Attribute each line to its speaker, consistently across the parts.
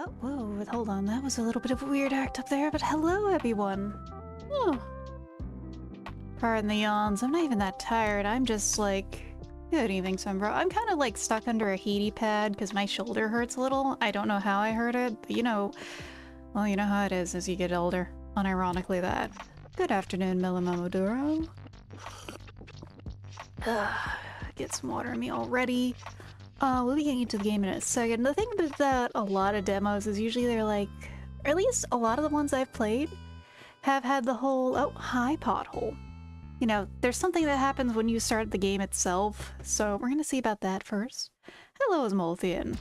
Speaker 1: Oh, whoa, hold on. That was a little bit of a weird act up there, but hello, everyone. Oh. Pardon the yawns. I'm not even that tired. I'm just like... Good evening, Sunbro. I'm kind of like stuck under a heaty pad because my shoulder hurts a little. I don't know how I hurt it, but you know... Well, you know how it is as you get older. Unironically that. Good afternoon, Millimomoduro. Get some water in me already. We'll be getting into the game in a second. The thing about that a lot of demos is usually they're like... Or at least a lot of the ones I've played have had the whole... Oh, hi, pothole. You know, there's something that happens when you start the game itself, so we're gonna see about that first. Hello, Smolthian.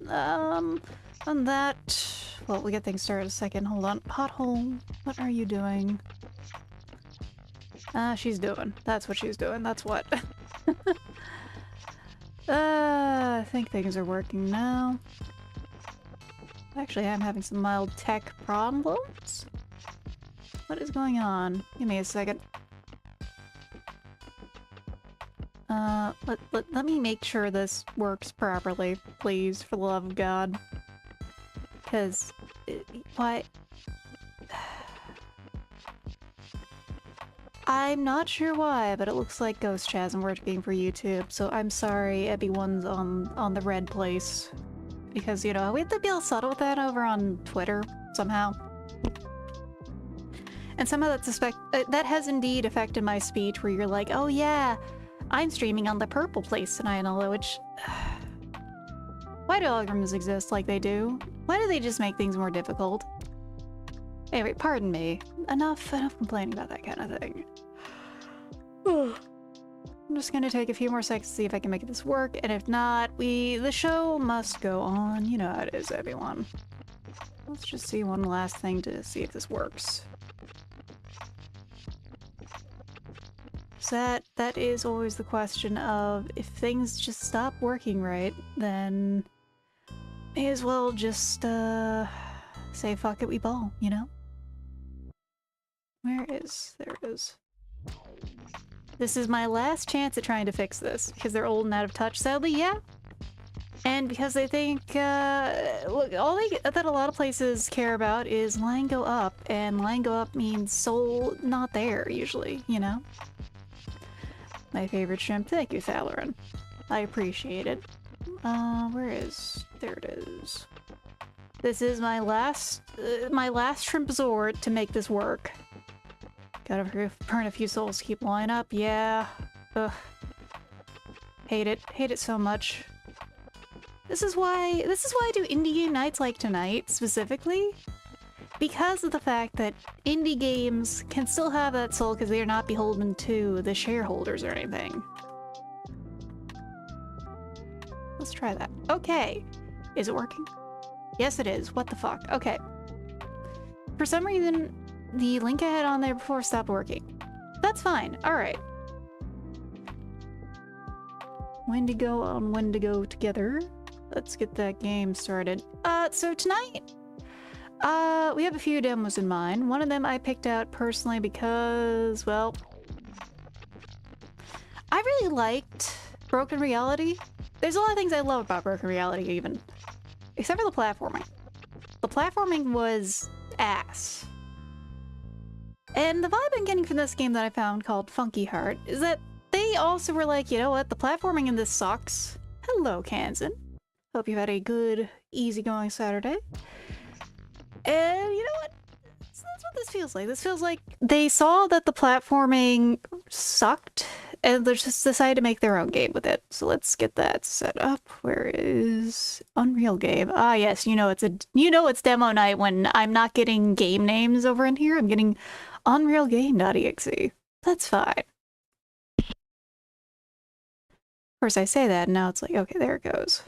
Speaker 1: On that... Well, we'll get things started in a second. Hold on. Pothole, what are you doing? She's doing. That's what she's doing. That's what. I think things are working now. Actually, I'm having some mild tech problems. What is going on? Give me a second. Let me make sure this works properly, please, for the love of God. Because... why... I'm not sure why, but it looks like Ghost Chat isn't working for YouTube, so I'm sorry everyone's on the red place. Because, you know, we have to be all subtle with that over on Twitter, somehow. And somehow that has indeed affected my speech, where you're like, oh yeah, I'm streaming on the purple place tonight and all that, which... Why do algorithms exist like they do? Why do they just make things more difficult? Anyway, pardon me. Enough complaining about that kind of thing. I'm just gonna take a few more seconds to see if I can make this work, and if not, the show must go on. You know how it is, everyone. Let's just see one last thing to see if this works. So that is always the question of, if things just stop working right, then may as well just say fuck it, we ball, you know? There it is. This is my last chance at trying to fix this, because they're old and out of touch, sadly, yeah. And because they think, look, all that a lot of places care about is line go up, and line go up means soul not there, usually, you know? My favorite shrimp, thank you, Thalerin. I appreciate it. Where is... There it is. This is my last shrimp resort to make this work. Gotta burn a few souls to keep line up, yeah. Ugh. Hate it so much. This is why I do indie game nights like tonight, specifically. Because of the fact that indie games can still have that soul because they are not beholden to the shareholders or anything. Let's try that. Okay. Is it working? Yes, it is. What the fuck? Okay. For some reason, the link I had on there before stopped working. That's fine. Alright. Wendigo on Wendigo together. Let's get that game started. So tonight... we have a few demos in mind. One of them I picked out personally because, well... I really liked Broken Reality. There's a lot of things I love about Broken Reality, even. Except for the platforming. The platforming was ass. And the vibe I'm getting from this game that I found called Funky Heart is that they also were like, you know what, the platforming in this sucks. Hello, Kansan. Hope you've had a good, easygoing Saturday. And you know what? That's what this feels like. This feels like they saw that the platforming sucked, and they just decided to make their own game with it. So let's get that set up. Where is Unreal Game? Ah, yes, you know it's demo night when I'm not getting game names over in here. I'm getting unrealgame.exe. That's fine. Of course, I say that, and now it's like, okay, there it goes.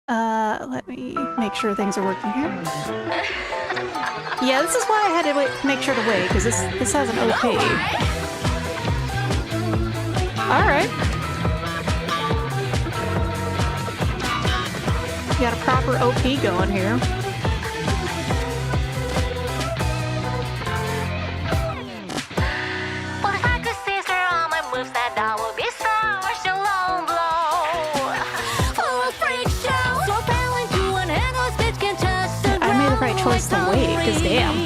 Speaker 1: Let me make sure things are working here. Yeah, this is why I had to make sure to wait, because this has an OP. Alright. You got a proper OP going here.
Speaker 2: Well, if I could sister all my moves, that I would be strong, or still long blow. For a freak show, so apparently to an endless bitch can test it.
Speaker 1: wait, because damn.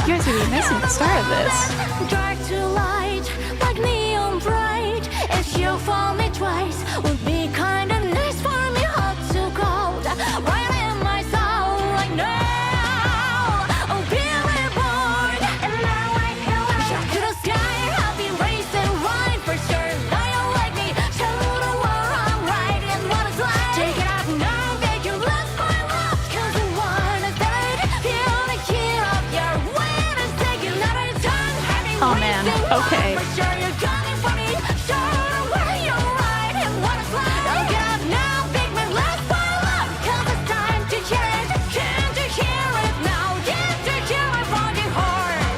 Speaker 1: You guys are really missing the start of this.
Speaker 2: Dark to light, like neon bright. If you fall me twice, would be kinda nice for me, hot to cold. Right in my soul, like now. Oh, be reborn. And I like you. Shout to the sky, I'll be racing right for sure. Now you like me, show the world I'm right and what it's like. Take it out now, make you love my love. 'Cause you wanna date, feel the heat of your wind and take it another time. Having
Speaker 1: Oh man, okay.
Speaker 2: for sure you're coming for me. Show the world you're right and what it's like. Don't get up now, pick me last my love. 'Cause it's time to change. Can't you hear it now? Can't you hear my fucking heart?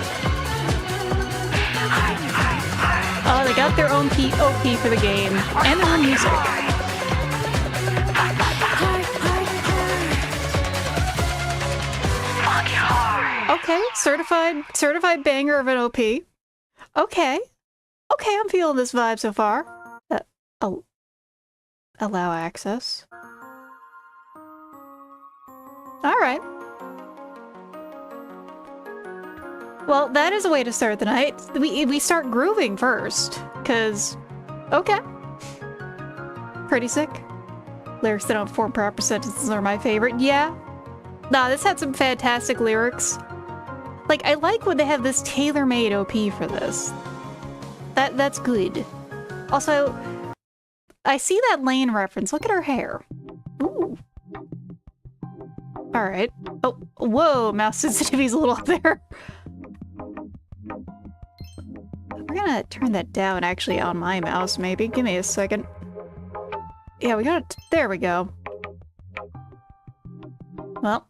Speaker 1: Oh, they got their own OP for the game and their own music. Okay, certified banger of an OP. Okay, I'm feeling this vibe so far. Allow access. All right. Well, that is a way to start the night. We start grooving first, cause okay, pretty sick. Lyrics that don't form proper sentences are my favorite. Yeah, nah, this had some fantastic lyrics. Like, I like when they have this tailor-made OP for this. That's good. Also, I see that Lane reference. Look at her hair. Ooh. All right. Oh, whoa, mouse sensitivity's a little up there. We're gonna turn that down actually on my mouse, maybe. Give me a second. Yeah, we got there we go. Well.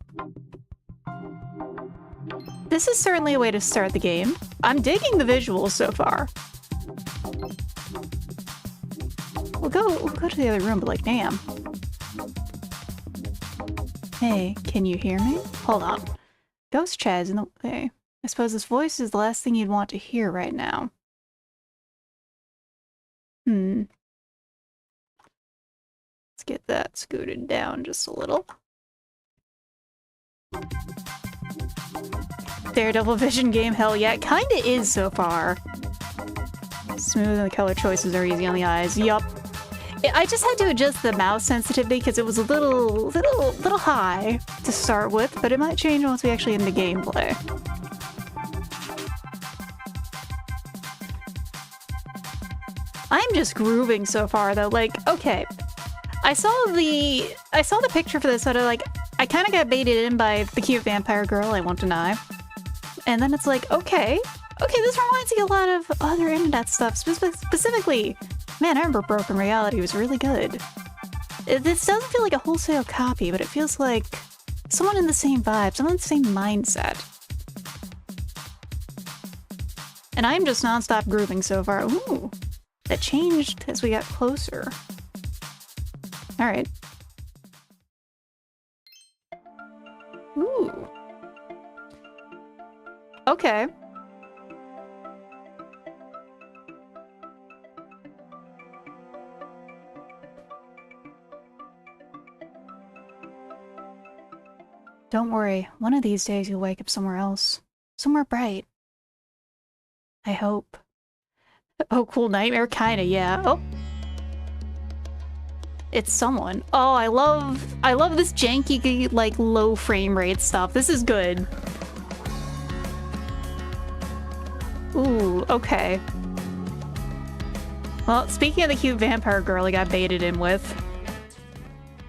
Speaker 1: This is certainly a way to start the game. I'm digging the visuals so far. We'll go to the other room, but like, damn. Hey, can you hear me? Hold on. Ghost Chad's in the way. I suppose this voice is the last thing you'd want to hear right now. Let's get that scooted down just a little. Daredevil Vision game, hell yeah, it kinda is so far. Smooth and the color choices are easy on the eyes. Yup. I just had to adjust the mouse sensitivity because it was a little high to start with, but it might change once we actually get into gameplay. I'm just grooving so far though. Like, okay, I saw the picture for this, but I kind of got baited in by the cute vampire girl. I won't deny. And then it's like, okay, this reminds me a lot of other internet stuff. Specifically, man, I remember Broken Reality was really good. This doesn't feel like a wholesale copy, but it feels like someone in the same vibe, someone in the same mindset. And I'm just nonstop grooving so far. Ooh, that changed as we got closer. All right. Ooh. Okay. Don't worry, one of these days you'll wake up somewhere else. Somewhere bright. I hope. Oh, cool nightmare? Kinda, yeah. Oh. It's someone. Oh, I love this janky, like, low frame rate stuff. This is good. Ooh, okay. Well, speaking of the cute vampire girl I got baited in with.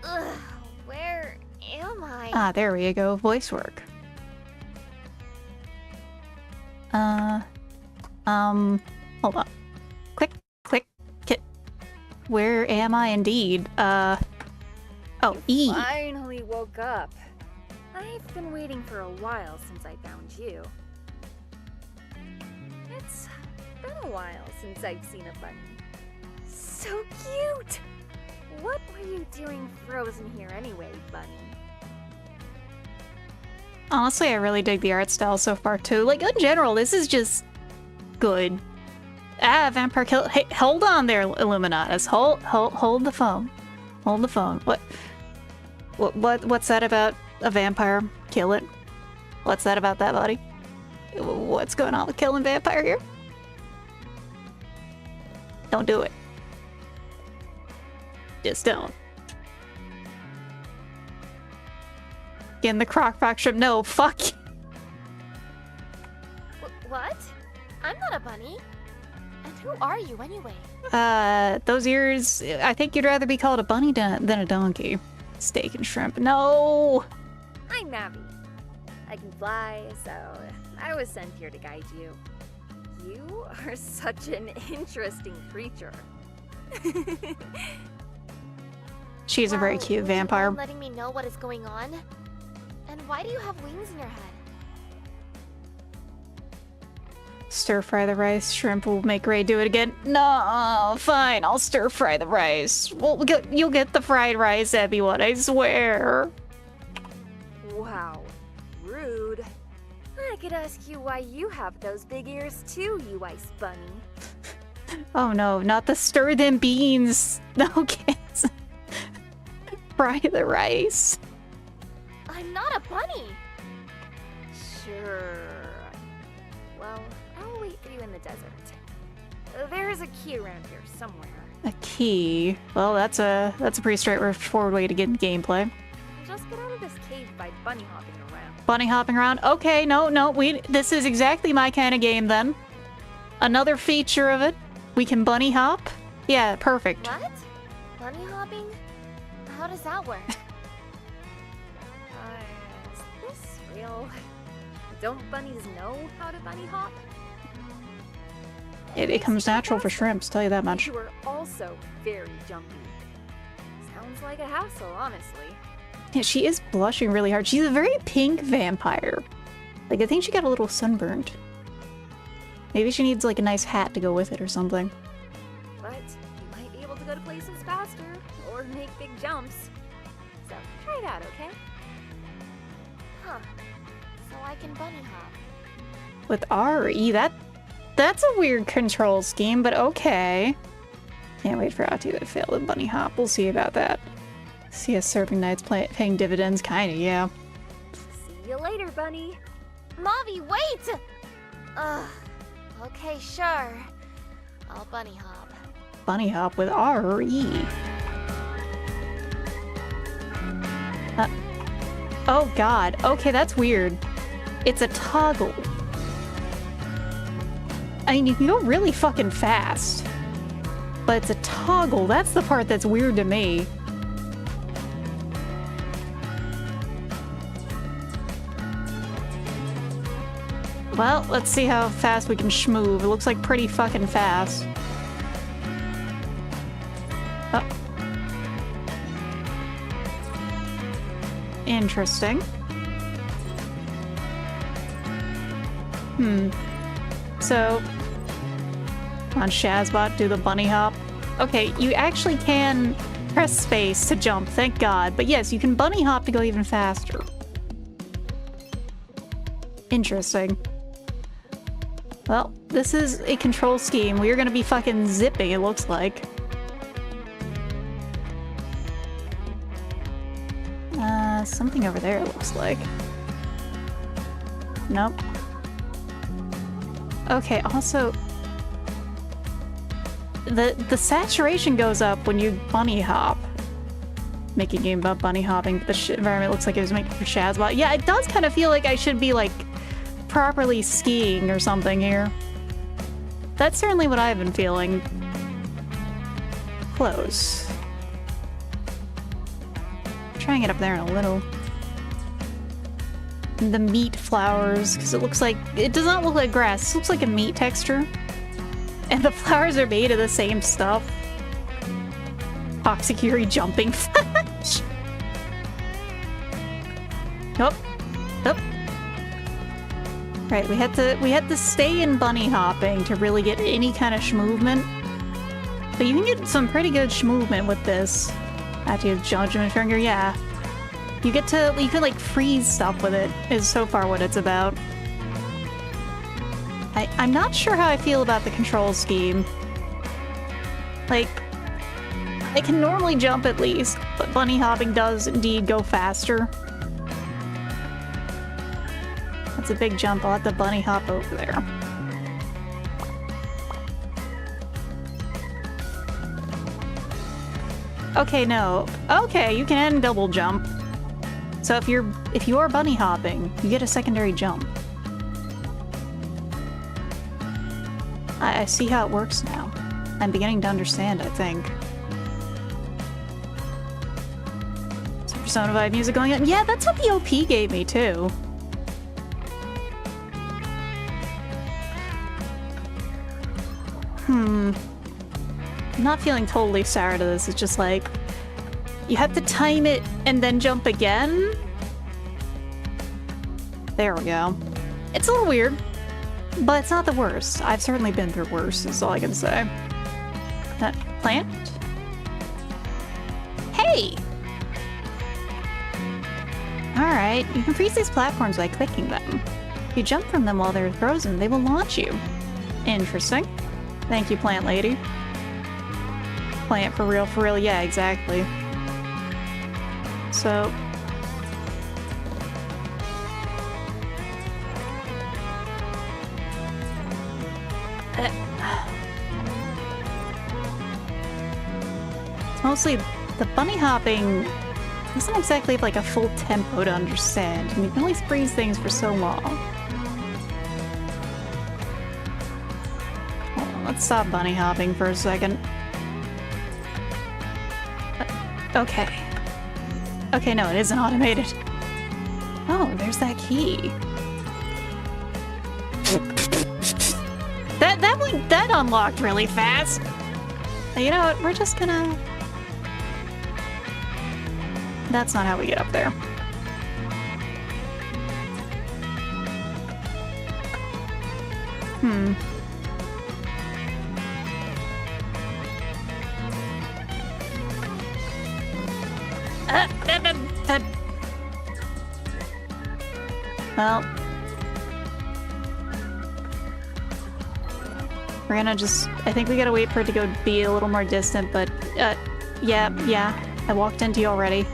Speaker 2: Ugh, where am I?
Speaker 1: Ah, there we go. Voice work. Hold on. Click, kit. Where am I indeed? Oh, E.
Speaker 3: Finally woke up. I've been waiting for a while since I found you. It's been a while since I've seen a bunny. So cute! What were you doing frozen here anyway, bunny?
Speaker 1: Honestly, I really dig the art style so far too. Like, in general, this is just good. Ah, vampire kill. Hey, hold on there, Illuminatus. Hold the phone. Hold the phone. What's that about a vampire? Kill it. What's that about that, buddy? What's going on with killing vampire here? Don't do it. Just don't. Getting the crock-pot shrimp. No, fuck.
Speaker 3: What? I'm not a bunny. And who are you anyway?
Speaker 1: Those ears, I think you'd rather be called a bunny than a donkey. Steak and shrimp. No!
Speaker 3: I'm Navi. I can fly, so I was sent here to guide you. You are such an interesting creature.
Speaker 1: She's a very
Speaker 2: Wow,
Speaker 1: cute
Speaker 2: would you
Speaker 1: vampire.
Speaker 2: mind letting me know what is going on? And why do you have wings in your head?
Speaker 1: Stir fry the rice. Shrimp will make Ray do it again. No, fine. I'll stir fry the rice. You'll get the fried rice, everyone. I swear.
Speaker 3: Wow, rude. I could ask you why you have those big ears too, you ice bunny.
Speaker 1: Oh no, not the stir them beans. No, kids. Fry the rice.
Speaker 2: I'm not a bunny.
Speaker 3: Sure. Well, I'll wait for you in the desert. There's a key around here somewhere.
Speaker 1: A key. Well, that's a pretty straightforward way to get in gameplay.
Speaker 3: Just get out of this cave by bunny hopping around.
Speaker 1: Bunny hopping around. Okay, no, this is exactly my kind of game then. Another feature of it. We can bunny hop. Yeah, perfect.
Speaker 2: What? Bunny hopping? How does that work?
Speaker 3: Is this real? Don't bunnies know how to bunny hop?
Speaker 1: It comes natural for shrimps, tell you that much.
Speaker 3: You are also very jumpy. Sounds like a hassle, honestly.
Speaker 1: Yeah, she is blushing really hard. She's a very pink vampire. Like, I think she got a little sunburned. Maybe she needs, like, a nice hat to go with it or something.
Speaker 3: But you might be able to go to places faster or make big jumps. So try it out, okay?
Speaker 2: Huh. So I can bunny hop.
Speaker 1: With R or E, that's a weird control scheme, but okay. Can't wait for Atu to fail the bunny hop. We'll see about that. See us serving nights paying dividends, kinda, yeah.
Speaker 3: See you later, bunny.
Speaker 2: Mavi, wait! Ugh. Okay, sure. I'll bunny hop.
Speaker 1: Bunny hop with R or E. Oh god. Okay, that's weird. It's a toggle. I mean, you can go really fucking fast. But it's a toggle. That's the part that's weird to me. Well, let's see how fast we can schmoove. It looks like pretty fucking fast. Oh. Interesting. So, on Shazbot, do the bunny hop. Okay, you actually can press space to jump, thank God. But yes, you can bunny hop to go even faster. Interesting. Well, this is a control scheme. We are gonna be fucking zipping, it looks like. Something over there, it looks like. Nope. Okay, also... The saturation goes up when you bunny hop. Making a game about bunny hopping, but the environment looks like it was making for Shazbot. Yeah, it does kind of feel like I should be, like, properly skiing or something here. That's certainly what I've been feeling. Close. Trying it up there in a little. The meat flowers, because it looks like... It does not look like grass. It looks like a meat texture. And the flowers are made of the same stuff. Toxicuri jumping flash. Nope. Nope. Right, we had to stay in bunny hopping to really get any kind of schmovement. But you can get some pretty good schmovement with this. After your judgment finger, yeah. You can like freeze stuff with it, is so far what it's about. I'm not sure how I feel about the control scheme. Like, I can normally jump at least, but bunny hopping does indeed go faster. it's a big jump, I'll have to bunny hop over there. Okay, no. Okay, you can double jump. So if you are bunny hopping, you get a secondary jump. I see how it works now. I'm beginning to understand, I think. Some Persona 5 music going on. Yeah, that's what the OP gave me, too. I'm not feeling totally sour to this. It's just like, you have to time it and then jump again? There we go. It's a little weird, but it's not the worst. I've certainly been through worse, is all I can say. That plant? Hey! Alright, you can freeze these platforms by clicking them. If you jump from them while they're frozen, they will launch you. Interesting. Thank you, plant lady. Plant for real, yeah, exactly. So... it's mostly the bunny hopping isn't exactly like a full tempo to understand, and you can only freeze things for so long. Hold on, let's stop bunny hopping for a second. Okay. Okay, no, it isn't automated. Oh, there's that key. That unlocked really fast. You know what? We're just gonna... That's not how we get up there. Well... We're gonna just... I think we gotta wait for it to go be a little more distant, but... yeah. I walked into you already.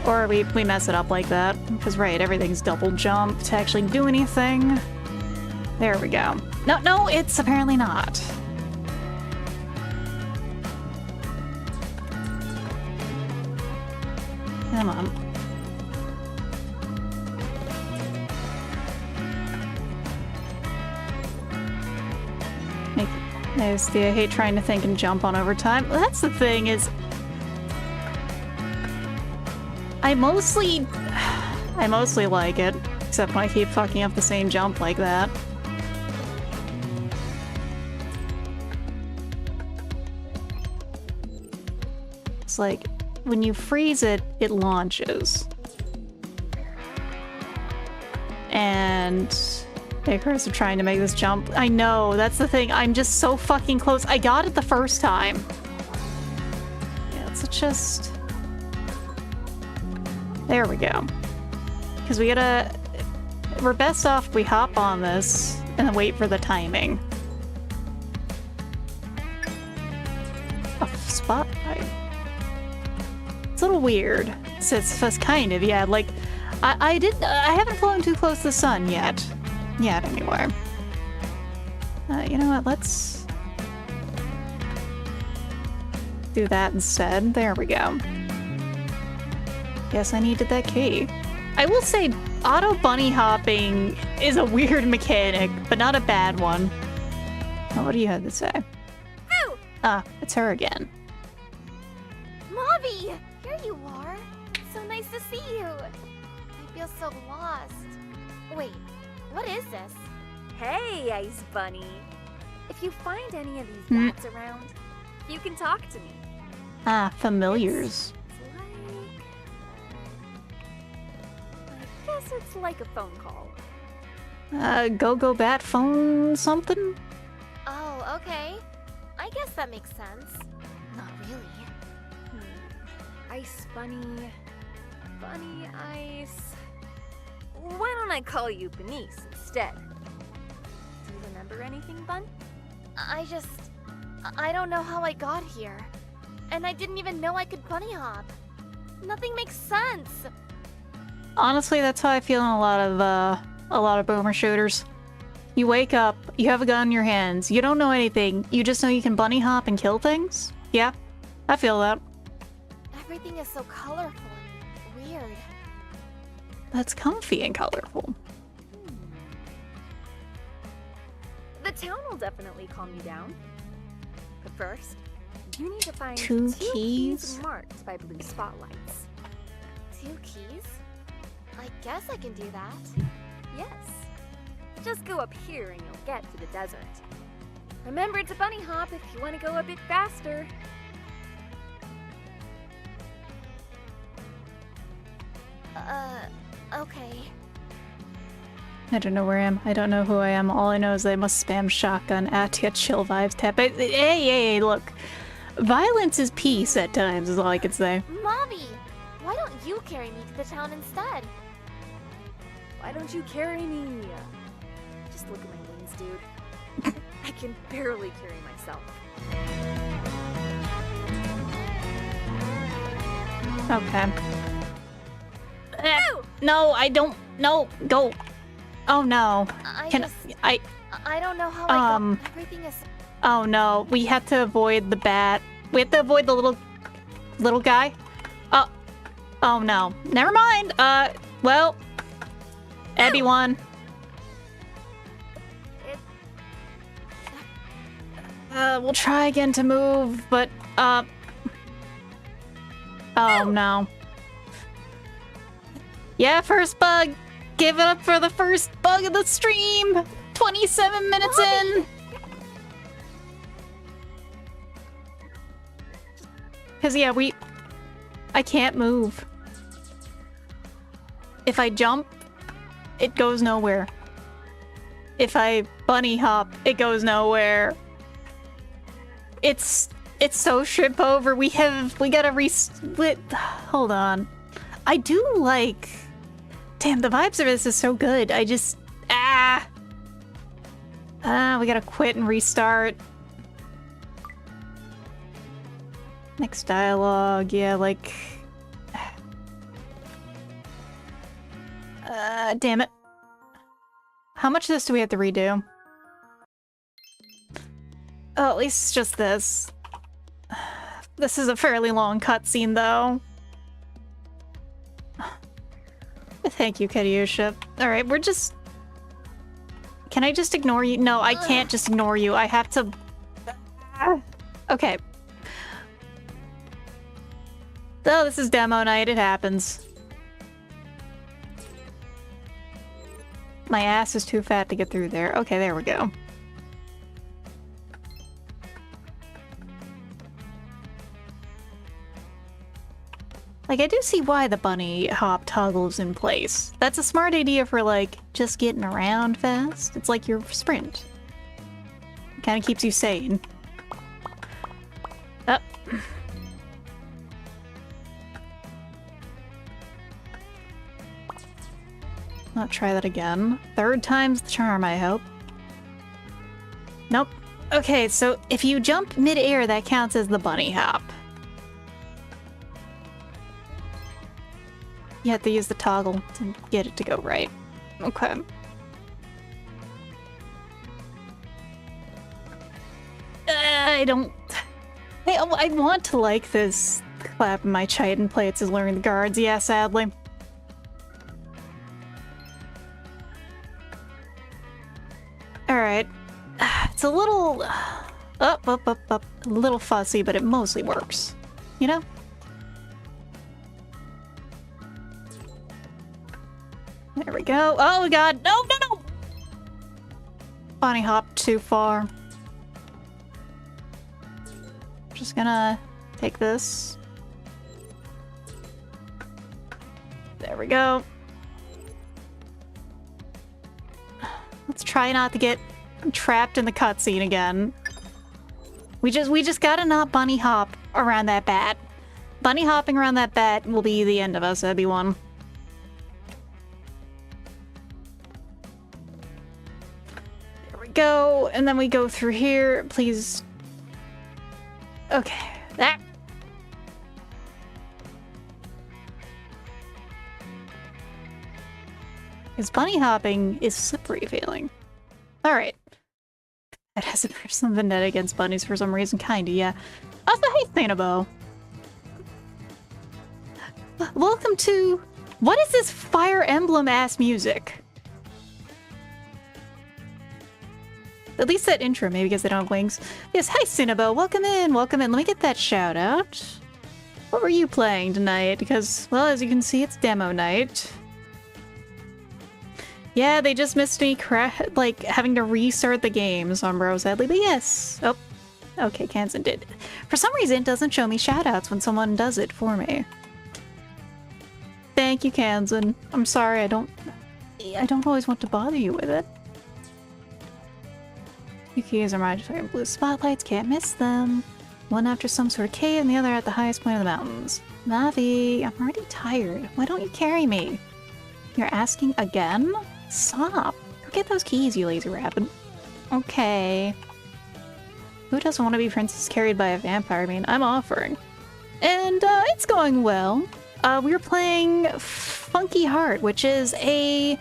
Speaker 1: Or we mess it up like that. Because, right, everything's double jump to actually do anything. There we go. No, it's apparently not. Come on. I hate trying to think and jump on over time. That's the thing is... I mostly like it, except when I keep fucking up the same jump like that. It's like, when you freeze it, it launches. And... Icarus are trying to make this jump. I know, that's the thing. I'm just so fucking close. I got it the first time. Yeah, it's just... There we go. Because we gotta... We're best off if we hop on this and then wait for the timing. A spotlight. It's a little weird. It's kind of, yeah, like... I haven't flown too close to the sun yet. Anyway. You know what, let's... do that instead. There we go. Yes, I needed that key. I will say, auto bunny hopping is a weird mechanic, but not a bad one. Oh, what do you have to say?
Speaker 3: Ooh!
Speaker 1: Ah, it's her again.
Speaker 3: Mobby! Here you are. It's so nice to see you. I feel so lost. Wait, what is this? Hey, Ice Bunny. If you find any of these bats around, you can talk to me.
Speaker 1: Ah, familiars.
Speaker 3: I guess it's like a phone call.
Speaker 1: Go bat phone something?
Speaker 3: Oh, okay. I guess that makes sense. Not really. Ice Bunny... Bunny Ice... Why don't I call you Benice instead? Do you remember anything, Bun? I don't know how I got here. And I didn't even know I could bunny hop. Nothing makes sense.
Speaker 1: Honestly, that's how I feel in a lot of boomer shooters. You wake up, you have a gun in your hands, you don't know anything, you just know you can bunny hop and kill things? Yeah, I feel that.
Speaker 3: Everything is so colorful and weird.
Speaker 1: That's comfy and colorful.
Speaker 4: The town will definitely calm you down. But first, you need to find
Speaker 1: Two
Speaker 4: two
Speaker 1: keys?
Speaker 4: marked by blue spotlights.
Speaker 3: 2 keys? I guess I can do that.
Speaker 4: Yes. Just go up here and you'll get to the desert. Remember to bunny hop if you want to go a bit faster.
Speaker 3: Okay.
Speaker 1: I don't know where I am. I don't know who I am. All I know is I must spam shotgun to get chill vibes tap. Hey, look. Violence is peace at times, is all I can say.
Speaker 3: Mommy! Why don't you carry me to the town instead?
Speaker 4: Why don't you carry me? Just look at my wings, dude. I can barely carry myself.
Speaker 1: Okay. No, I don't. No, go. Oh no.
Speaker 3: I don't know how I got... Everything is...
Speaker 1: Oh no, we have to avoid the bat. We have to avoid the little guy. Oh no. Never mind. Well, Abby won. We'll try again to move, but oh no. Yeah, first bug. Give it up for the first bug of the stream. 27 minutes in. Cause yeah, I can't move. If I jump, it goes nowhere. If I bunny hop, it goes nowhere. It's so ship over. We gotta resplit. Hold on. I do like... Damn, the vibes of this is so good. I just... we gotta quit and restart. Next dialogue, yeah, like... damn it. How much of this do we have to redo? Oh, at least it's just this. This is a fairly long cutscene, though. Thank you, Katyusha. Alright, we're just... Can I just ignore you? No, I can't just ignore you. I have to... Okay. Oh, this is demo night. It happens. My ass is too fat to get through there. Okay, there we go. Like, I do see why the bunny hop toggles in place. That's a smart idea for, like, just getting around fast. It's like your sprint. It kind of keeps you sane. Oh. I'll try that again. Third time's the charm, I hope. Nope. Okay, so if you jump mid-air, that counts as the bunny hop. You have to use the toggle to get it to go right. Okay. I don't... I want to like this. Clap my chite and play it to learn the guards. Yeah, sadly. Alright. It's a little... up. A little fussy, but it mostly works. You know? There we go. Oh god, no! Bunny hopped too far. Just gonna take this. There we go. Let's try not to get trapped in the cutscene again. We just gotta not bunny hop around that bat. Bunny hopping around that bat will be the end of us, everyone. Go, and then we go through here. Please. Okay, that. Because bunny hopping is slippery feeling. Alright. It has a personal vendetta against bunnies for some reason, kinda, yeah. Also, hey, Thanabo. Welcome to... What is this Fire Emblem-ass music? At least that intro, maybe because they don't have wings. Yes, hi Cinnabo, welcome in, welcome in. Let me get that shout out. What were you playing tonight? Because, well, as you can see, it's demo night. Yeah, they just missed me like having to restart the game, Sombro, sadly, but yes. Oh, okay, Kansen did. For some reason, it doesn't show me shoutouts when someone does it for me. Thank you, Kansen. I'm sorry, I don't always want to bother you with it. Yuki's are my fire blue spotlights, can't miss them. One after some sort of cave and the other at the highest point of the mountains. Navi, I'm already tired. Why don't you carry me? You're asking again? Stop. Go get those keys, you lazy rabbit. Okay. Who doesn't want to be princess carried by a vampire? I mean, I'm offering. And, it's going well. We're playing Funky Heart, which is a...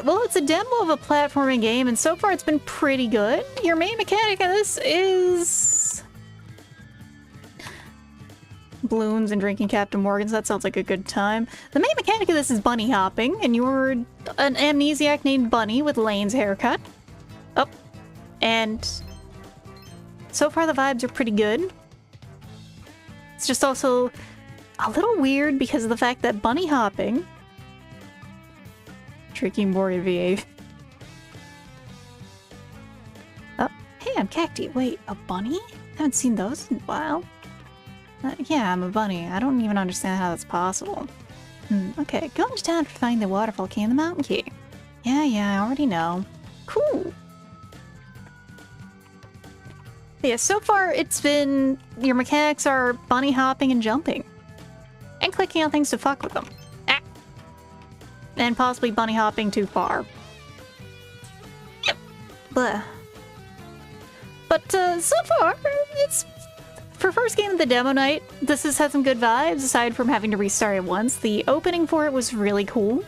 Speaker 1: Well, it's a demo of a platforming game, and so far it's been pretty good. Your main mechanic of this is... balloons and drinking Captain Morgan's. That sounds like a good time. The main mechanic of this is bunny hopping, and you're an amnesiac named Bunny with Lane's haircut. Oh, and so far the vibes are pretty good. It's just also a little weird because of the fact that bunny hopping... Tricky Morgan VA. Oh, hey, I'm Cacti. Wait, a bunny? Haven't seen those in a while. Yeah, I'm a bunny. I don't even understand how that's possible. Okay, go into town to find the waterfall key and the mountain key. Yeah, I already know. Cool. Yeah, so far it's been... Your mechanics are bunny hopping and jumping. And clicking on things to fuck with them. And possibly bunny hopping too far. Yep. Blah. But so far, it's... For first game of the demo night, this has had some good vibes, aside from having to restart it once. The opening for it was really cool.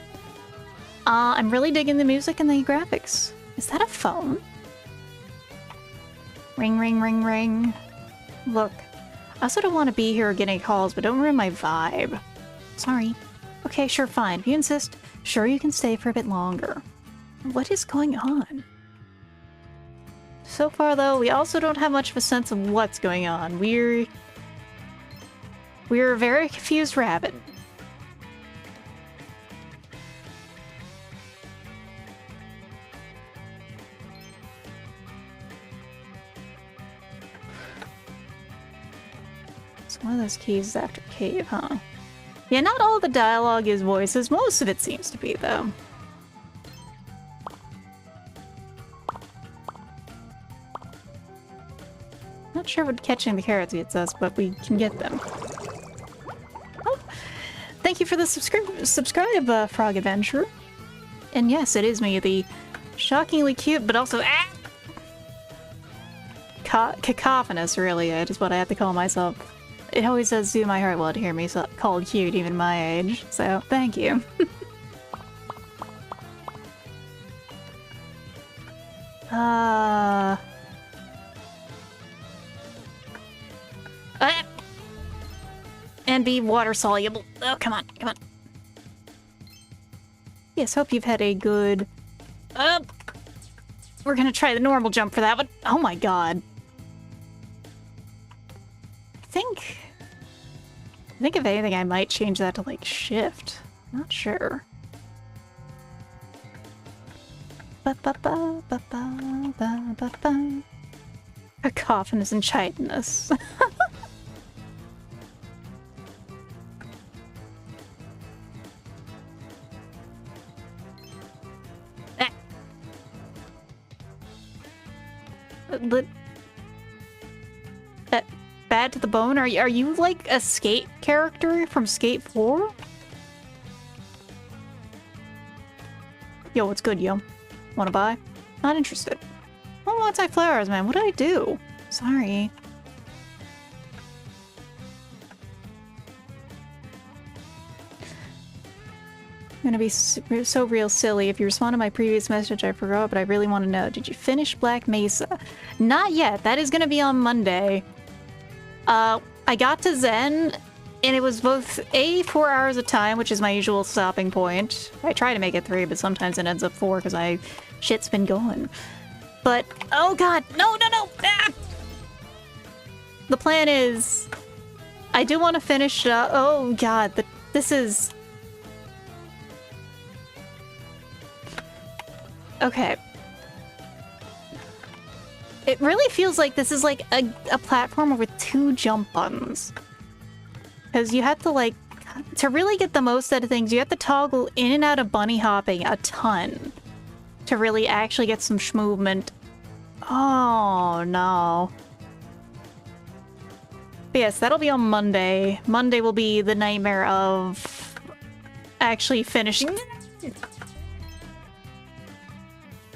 Speaker 1: I'm really digging the music and the graphics. Is that a phone? Ring, ring, ring, ring. Look, I also don't want to be here getting calls, but don't ruin my vibe. Sorry. Okay, sure, fine. If you insist, sure you can stay for a bit longer. What is going on? So far, though, we also don't have much of a sense of what's going on. We're a very confused rabbit. So one of those keys is after cave, huh? Yeah, not all the dialogue is voices. Most of it seems to be, though. Not sure what catching the carrots gets us, but we can get them. Oh, thank you for the subscribe, Frog Adventurer. And yes, it is me, the shockingly cute, but also cacophonous, really, is what I have to call myself. It always does do my heart well to hear me called cute, even my age, so thank you. And be water soluble. Oh, come on, come on. Yes, hope you've had a good... we're gonna try the normal jump for that one. Oh my god. I think if anything, I might change that to, like, shift. Not sure. Cacophonous and chitinous. Bad to the bone? Are you like a skate character from Skate 4? Yo, what's good, yo? Wanna buy? Not interested. Oh, anti-flowers, man. What did I do? Sorry. gonna be so real silly. If you respond to my previous message, I forgot, but I really want to know. Did you finish Black Mesa? Not yet. That is gonna be on Monday. I got to Zen, and it was both 4 hours of time, which is my usual stopping point. I try to make it 3, but sometimes it ends up 4 because shit's been going. But, oh god, no! Ah! The plan is, I do want to finish, oh god, this is... Okay. It really feels like this is like a platformer with 2 jump buttons. Because you have to like, to really get the most out of things, you have to toggle in and out of bunny hopping a ton to really actually get some schmovement. Oh no. But yes, that'll be on Monday. Monday will be the nightmare of actually finishing.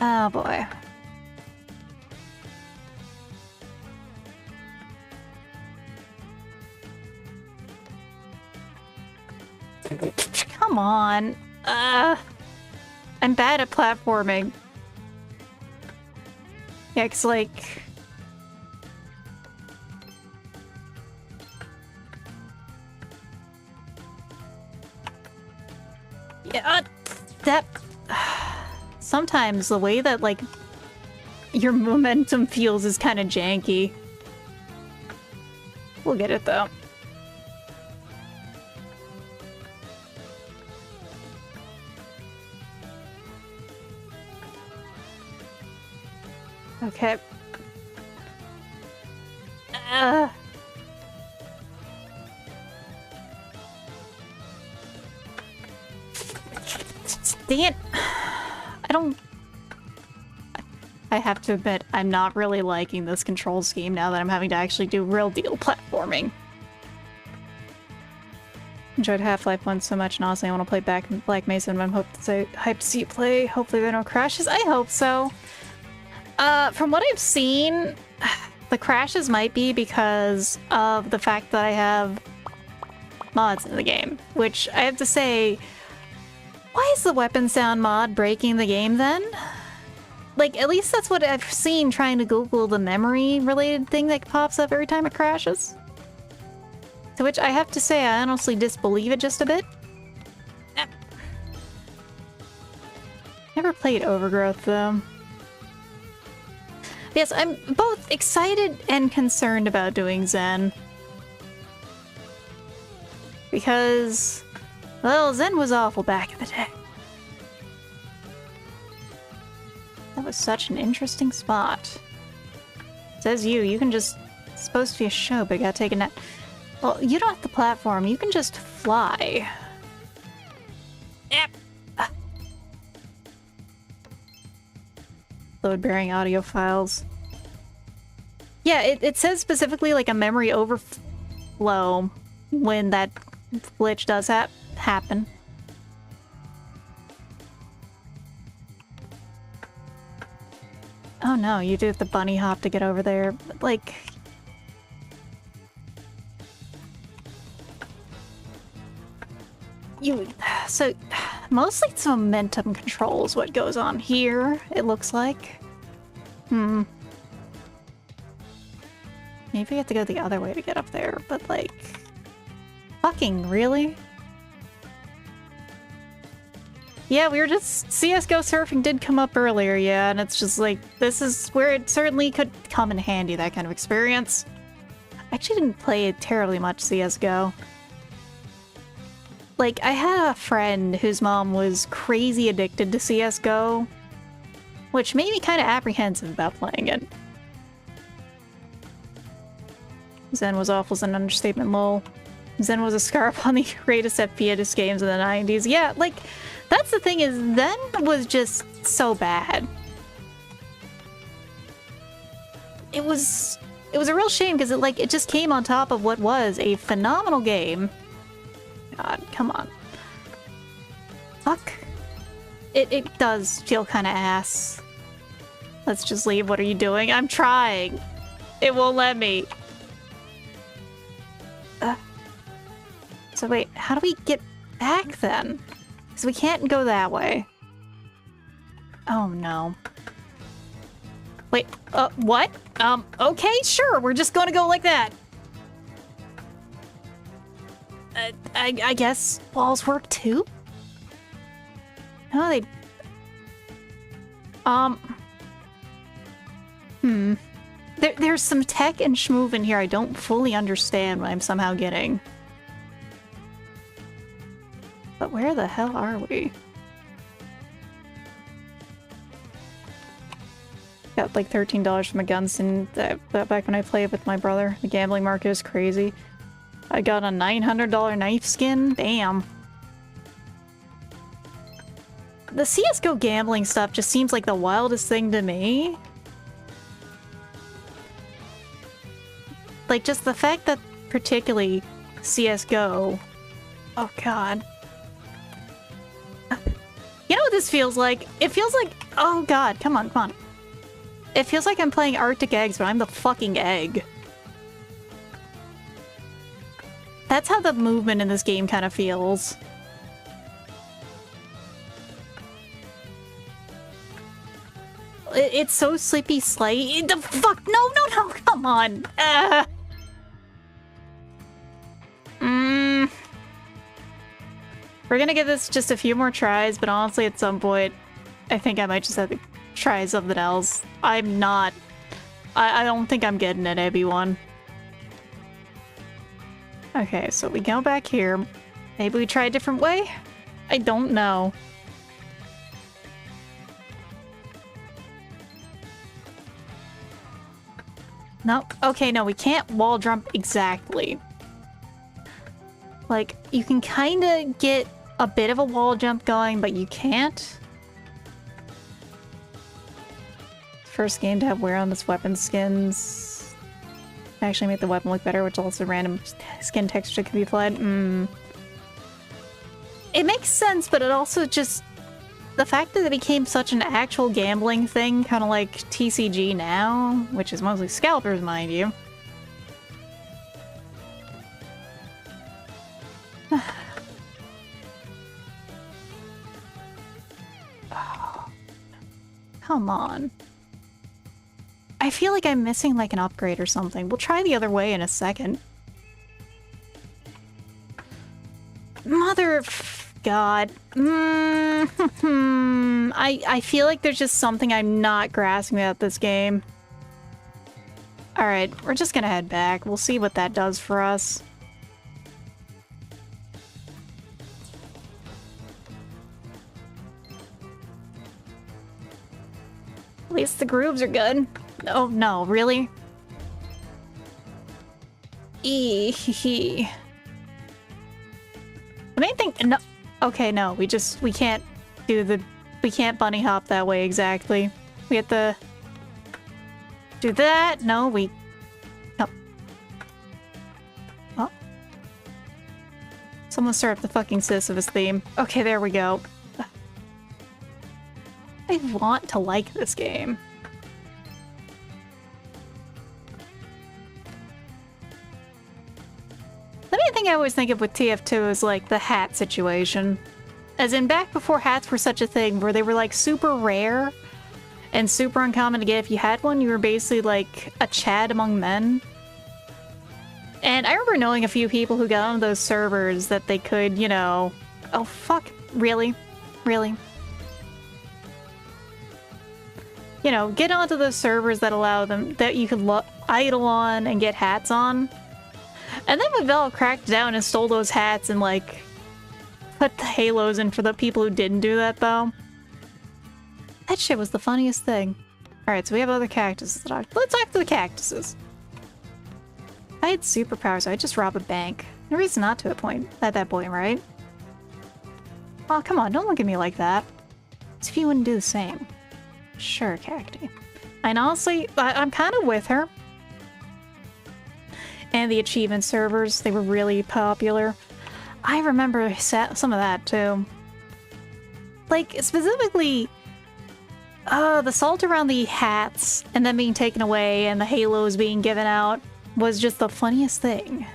Speaker 1: Oh boy. Come on. I'm bad at platforming. Yeah, it's like... Yeah, that... Sometimes the way that, like, your momentum feels is kind of janky. We'll get it, though. Okay. Dang it. I have to admit, I'm not really liking this control scheme now that I'm having to actually do real deal platforming. Enjoyed Half-Life 1 so much, and honestly I want to play back in Black Mesa, and I'm hyped to see you play. Hopefully there are no crashes. I hope so. From what I've seen, the crashes might be because of the fact that I have mods in the game, which I have to say, why is the weapon sound mod breaking the game then? Like, at least that's what I've seen trying to Google the memory-related thing that pops up every time it crashes. To which I have to say, I honestly disbelieve it just a bit. Never played Overgrowth, though. Yes, I'm both excited and concerned about doing Zen. Because, well, Zen was awful back in the day. That was such an interesting spot. Says you can just... It's supposed to be a show, but you gotta take a nap. Well, you don't have to platform, you can just fly. Yep. Load-bearing audio files. Yeah, it says specifically like a memory overflow when that glitch does happen. Oh no, you do have to bunny hop to get over there. Like... So, mostly it's momentum control is what goes on here, it looks like. Maybe I have to go the other way to get up there, but like... Fucking really? Yeah, we were just... CSGO surfing did come up earlier, yeah, and it's just like, this is where it certainly could come in handy, that kind of experience. I actually didn't play terribly much CSGO. Like, I had a friend whose mom was crazy addicted to CSGO, which made me kind of apprehensive about playing it. Zen was awful is an understatement, lol. Zen was a scarf on the greatest FPS games in the 90s. Yeah, like, that's the thing is, Zen was just so bad. It was a real shame because it just came on top of what was a phenomenal game. God, come on. Fuck. It does feel kind of ass. Let's just leave. What are you doing? I'm trying. It won't let me. So wait, how do we get back then? because we can't go that way. Oh no. Wait, what? Okay, sure, we're just gonna go like that. I guess walls work too? No, they... There's some tech and schmoove in here I don't fully understand what I'm somehow getting. But where the hell are we? Got like $13 from a Gunston back when I played with my brother. The gambling market is crazy. I got a $900 knife skin? Damn. The CSGO gambling stuff just seems like the wildest thing to me. Like, just the fact that particularly CSGO... Oh, God. You know what this feels like? It feels like... Oh, God. Come on, come on. It feels like I'm playing Arctic Eggs, but I'm the fucking egg. That's how the movement in this game kind of feels. It's so sleepy slight. The fuck? No, no, no, come on. We're gonna give this just a few more tries, but honestly, at some point, I think I might just have to try something else. I'm not... I don't think I'm getting it, everyone. Okay, so we go back here. Maybe we try a different way? I don't know. No, okay, no, we can't wall jump exactly. Like, you can kind of get a bit of a wall jump going, but you can't. First game to have wear on this weapon skins. Actually make the weapon look better, which also random skin texture can be applied. It makes sense, but it also just... The fact that it became such an actual gambling thing, kind of like TCG now, which is mostly scalpers, mind you. Oh, come on. I feel like I'm missing like an upgrade or something. We'll try the other way in a second. Mother... God. I feel like there's just something I'm not grasping about this game. Alright, we're just gonna head back. We'll see what that does for us. At least the grooves are good. Oh no, really? The main thing... No. Okay, no, we can't do the... We can't bunny hop that way exactly. We have to... do that? No, we... No. Oh. Someone start up the fucking Sisyphus theme. Okay, there we go. I want to like this game. The main thing I always think of with TF2 is like the hat situation. As in back before hats were such a thing where they were like super rare and super uncommon to get. If you had one, you were basically like a Chad among men. And I remember knowing a few people who got on those servers that they could, you know... Oh fuck, really? Really? You know, get onto those servers that allow them, that you could idle on and get hats on. And then when Valve cracked down and stole those hats and, like, put the halos in for the people who didn't do that, though. That shit was the funniest thing. Alright, so we have other cactuses. Let's talk to the cactuses. If I had superpowers, I'd just rob a bank. No reason not to at that point, right? Oh, come on, don't look at me like that. As if you wouldn't do the same. Sure, Cacti. And honestly, I'm kind of with her. And the achievement servers, they were really popular. I remember some of that, too. Like, specifically, the salt around the hats and them being taken away and the halos being given out was just the funniest thing.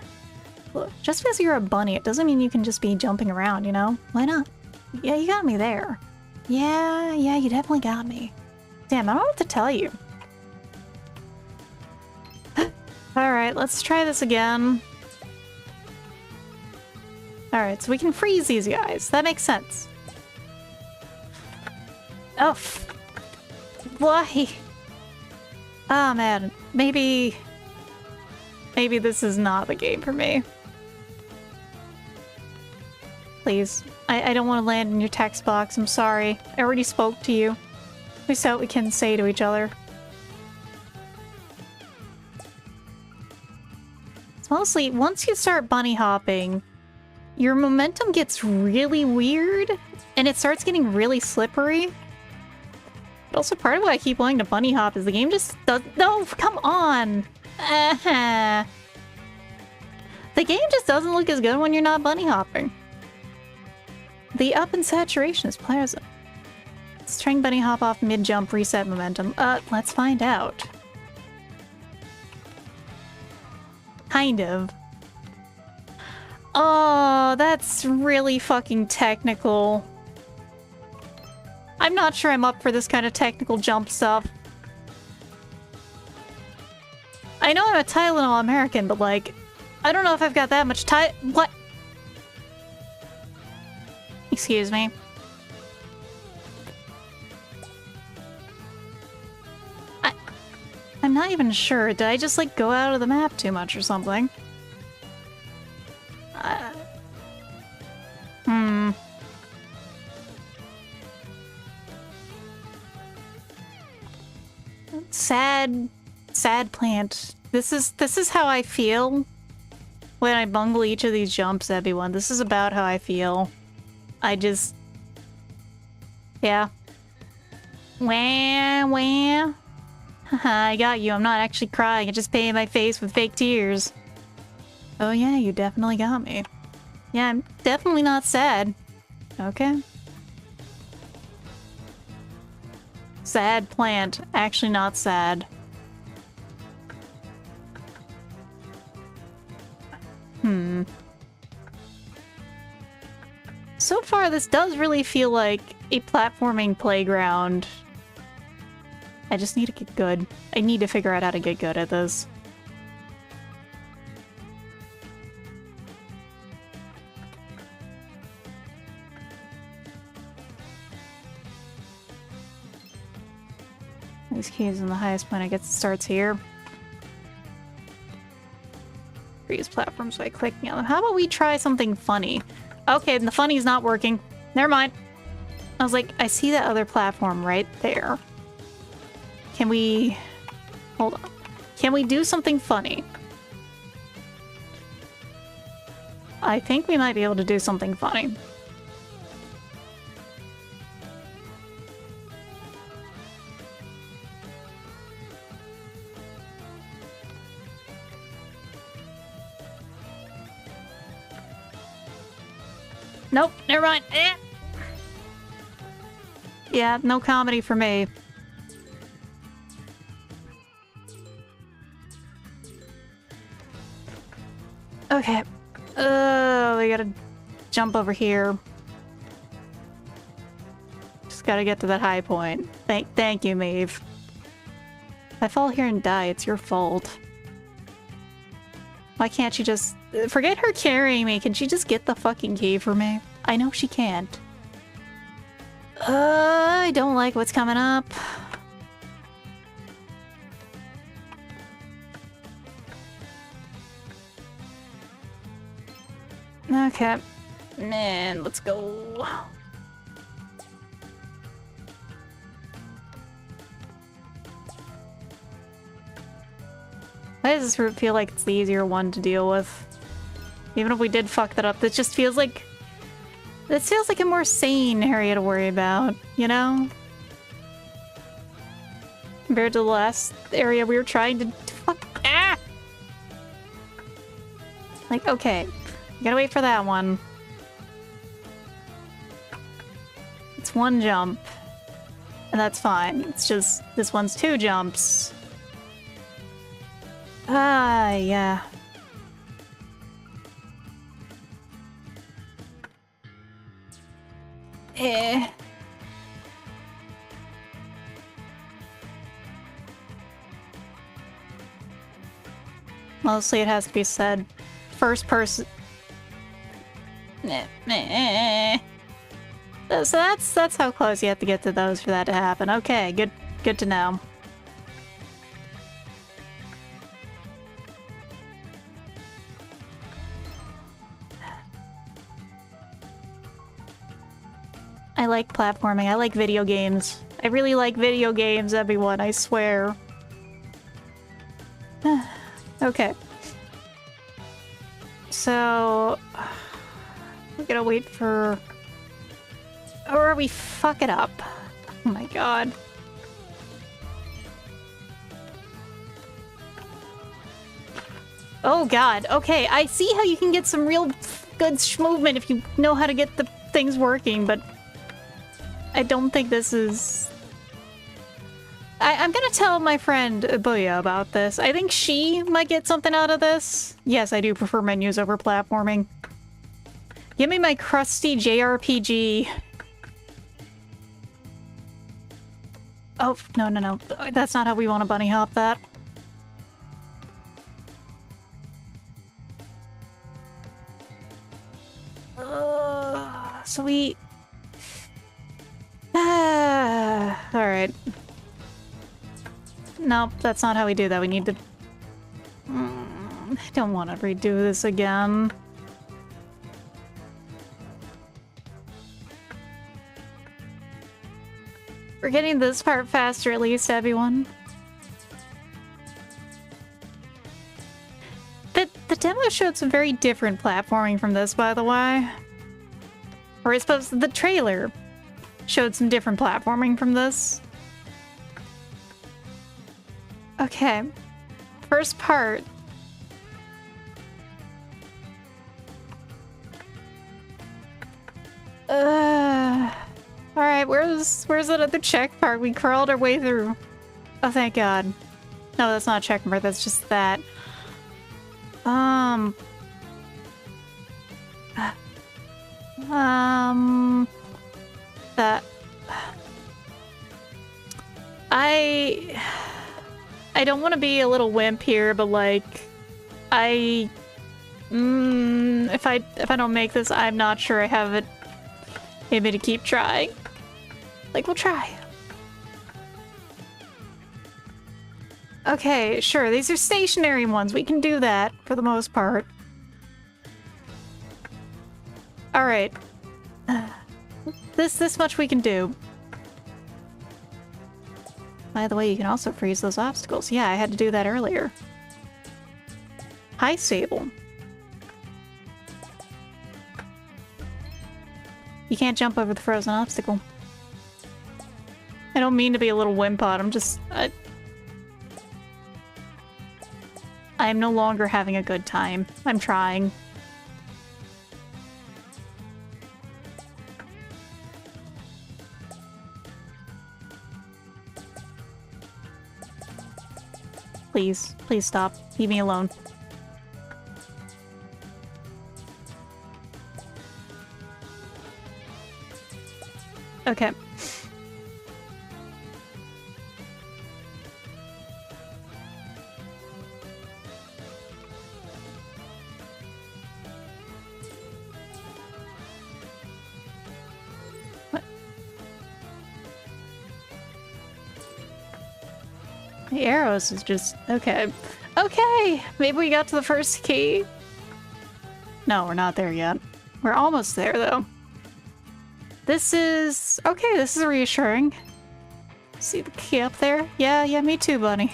Speaker 1: Look, just because you're a bunny, it doesn't mean you can just be jumping around, you know? Why not? Yeah, you got me there. Yeah, you definitely got me. Damn, I don't know what to tell you. Alright, let's try this again. Alright, so we can freeze these guys. That makes sense. Oh, why? Oh man, maybe this is not the game for me. Please. I don't want to land in your text box. I'm sorry. I already spoke to you. We said what we can say to each other. It's mostly, once you start bunny hopping, your momentum gets really weird, and it starts getting really slippery. But also part of why I keep wanting to bunny hop is the game just does— no, come on! The game just doesn't look as good when you're not bunny hopping. The up in saturation is pleasant. String bunny hop off mid-jump, reset momentum. Let's find out. Kind of. Oh, that's really fucking technical. I'm not sure I'm up for this kind of technical jump stuff. I know I'm a Tylenol American, but like, I don't know if I've got that much what? Excuse me. I'm not even sure. Did I just like go out of the map too much or something? Sad plant. This is how I feel when I bungle each of these jumps, everyone. This is about how I feel. Yeah. Wah. Haha, I got you. I'm not actually crying. I just painted my face with fake tears. Oh yeah, you definitely got me. Yeah, I'm definitely not sad. Okay. Sad plant. Actually not sad. So far, this does really feel like a platforming playground. I just need to get good. I need to figure out how to get good at this. These keys in the highest point, I guess it starts here. Freeze platforms by clicking on them. How about we try something funny? Okay, the funny's not working. Never mind. I was like, I see that other platform right there. Can we... hold on. Can we do something funny? I think we might be able to do something funny. Nope, never mind. Yeah, no comedy for me. Okay. We gotta jump over here. Just gotta get to that high point. Thank you, Maeve. If I fall here and die, it's your fault. Why can't you just... forget her carrying me. Can she just get the fucking key for me? I know she can't. I don't like what's coming up. Okay. Man, let's go. Why does this route feel like it's the easier one to deal with? Even if we did fuck that up, this just feels like... this feels like a more sane area to worry about, you know? Compared to the last area we were trying to... fuck... ah! Like, okay. Gotta wait for that one. It's one jump. And that's fine. It's just... this one's two jumps. Ah, yeah. Eh. Mostly it has to be said. First person. So that's how close you have to get to those for that to happen. Okay, good to know. I like platforming. I like video games. I really like video games, everyone, I swear. Okay. So... we're gonna wait for... or we fuck it up. Oh my god. Oh god, okay, I see how you can get some real good movement if you know how to get the things working, but... I don't think this is... I'm gonna tell my friend Booyah about this. I think she might get something out of this. Yes, I do prefer menus over platforming. Give me my crusty JRPG. Oh, no. That's not how we want to bunny hop that. So we... alright. Nope, that's not how we do that. We need to... I don't want to redo this again. We're getting this part faster, at least, everyone. The demo showed some very different platforming from this, by the way. Or I suppose the trailer showed some different platforming from this. Okay. First part. Alright, where's that other check part? We crawled our way through. Oh, thank God. No, that's not a check mark, that's just that. That... I don't want to be a little wimp here, but like... if I don't make this, I'm not sure I have it in me to keep trying. Like, we'll try. Okay, sure, these are stationary ones. We can do that, for the most part. Alright. This much we can do. By the way, you can also freeze those obstacles. Yeah, I had to do that earlier. Hi, Sable. You can't jump over the frozen obstacle. I don't mean to be a little wimpod, I'm just... I'm no longer having a good time. I'm trying. Please, please stop. Leave me alone. Okay. What? The arrows is just... okay. Okay! Maybe we got to the first key. No, we're not there yet. We're almost there, though. This is... okay, this is reassuring. See the key up there? Yeah, me too, bunny.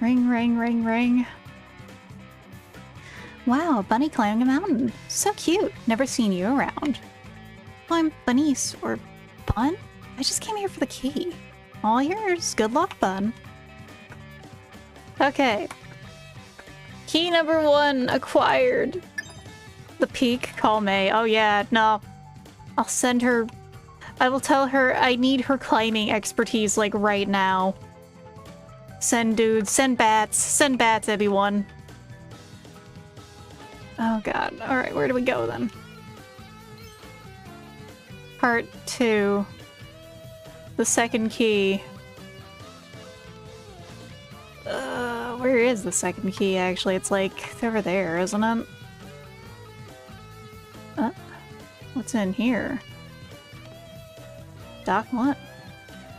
Speaker 1: Ring, ring, ring, ring. Wow, bunny climbing a mountain. So cute. Never seen you around. Well, I'm Bunnies, or Bun? I just came here for the key. All yours. Good luck, Bun. Okay. Key number 1 acquired. The peak, call May. Oh yeah, no. I'll send her... I will tell her I need her climbing expertise, like, right now. Send dudes, send bats, everyone. Oh god. Alright, where do we go then? Part 2. The second key. Where is the second key, actually? It's like over there, isn't it? What's in here? Doc, what?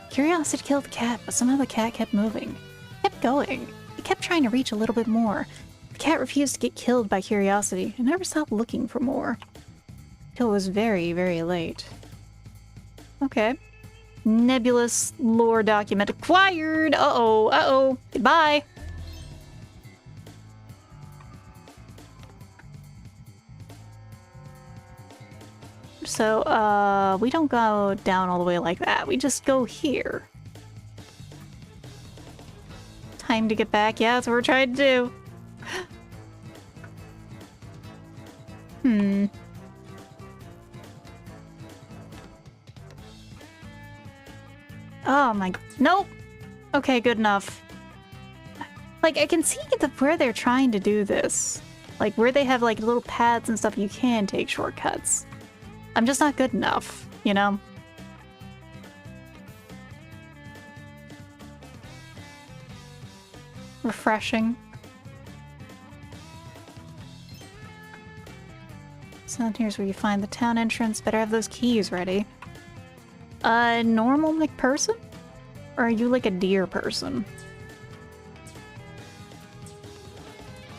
Speaker 1: Curiosity killed the cat, but somehow the cat kept moving. It kept going. It kept trying to reach a little bit more. The cat refused to get killed by curiosity and never stopped looking for more. Till it was very, very late. Okay. Nebulous lore document acquired! Uh-oh, uh-oh. Goodbye! So, we don't go down all the way like that. We just go here. Time to get back. Yeah, that's what we're trying to do. Oh my... Nope! Okay, good enough. Like, I can see where they're trying to do this. Like, where they have, like, little paths and stuff, you can take shortcuts. I'm just not good enough, you know? Refreshing. So here's where you find the town entrance. Better have those keys ready. A normal McPerson? Or are you like a deer person?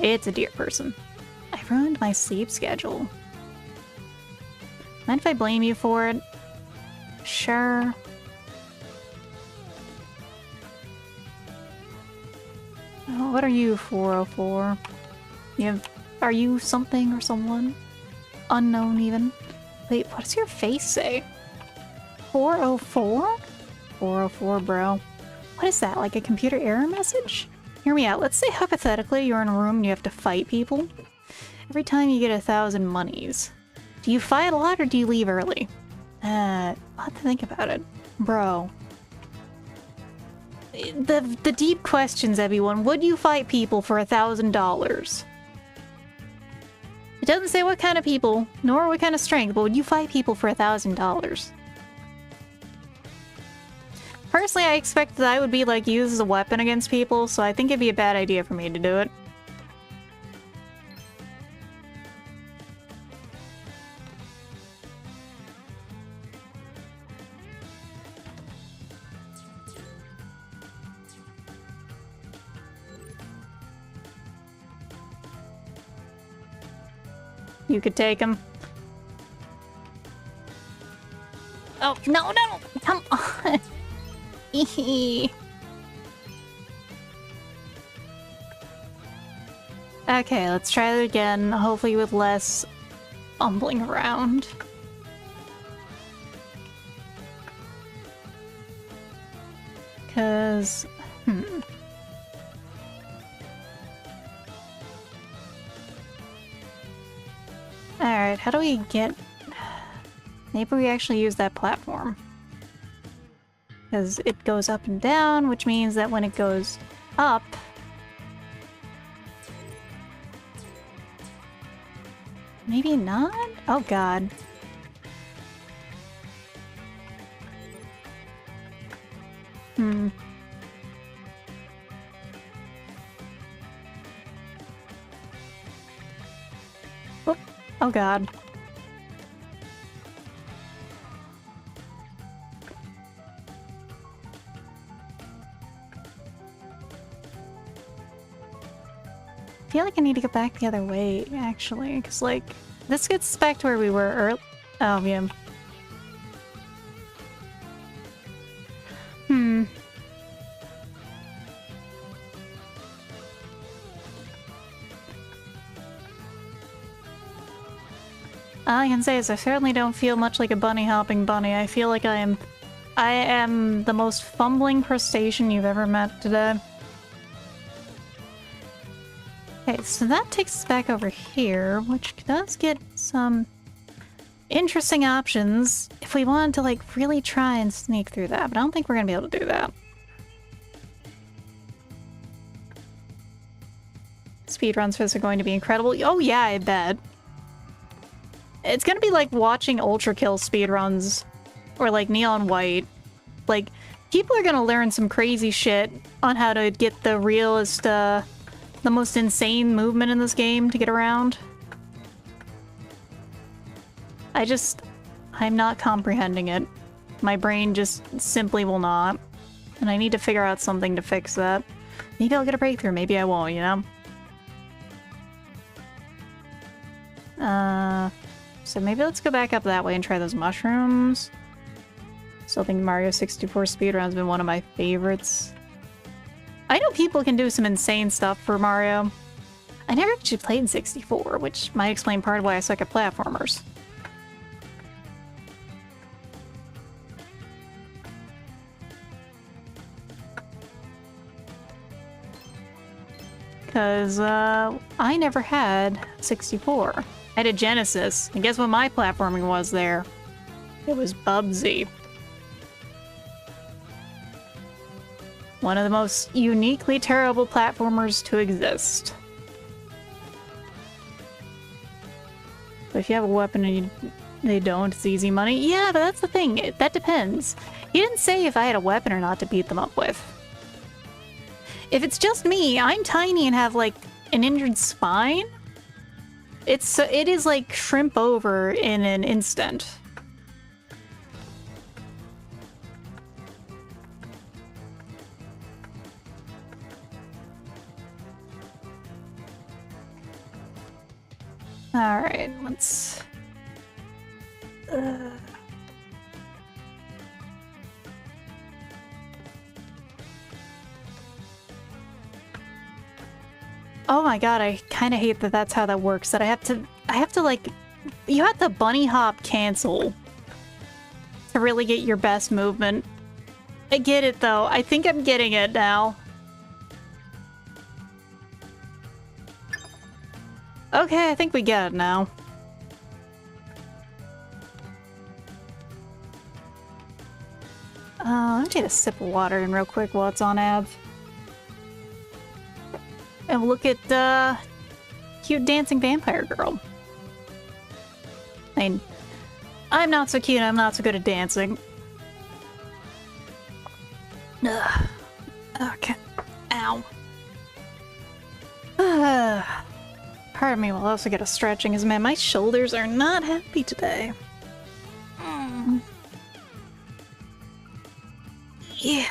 Speaker 1: It's a deer person. I ruined my sleep schedule. Mind if I blame you for it? Sure. Oh, what are you, 404? Are you something or someone? Unknown even? Wait, what does your face say? 404? 404, bro. What is that, like a computer error message? Hear me out. Let's say hypothetically you're in a room and you have to fight people. Every time you get 1,000 monies. Do you fight a lot or do you leave early? I'll have to think about it. Bro. The deep questions, everyone. Would you fight people for $1,000? It doesn't say what kind of people, nor what kind of strength, but would you fight people for $1,000? Personally, I expect that I would be, like, used as a weapon against people, so I think it'd be a bad idea for me to do it. You could take him. Oh, no, come on. Okay, let's try it again, hopefully with less fumbling around. Cause, Alright, how do we get... Maybe we actually use that platform. Because it goes up and down, which means that when it goes up... Maybe not? Oh god. Oh god. I feel like I need to go back the other way, actually, because, like, this gets us back to where we were earlier. Oh, yeah. All I can say is I certainly don't feel much like a bunny hopping bunny. I feel like I am the most fumbling crustacean you've ever met today. Okay, so that takes us back over here, which does get some interesting options if we wanted to, like, really try and sneak through that, but I don't think we're gonna be able to do that. Speedruns for this are going to be incredible. Oh yeah, I bet. It's gonna be like watching Ultra Kill speedruns or like neon white, like people are gonna learn some crazy shit on how to get the realest, the most insane movement in this game to get around. I'm not comprehending it. My brain just simply will not. And I need to figure out something to fix that. Maybe I'll get a breakthrough, maybe I won't, you know? So maybe let's go back up that way and try those mushrooms. Still think Mario 64 speedrun's been one of my favorites. I know people can do some insane stuff for Mario. I never actually played 64, which might explain part of why I suck at platformers. Because, I never had 64. I had a Genesis, and guess what my platforming was there? It was Bubsy. One of the most uniquely terrible platformers to exist. But if you have a weapon and they don't, it's easy money. Yeah, but that's the thing. That depends. He didn't say if I had a weapon or not to beat them up with. If it's just me, I'm tiny and have like an injured spine. It is like shrimp over in an instant. All right, let's. Oh my god, I kind of hate that that's how that works. That I have to like, you have to bunny hop cancel to really get your best movement. I get it though. I think I'm getting it now. Okay, I think we get it now. Let me take a sip of water in real quick while it's on ads. And look at the cute dancing vampire girl. I mean, I'm not so cute, I'm not so good at dancing. Ugh. Okay. Ow. Pardon me, we'll also get a stretching, because man, my shoulders are not happy today. Yeah.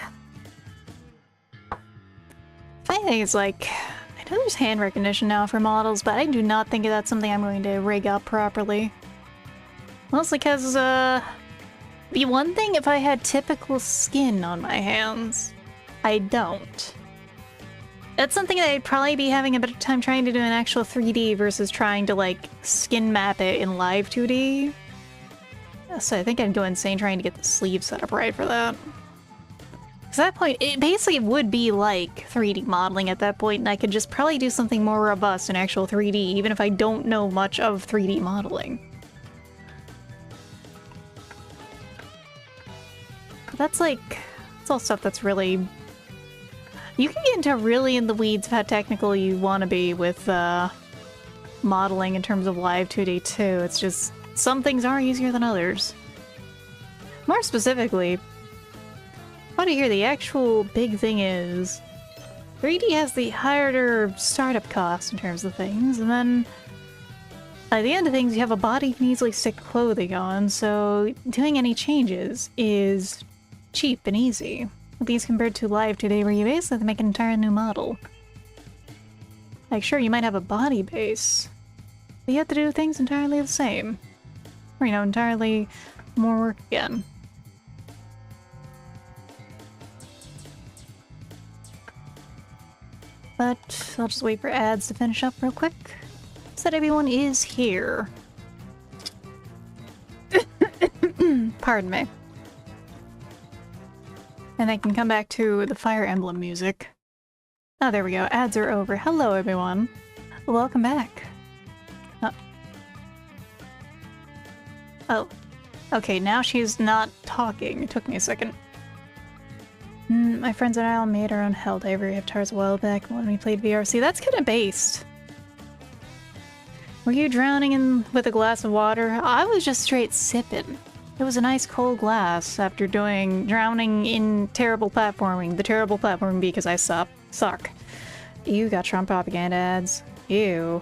Speaker 1: Funny thing is, like, I know there's hand recognition now for models, but I do not think that's something I'm going to rig up properly. Mostly because, be one thing if I had typical skin on my hands. I don't. That's something that I'd probably be having a better time trying to do in actual 3D versus trying to, like, skin map it in live 2D. So I think I'd go insane trying to get the sleeve set up right for that. Because at that point, it basically would be like 3D modeling at that point, and I could just probably do something more robust in actual 3D, even if I don't know much of 3D modeling. But that's like, it's all stuff that's really... You can get into really in the weeds of how technical you want to be with modeling in terms of live 2D too. It's just, some things are easier than others. More specifically, what I hear the actual big thing is 3D has the harder startup cost in terms of things, and then at the end of things you have a body you can easily stick clothing on, so doing any changes is cheap and easy. With these compared to live today where you basically have to make an entire new model. Like sure, you might have a body base, but you have to do things entirely the same. Or you know, entirely more work again. But I'll just wait for ads to finish up real quick, so that everyone is here. Pardon me. And I can come back to the Fire Emblem music. Oh, there we go. Ads are over. Hello, everyone. Welcome back. Oh. Okay, now she's not talking. It took me a second. My friends and I all made our own Hell Diver avatars a while back when we played VRC. That's kind of based. Were you drowning with a glass of water? I was just straight sipping. It was a nice cold glass after drowning in terrible platforming. The terrible platforming because I suck. You got Trump propaganda ads. Ew.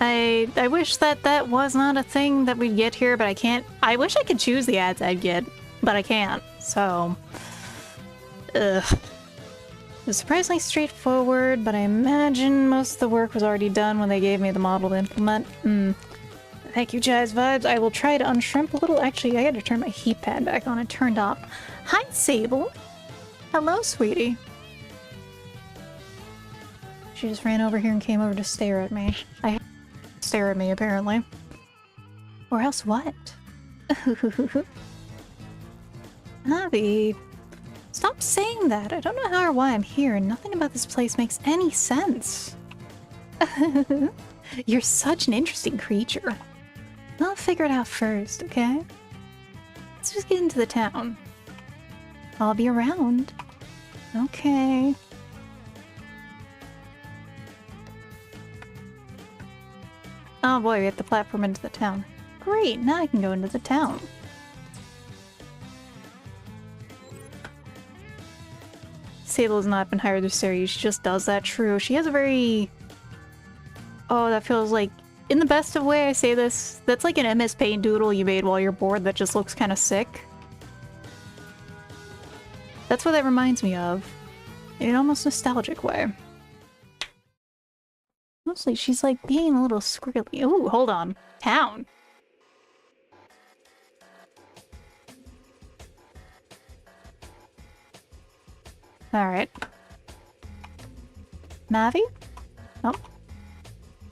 Speaker 1: I wish that was not a thing that we'd get here, but I can't. I wish I could choose the ads I'd get, but I can't. So, ugh. It was surprisingly straightforward, but I imagine most of the work was already done when they gave me the model to implement. Thank you, Jazz Vibes. I will try to unshrimp a little. Actually, I gotta turn my heat pad back on. It turned off. Hi, Sable. Hello, sweetie. She just ran over here and came over to stare at me. Stare at me, apparently. Or else what? Abby. Stop saying that. I don't know how or why I'm here, and nothing about this place makes any sense. You're such an interesting creature. I'll figure it out first, okay? Let's just get into the town. I'll be around. Okay. Oh boy, we have to platform into the town. Great, now I can go into the town. Sable has not been hired this series. She just does that. True. She has a very... Oh, that feels like... In the best of way I say this, that's like an MS Paint doodle you made while you're bored that just looks kind of sick. That's what that reminds me of. In an almost nostalgic way. Mostly she's like being a little squiggly. Ooh, hold on. Town. Alright. Navi? Oh.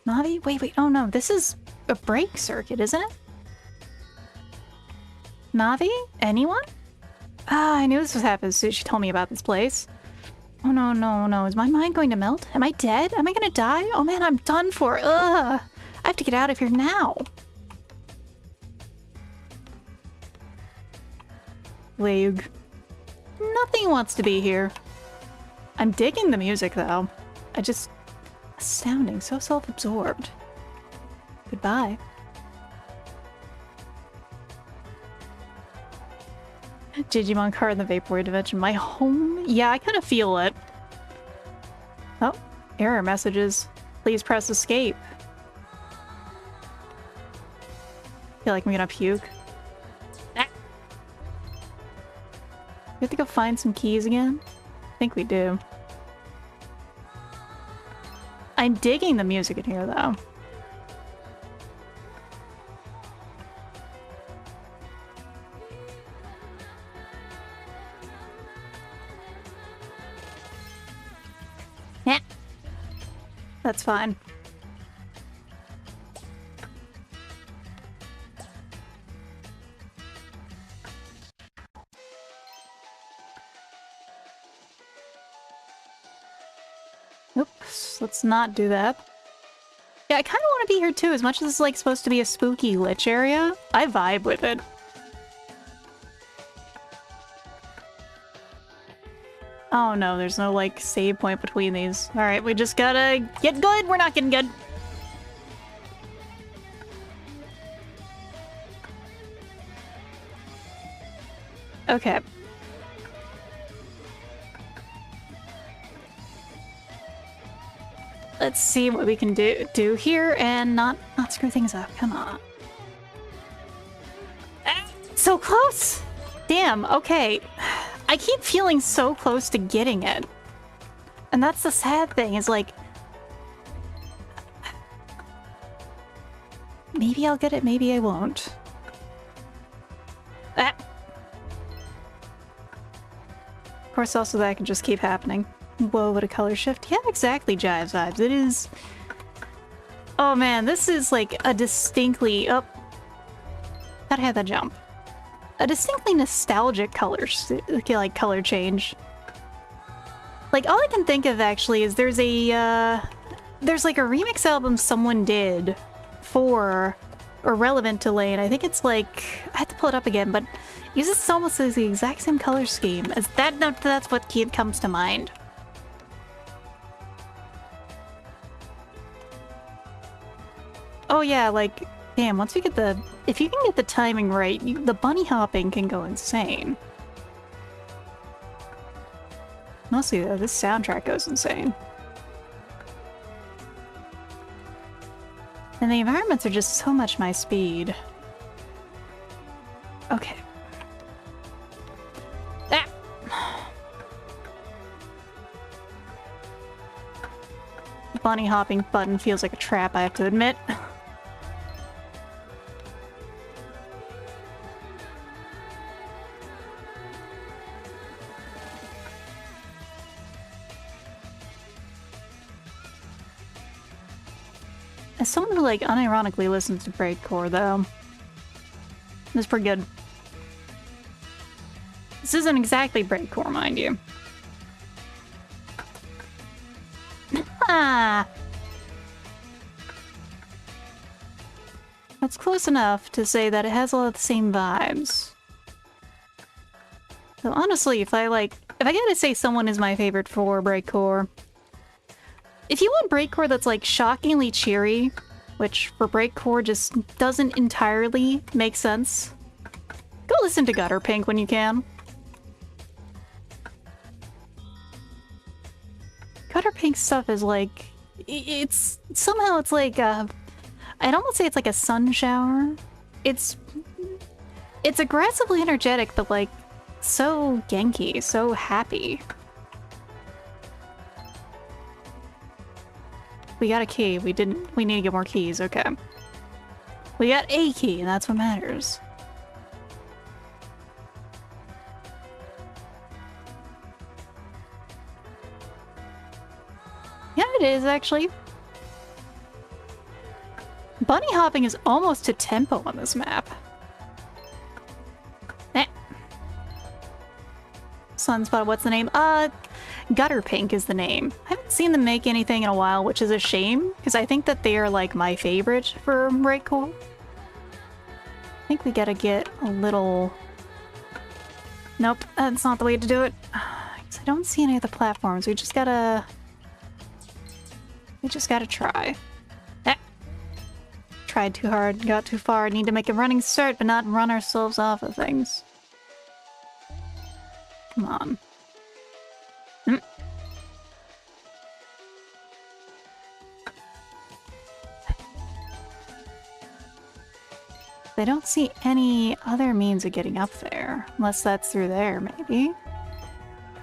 Speaker 1: Navi? Wait. Oh no, this is a brake circuit, isn't it? Navi? Anyone? Ah, I knew this was happening as soon as she told me about this place. Oh no. Is my mind going to melt? Am I dead? Am I gonna die? Oh man, I'm done for. Ugh! I have to get out of here now. League. Nothing wants to be here. I'm digging the music though. Astounding, so self-absorbed. Goodbye. Digimon card in the Vaporwave dimension. My home? Yeah, I kind of feel it. Oh, error messages. Please press escape. Feel like I'm gonna puke. Ah. We have to go find some keys again? I think we do. I'm digging the music in here though. Yeah. That's fine. Oops, let's not do that. Yeah, I kind of want to be here too, as much as it's like supposed to be a spooky lich area. I vibe with it. Oh no, there's no like save point between these. Alright, we just gotta get good. We're not getting good. Okay. Let's see what we can do here and not screw things up. Come on. Ah, so close! Damn, okay. I keep feeling so close to getting it. And that's the sad thing, is like... Maybe I'll get it, maybe I won't. Ah. Of course, also that can just keep happening. Whoa, what a color shift. Yeah, exactly, Jive Vibes. It is... Oh man, this is like a distinctly... Oh. Gotta have that jump. A distinctly nostalgic color change. Like, all I can think of actually is there's a, there's like a remix album someone did for, or relevant to Lane. I think it's like, I have to pull it up again, but uses almost the exact same color scheme as that. No, that's what comes to mind. Oh yeah, like, Damn, once we get the... If you can get the timing right, the bunny hopping can go insane. Mostly, though, this soundtrack goes insane. And the environments are just so much my speed. Okay. Ah! The bunny hopping button feels like a trap, I have to admit. As someone who, like, unironically listens to breakcore, though, it's pretty good. This isn't exactly breakcore, mind you. Ah! That's close enough to say that it has a lot of the same vibes. So honestly, if I gotta say someone is my favorite for breakcore, if you want breakcore that's like shockingly cheery, which for breakcore just doesn't entirely make sense, go listen to Gutter Pink when you can. Gutter Pink stuff is like, it's like I'd almost say it's like a sun shower. It's aggressively energetic, but like so Genki, so happy. We got a key. We need to get more keys. Okay. We got a key, and that's what matters. Yeah, it is, actually. Bunny hopping is almost to tempo on this map. Eh. Sunspot, what's the name? Gutter Pink is the name. I haven't seen them make anything in a while, which is a shame, because I think that they are like my favorite for breakcore. I think we gotta get a little... Nope, that's not the way to do it. I don't see any of the platforms. We just gotta try. Eh. Tried too hard, got too far. Need to make a running start, but not run ourselves off of things. Come on. I don't see any other means of getting up there. Unless that's through there, maybe.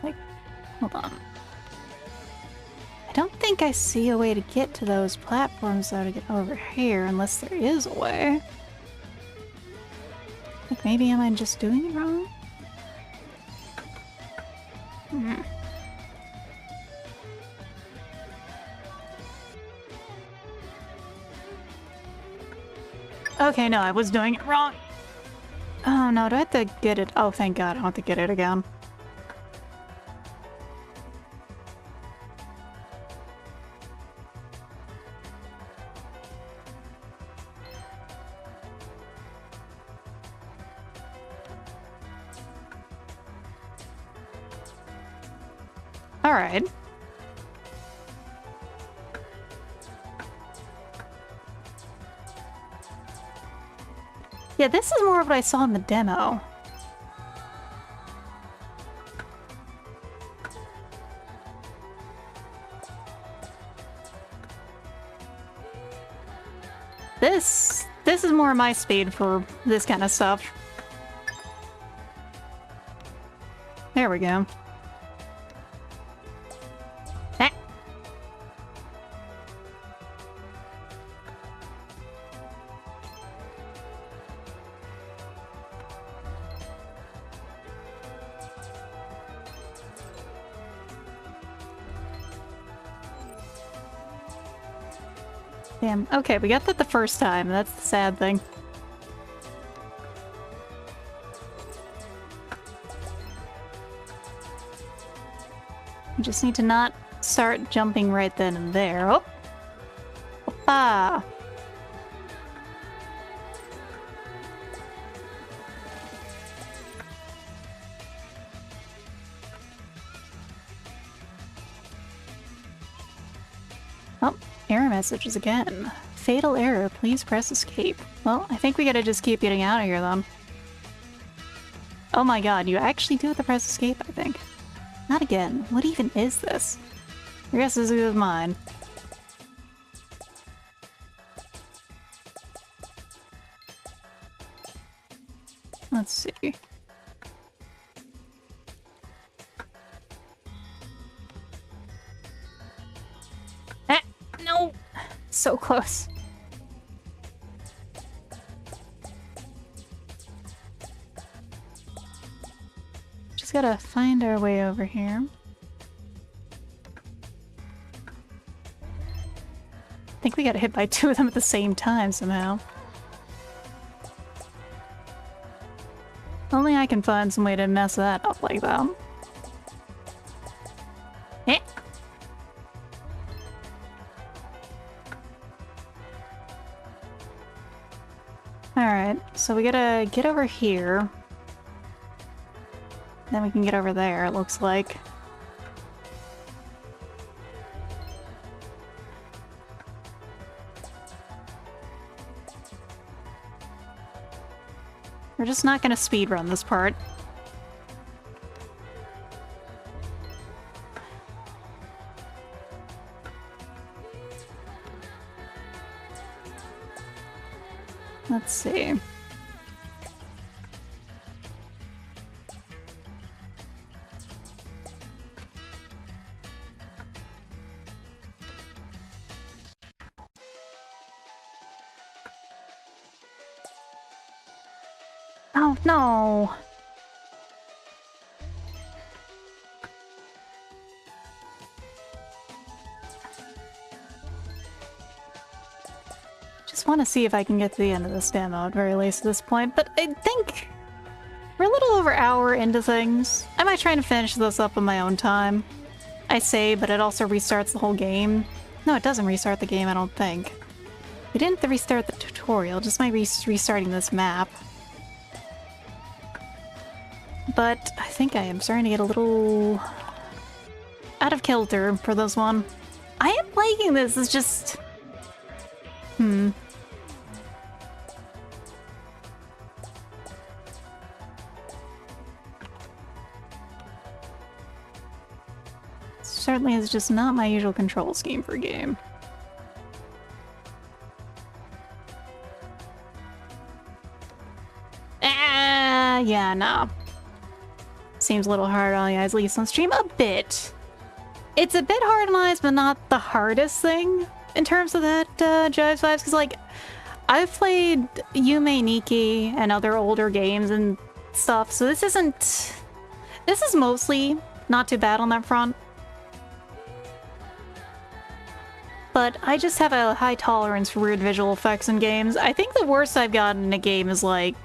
Speaker 1: Like, hold on. I don't think I see a way to get to those platforms, though, to get over here, unless there is a way. Like, maybe am I just doing it wrong? Okay, no, I was doing it wrong. Oh no, do I have to get it? Oh, thank God, I don't have to get it again. All right. Yeah, this is more of what I saw in the demo. This is more my speed for this kind of stuff. There we go. Ah. Damn. Okay, we got that the first time. That's the sad thing. We just need to not start jumping right then and there. Oh! Ah! Oh, error messages again. Fatal error, please press escape. Well, I think we gotta just keep getting out of here, then. Oh my god, you actually do have to press escape, I think. Not again. What even is this? I guess this is mine. Let's see. Ah, no! So close. Just gotta find our way over here. I think we got hit by two of them at the same time somehow. Only I can find some way to mess that up like that. Eh. Alright, so we gotta get over here. Then we can get over there, it looks like. We're just not gonna speedrun this part. Let's see. Oh, no. Just want to see if I can get to the end of this demo at very least at this point, but I think we're a little over an hour into things. I might try to finish this up on my own time. I say, but it also restarts the whole game. No, it doesn't restart the game, I don't think. We didn't have to restart the tutorial, just might be restarting this map. But I think I am starting to get a little out of kilter for this one. I am liking this, it's just... Certainly is just not my usual control scheme for a game. Yeah, no. Seems a little hard on the eyes, at least on stream. A bit. It's a bit hard on eyes, but not the hardest thing in terms of that Jives vibes. Because, like, I've played Yume Nikki and other older games and stuff, so this isn't... This is mostly not too bad on that front. But I just have a high tolerance for weird visual effects in games. I think the worst I've gotten in a game is, like...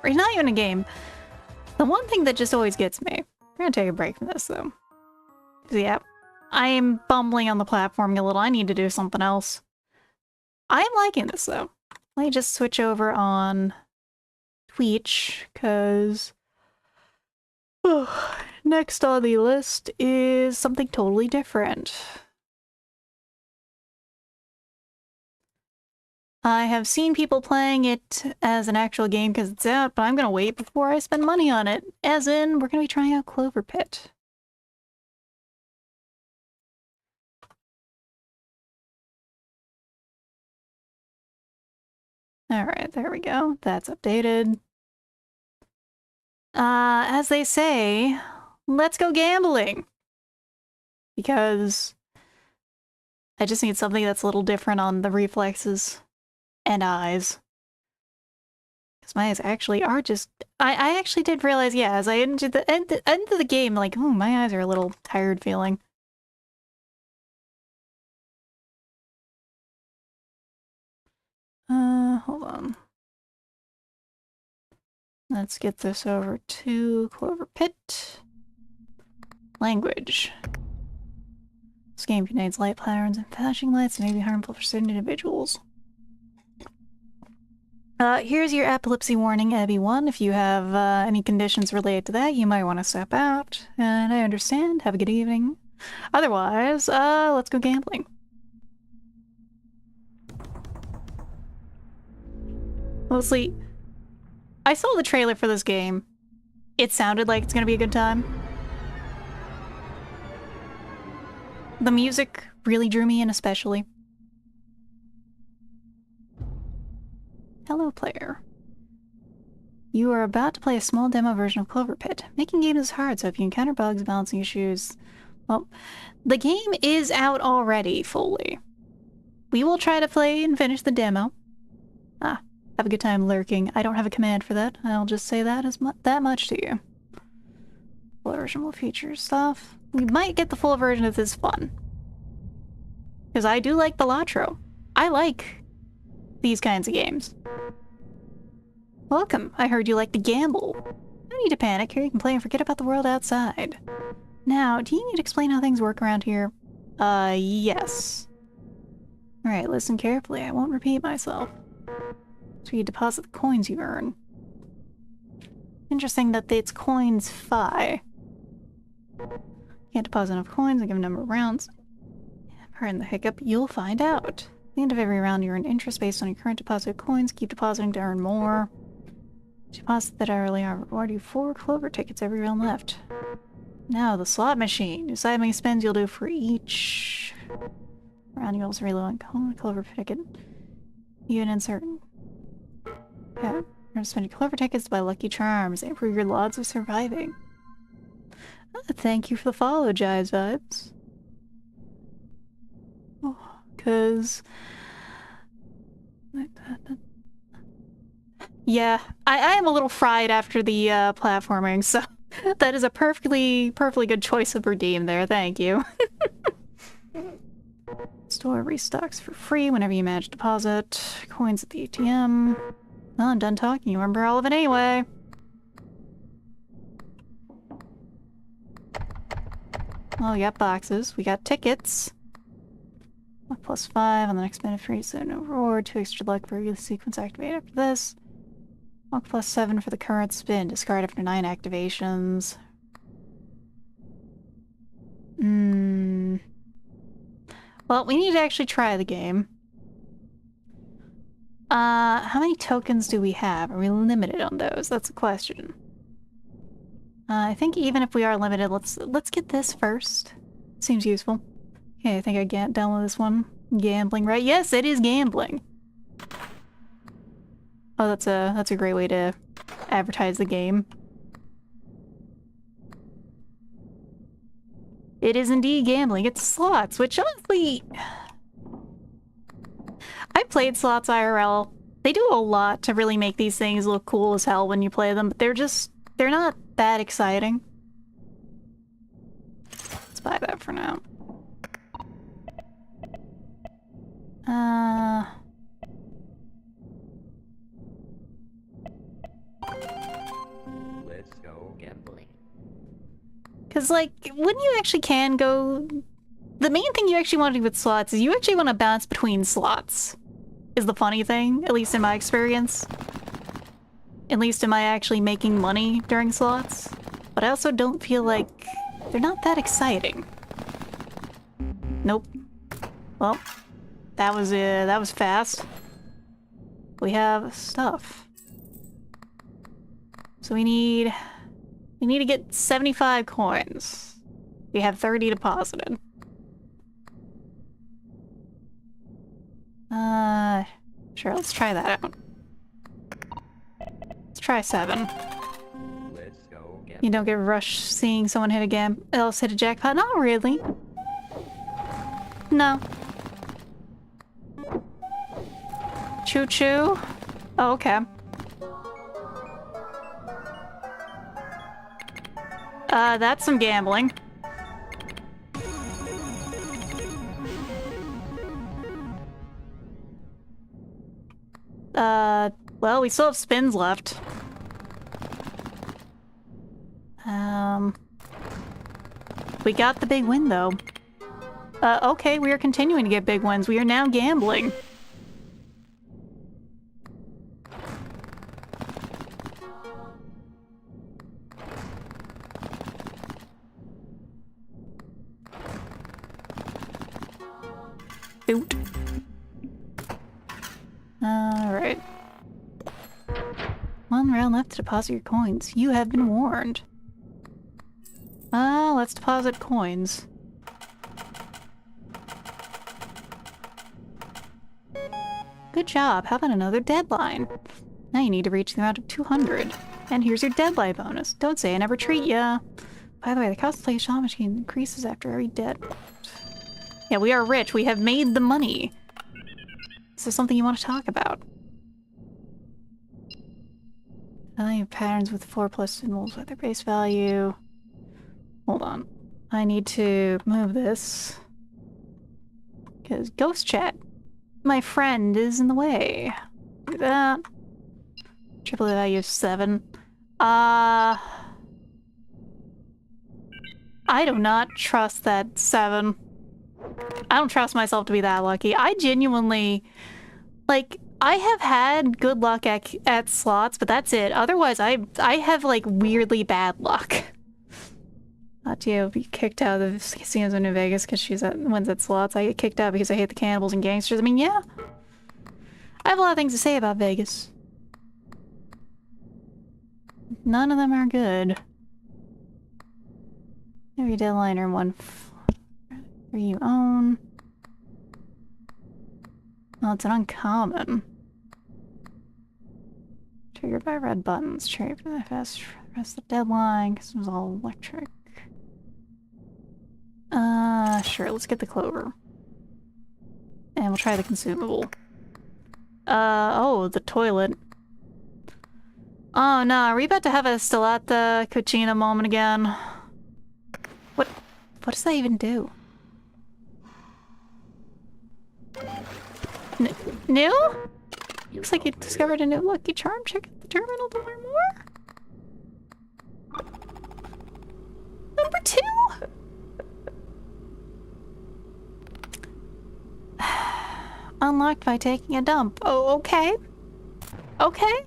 Speaker 1: Or not even a game. The one thing that just always gets me. We're gonna take a break from this, though. Yeah, I am bumbling on the platforming a little. I need to do something else. I am liking this, though. Let me just switch over on Twitch, because... next on the list is something totally different. I have seen people playing it as an actual game because it's out, but I'm gonna wait before I spend money on it. As in, we're gonna be trying out Clover Pit. Alright, there we go. That's updated. As they say, let's go gambling! Because I just need something that's a little different on the reflexes. And eyes. Because my eyes actually are just... I actually did realize, yeah, as I entered the end of the game, like, oh, my eyes are a little tired feeling. Hold on. Let's get this over to Clover Pit. Language. This game contains light patterns and flashing lights that may be harmful for certain individuals. Here's your epilepsy warning, Abby 1. If you have any conditions related to that, you might want to step out. And I understand. Have a good evening. Otherwise, let's go gambling. Mostly, I saw the trailer for this game. It sounded like it's gonna be a good time. The music really drew me in especially. Hello, player. You are about to play a small demo version of Clover Pit. Making games is hard, so if you encounter bugs, balancing issues... Well, the game is out already, fully. We will try to play and finish the demo. Have a good time lurking. I don't have a command for that. I'll just say that that much to you. Full version will feature stuff. We might get the full version if this is fun. Because I do like the Latro. I like these kinds of games. Welcome. I heard you like to gamble. No need to panic. Here you can play and forget about the world outside. Now, do you need to explain how things work around here? Yes. Alright, listen carefully. I won't repeat myself. So you deposit the coins you earn. Interesting that it's coins phi. Can't deposit enough coins and give a number of rounds. Pardon the hiccup, you'll find out. At the end of every round, you earn interest based on your current deposit of coins. Keep depositing to earn more. Deposit that hourly, I'll reward you 4 Clover tickets every round left. Now, the slot machine. Decide how many spins you'll do for each round. You also reload on Clover ticket. Even uncertain. Yeah, you're gonna spend your Clover tickets to buy Lucky Charms. They improve your odds of surviving. Thank you for the follow, Jives Vibes. Oh, cause... Yeah, I am a little fried after the platforming, so that is a perfectly good choice of redeem there, thank you. Store restocks for free whenever you manage deposit. Coins at the ATM. Well, I'm done talking, you remember all of it anyway. Oh, we got boxes. We got tickets. +5 on the next minute free, so no reward. 2 extra luck for the sequence activate after this. +7 for the current spin. Discard after 9 activations. Well, we need to actually try the game. How many tokens do we have? Are we limited on those? That's a question. I think even if we are limited, let's get this first. Seems useful. Okay, I think I can't download this one. Gambling, right? Yes, it is gambling. Oh, that's a great way to advertise the game. It is indeed gambling. It's slots, which honestly... I played slots IRL. They do a lot to really make these things look cool as hell when you play them, but they're not that exciting. Let's buy that for now.
Speaker 5: Let's go gambling.
Speaker 1: Because, like, when you actually can go... The main thing you actually want to do with slots is you actually want to bounce between slots. Is the funny thing, at least in my experience. At least am I actually making money during slots. But I also don't feel like... They're not that exciting. Nope. Well, that was fast. We have stuff. So we need to get 75 coins. We have 30 deposited. Sure, let's try that out. Let's try 7.
Speaker 5: Let's go gambling.
Speaker 1: You don't get rushed seeing someone hit else hit a jackpot? Not really. No. Choo-choo? Oh, okay. That's some gambling. Well, we still have spins left. We got the big win, though. Okay, we are continuing to get big wins. We are now gambling. Boot. Alright. One round left to deposit your coins. You have been warned. Let's deposit coins. Good job. How about another deadline? Now you need to reach the amount of 200. And here's your deadline bonus. Don't say I never treat ya. By the way, the cost to play a slot machine increases after every dead. Yeah, we are rich. We have made the money. Is there something you want to talk about? Value patterns with 4+ symbols at their base value. Hold on. I need to move this. Because ghost chat, my friend, is in the way. Do that. Triple the value of 7. I do not trust that 7. I don't trust myself to be that lucky. I genuinely, like, I have had good luck at slots, but that's it. Otherwise, I have, like, weirdly bad luck. Tia will be kicked out of the casinos in New Vegas because she's wins at slots. I get kicked out because I hate the cannibals and gangsters. I mean, yeah. I have a lot of things to say about Vegas. None of them are good. Every deadline or one for you own. Well, it's an uncommon. Triggered by red buttons. Trade for the fast for the rest of the deadline because it was all electric. Sure, let's get the clover. And we'll try the consumable. Oh, the toilet. Oh no, are we about to have a Stellata Cucina moment again? What does that even do? New? Looks like you discovered a new lucky charm. Check out the terminal to learn more. Number 2? Unlocked by taking a dump. Oh, okay. Okay.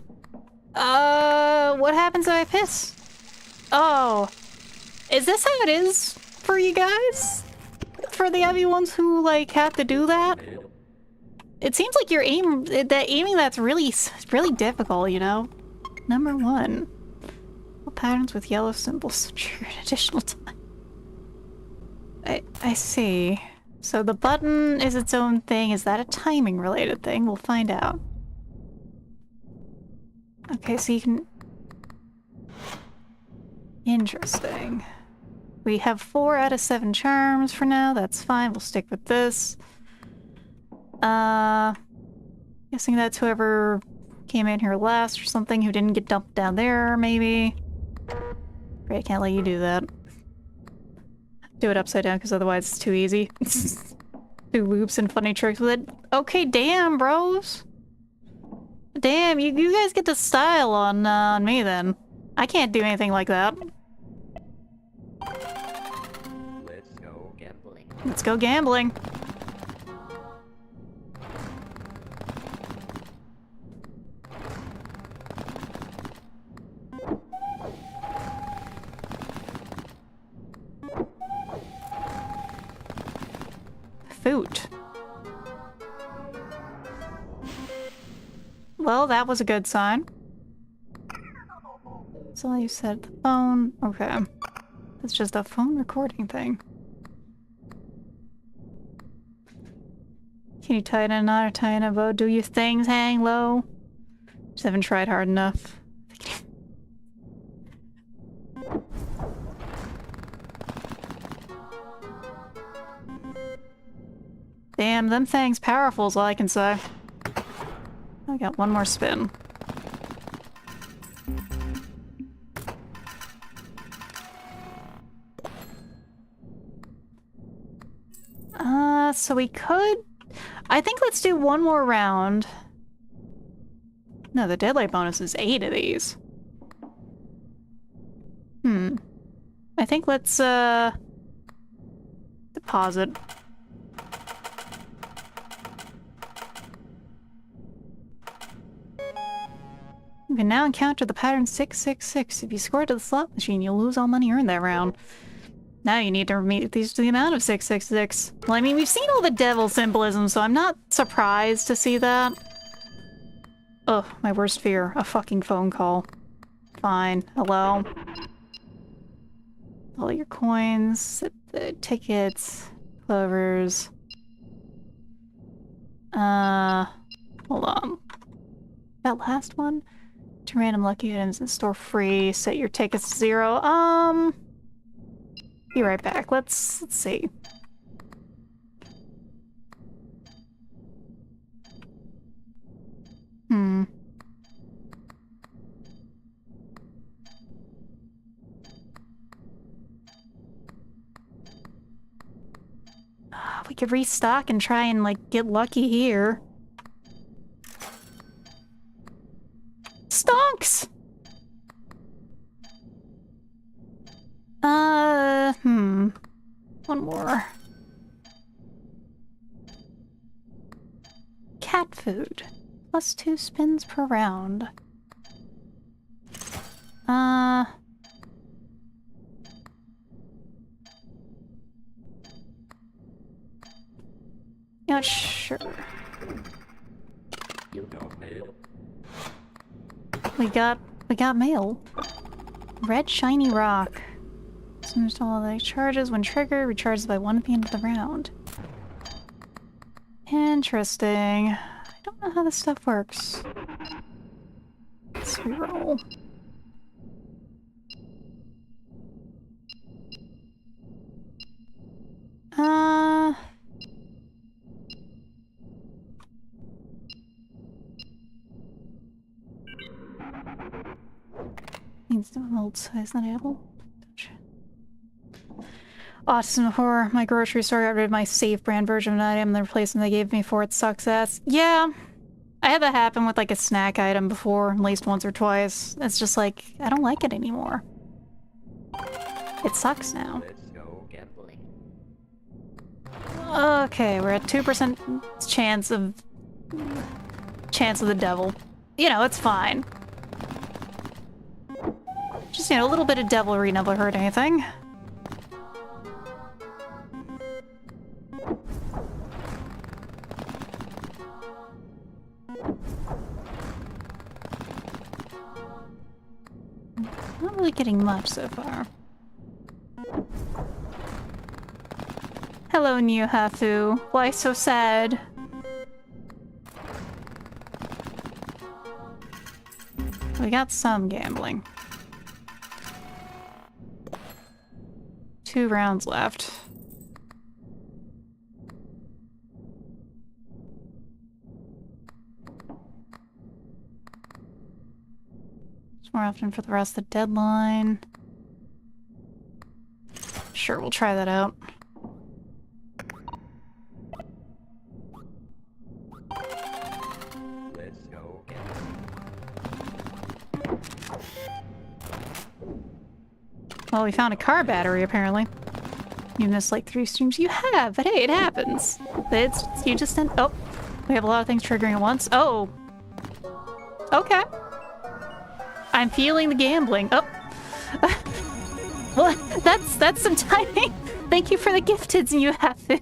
Speaker 1: What happens if I piss? Oh. Is this how it is for you guys? For the heavy ones who, like, have to do that? It seems like your aiming that's really difficult, you know? Number 1. All patterns with yellow symbols trigger an additional time. I see. So the button is its own thing. Is that a timing related thing? We'll find out. Okay, so you can... Interesting. We have 4 out of 7 charms for now. That's fine. We'll stick with this. Guessing that's whoever came in here last or something who didn't get dumped down there, maybe. Great, I can't let you do that. Do it upside down because otherwise it's too easy. Do loops and funny tricks with it. Okay, damn, bros. Damn, you guys get to style on me then. I can't do anything like that.
Speaker 5: Let's go gambling.
Speaker 1: Let's go gambling. Food. Well, that was a good sign. That's all you said. The phone. Okay. It's just a phone recording thing. Can you tighten a knot or tighten a bow? Do your things hang low? Just haven't tried hard enough. Damn, them things powerful is all I can say. I got one more spin. So we could... I think let's do one more round. No, the deadlight bonus is 8 of these. I think let's, deposit. You can now encounter the pattern 666. If you score to the slot machine, you'll lose all money earned that round. Now you need to meet the amount of 666. Well, I mean, we've seen all the devil symbolism, so I'm not surprised to see that. Ugh, my worst fear. A fucking phone call. Fine. Hello? All your coins, the tickets, clovers. Hold on. That last one? To random lucky items in store free. Set your tickets to 0. Be right back. Let's see. We could restock and try and, like, get lucky here. Stonks! One more. Cat food. +2 spins per round. Yeah, sure.
Speaker 5: You got mail.
Speaker 1: We got mail. Red shiny rock. Seems all the charges when triggered, recharges by 1 at the end of the round. Interesting. I don't know how this stuff works. Let's reroll. Needs to mold size, not apple. Autism horror. My grocery store got rid of my safe brand version of an item and the replacement they gave me for it sucks ass. Yeah. I had that happen with like a snack item before, at least once or twice. It's just like, I don't like it anymore. It sucks now.
Speaker 5: Let's go gambling.
Speaker 1: Okay, we're at 2% chance of the devil. You know, it's fine. Just, you know, a little bit of devilry never hurt anything. Not really getting much so far. Hello, new Hafu. Why so sad? We got some gambling. 2 rounds left. It's more often for the rest of the deadline. Sure, we'll try that out.
Speaker 5: Let's go gambling.
Speaker 1: Well, we found a car battery, apparently. You missed like 3 streams. You have, but hey, it happens. You just didn't. Oh, we have a lot of things triggering at once. Oh. Okay. I'm feeling the gambling. Oh. Well, that's some timing. Thank you for the gifteds, you have to.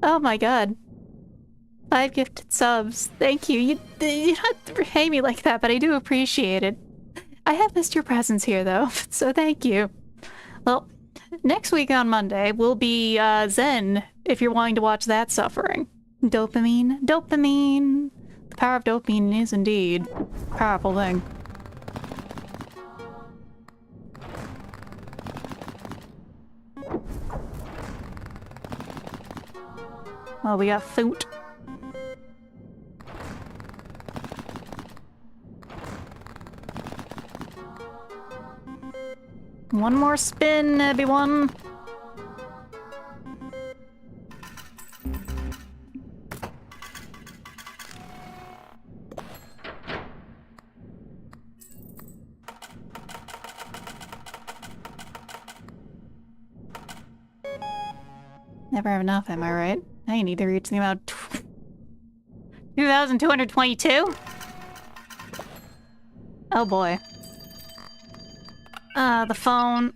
Speaker 1: Oh my god. 5 gifted subs. Thank you. You don't have to repay me like that, but I do appreciate it. I have missed your presence here, though, so thank you. Well, next week on Monday will be Zen, if you're wanting to watch that suffering. Dopamine. Dopamine. The power of dopamine is indeed a powerful thing. Well, we got food. One more spin, everyone. Never have enough, am I right? Now you need to reach the amount 2,222? Oh boy. The phone.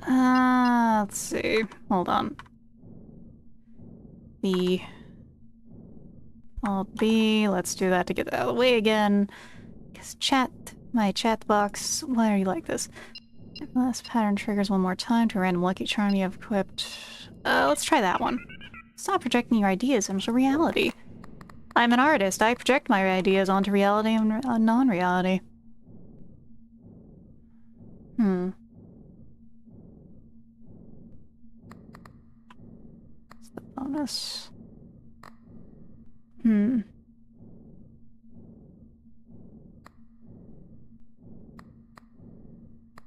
Speaker 1: Let's see. Hold on. Alt B. Let's do that to get that out of the way again. Because my chat box. Why are you like this? Last pattern triggers one more time to a random lucky charm you have equipped. Let's try that one. Stop projecting your ideas into reality. I'm an artist. I project my ideas onto reality and non-reality. What's the bonus?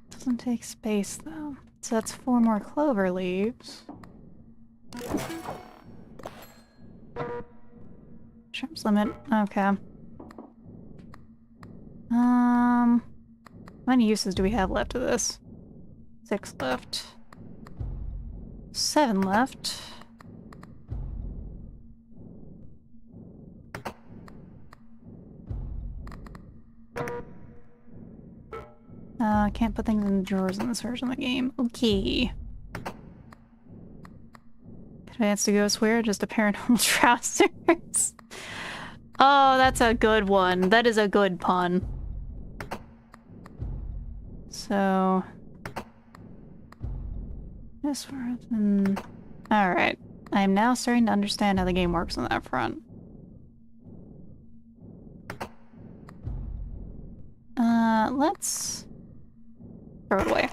Speaker 1: Doesn't take space, though. So that's 4 more clover leaves. Sharps limit. Okay. How many uses do we have left of this? 6 left. 7 left. Can't put things in drawers in this version of the game. Okay. Advance to ghost wear, just a pair of normal trousers. Oh, that's a good one. That is a good pun. So... this one... Alright. I am now starting to understand how the game works on that front. Let's... throw it away.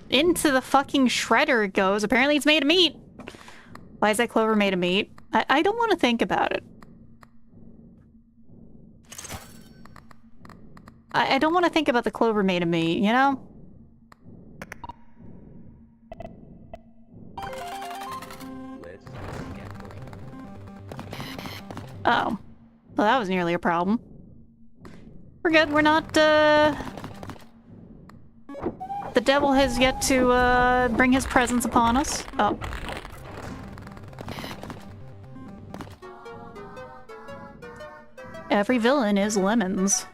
Speaker 1: Into the fucking shredder it goes. Apparently it's made of meat. Why is that clover made of meat? I don't want to think about it. I don't want to think about the clover made of meat, you know? Oh. Well, that was nearly a problem. We're good. We're not, The devil has yet to, bring his presence upon us. Oh. Every villain is lemons.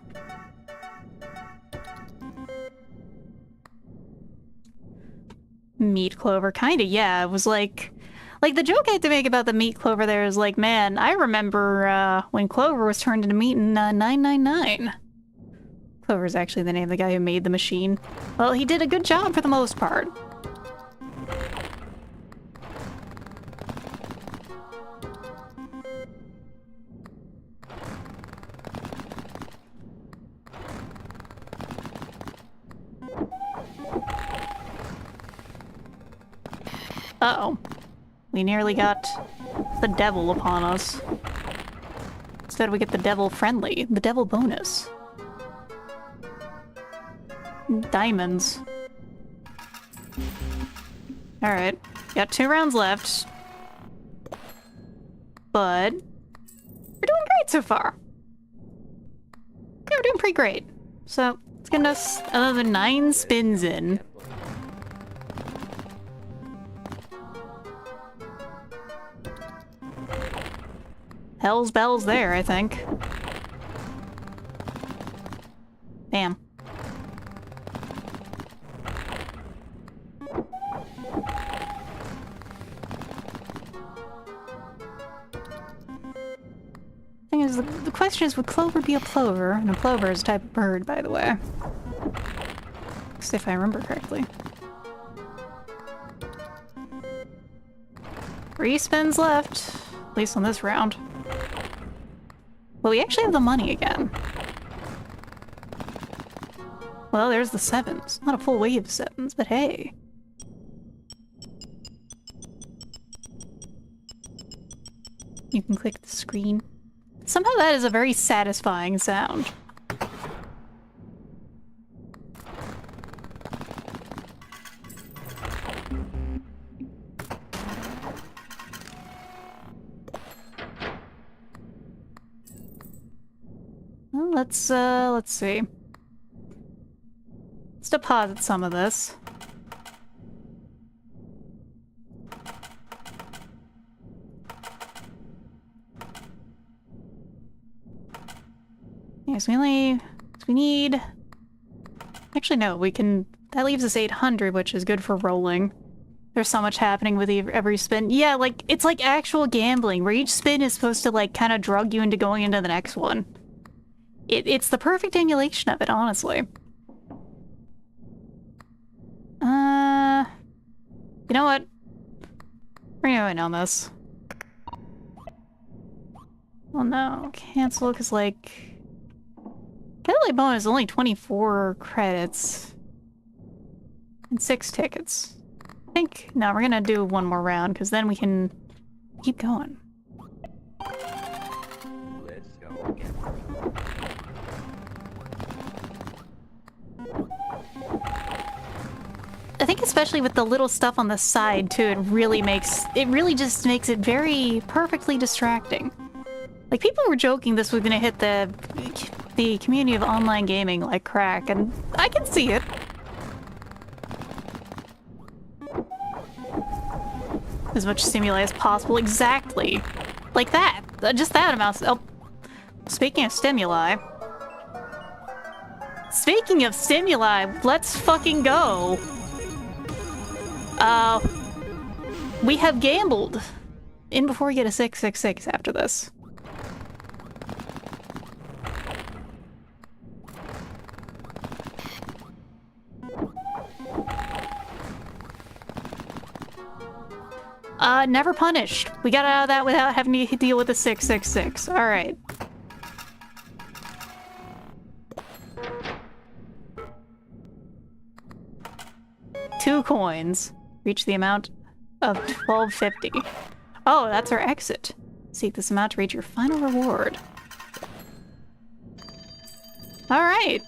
Speaker 1: Meat clover, kinda, yeah. It was like the joke I had to make about the meat clover there is like, man, I remember when Clover was turned into meat in 999. Clover is actually the name of the guy who made the machine. Well, he did a good job for the most part. Uh-oh. We nearly got the devil upon us. Instead we get the devil friendly, the devil bonus. Diamonds. Alright, got 2 rounds left. But we're doing great so far. Yeah, we're doing pretty great. So, let's get us another 9 spins in. Hell's bells there, I think. Damn. Thing is, the question is, would Clover be a plover? And a plover is a type of bird, by the way. If I remember correctly. 3 spins left, at least on this round. Well, we actually have the money again. Well, there's the 7s. Not a full wave of 7s, but hey. You can click the screen. Somehow that is a very satisfying sound. Well, let's see. Let's deposit some of this. Yes, we need... Actually, no, we can... That leaves us 800, which is good for rolling. There's so much happening with every spin. Yeah, like, it's like actual gambling, where each spin is supposed to, like, kind of drug you into going into the next one. It's the perfect emulation of it, honestly. You know what? We're going on this. Well, no. Cancel, because, like... Daily bonus is only 24 credits. And 6 tickets. I think... No, we're gonna do one more round, because then we can keep going.
Speaker 5: Let's go again.
Speaker 1: I think especially with the little stuff on the side, too, it really just makes it very perfectly distracting. Like, people were joking this was gonna hit the community of online gaming like crack, and I can see it. As much stimuli as possible, exactly. Like that. Just that amount. Oh, speaking of stimuli. Speaking of stimuli, let's fucking go. We have gambled. In before we get a 666 after this. Never punished. We got out of that without having to deal with the 666. Alright. Two coins. Reach the amount of 1250. Oh, that's our exit. Seek this amount to reach your final reward. Alright.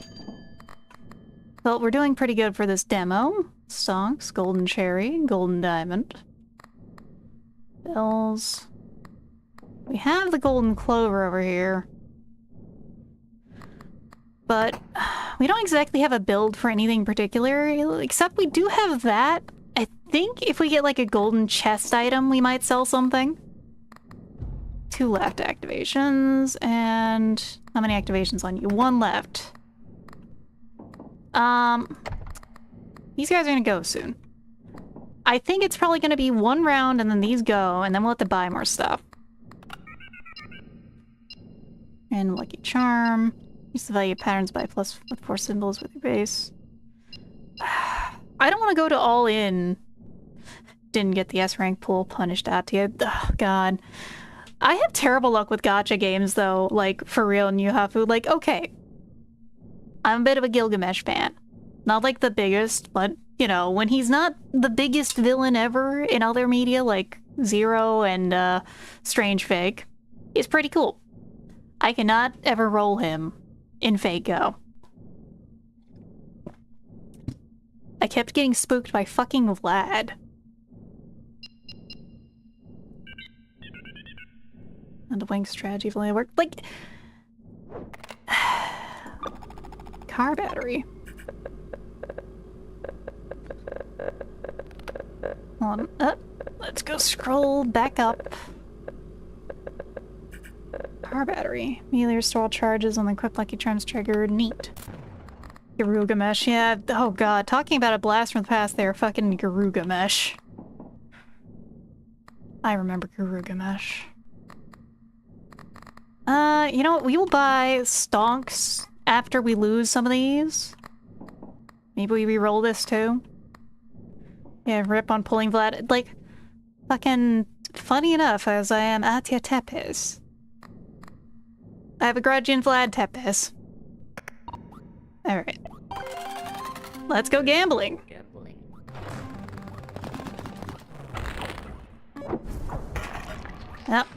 Speaker 1: Well, we're doing pretty good for this demo. Stonks, golden cherry, golden diamond. Bells. We have the golden clover over here. But we don't exactly have a build for anything particular, except we do have that. I think if we get like a golden chest item, we might sell something. 2 left activations, and how many activations on you? 1 left. These guys are gonna go soon. I think it's probably gonna be 1 round and then these go, and then we'll have to buy more stuff. And Lucky Charm. Use the value patterns by plus with 4 symbols with your base. I don't want to go to all in. Didn't get the S rank pool punished out to you. Oh, God. I have terrible luck with gacha games, though. Like, for real, Nyuhafu. Like, okay. I'm a bit of a Gilgamesh fan. Not like the biggest, but, you know, when he's not the biggest villain ever in other media, like Zero and Strange Fake, he's pretty cool. I cannot ever roll him in Fate Go. I kept getting spooked by fucking Vlad. And the wing strategy only worked. Like... Car battery. Hold on. Let's go scroll back up. Car battery. Immediately restore all charges on the equipped Lucky Charms triggered. Neat. Garugamesh, yeah. Oh god, talking about a blast from the past there. Fucking Garugamesh. I remember Garugamesh. You know what? We will buy stonks after we lose some of these. Maybe we re-roll this too. Yeah, rip on pulling Vlad. Like, fucking funny enough as I am Atya Tepes. I have a grudge in Vlad Tepes. Alright. Let's go gambling.
Speaker 5: Gambling.
Speaker 1: Yep.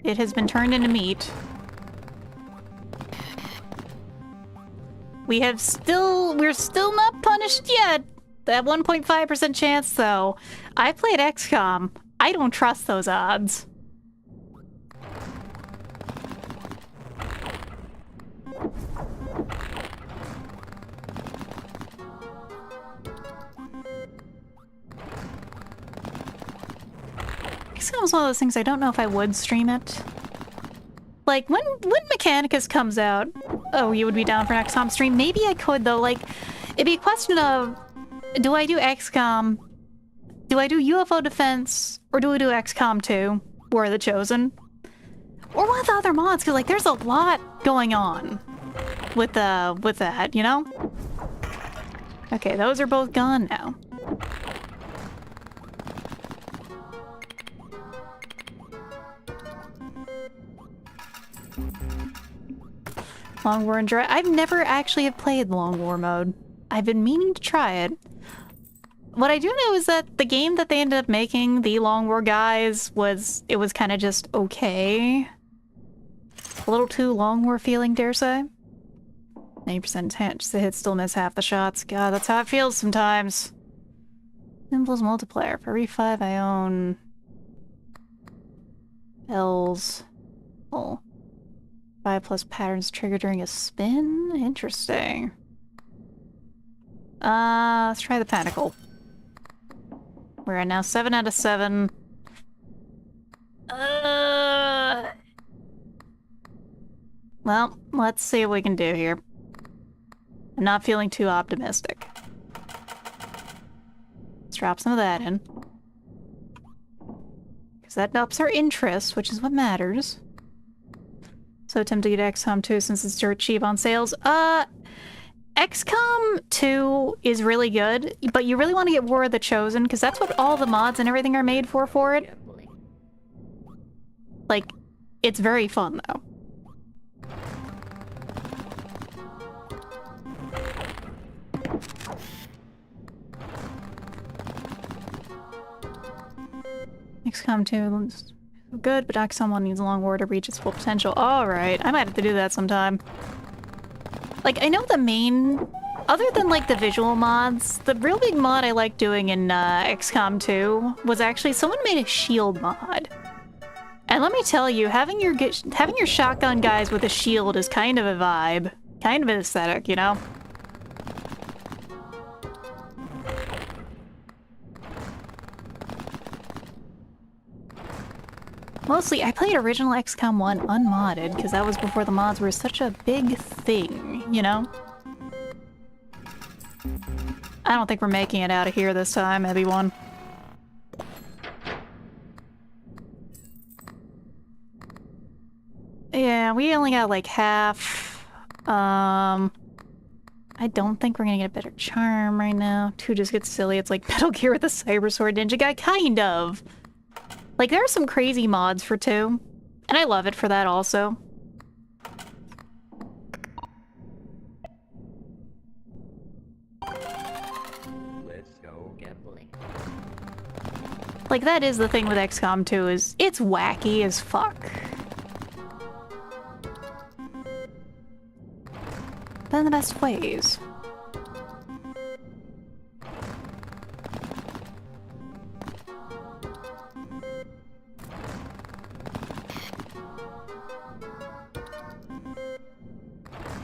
Speaker 1: It has been turned into meat. We're still not punished yet. That 1.5% chance, though. I played XCOM. I don't trust those odds. XCOM was one of those things I don't know if I would stream it. Like, when Mechanicus comes out, oh, you would be down for an XCOM stream? Maybe I could, though. Like, it'd be a question of, do I do XCOM Do I do UFO defense or do I do XCOM 2? War the Chosen? Or one of the other mods, because like there's a lot going on with that, you know? Okay, those are both gone now. Long War and Dry. I've never actually have played Long War mode. I've been meaning to try it. What I do know is that the game that they ended up making, the Long War guys, was kind of just okay. A little too Long War feeling, dare say. 90% chance to hit, still miss half the shots. God, that's how it feels sometimes. Symbols multiplier. For every 5 I own... Bells. Oh. 5 plus patterns triggered during a spin? Interesting. Let's try the Pentacle. We're at now 7 out of 7. Well, let's see what we can do here. I'm not feeling too optimistic. Let's drop some of that in. Because that ups our interest, which is what matters. So tempted to get XCOM 2 since it's dirt cheap on sales. XCOM 2 is really good, but you really want to get War of the Chosen, because that's what all the mods and everything are made for it.
Speaker 5: Gambling.
Speaker 1: Like, it's very fun, though. XCOM 2 is good, but XCOM 1 needs a long war to reach its full potential. Alright, I might have to do that sometime. Like, I know the main... Other than, like, the visual mods, the real big mod I like doing in XCOM 2 was actually someone made a shield mod. And let me tell you, having your shotgun guys with a shield is kind of a vibe. Kind of an aesthetic, you know? Mostly, I played original XCOM 1 unmodded, because that was before the mods were such a big thing, you know? I don't think we're making it out of here this time, everyone. Yeah, we only got like half. I don't think we're gonna get a better charm right now. 2 just gets silly. It's like Metal Gear with the Cyber Sword Ninja guy, kind of. Like, there are some crazy mods for 2, and I love it for that also.
Speaker 5: Let's go gambling.
Speaker 1: Like, that is the thing with XCOM 2, is it's wacky as fuck. But in the best ways.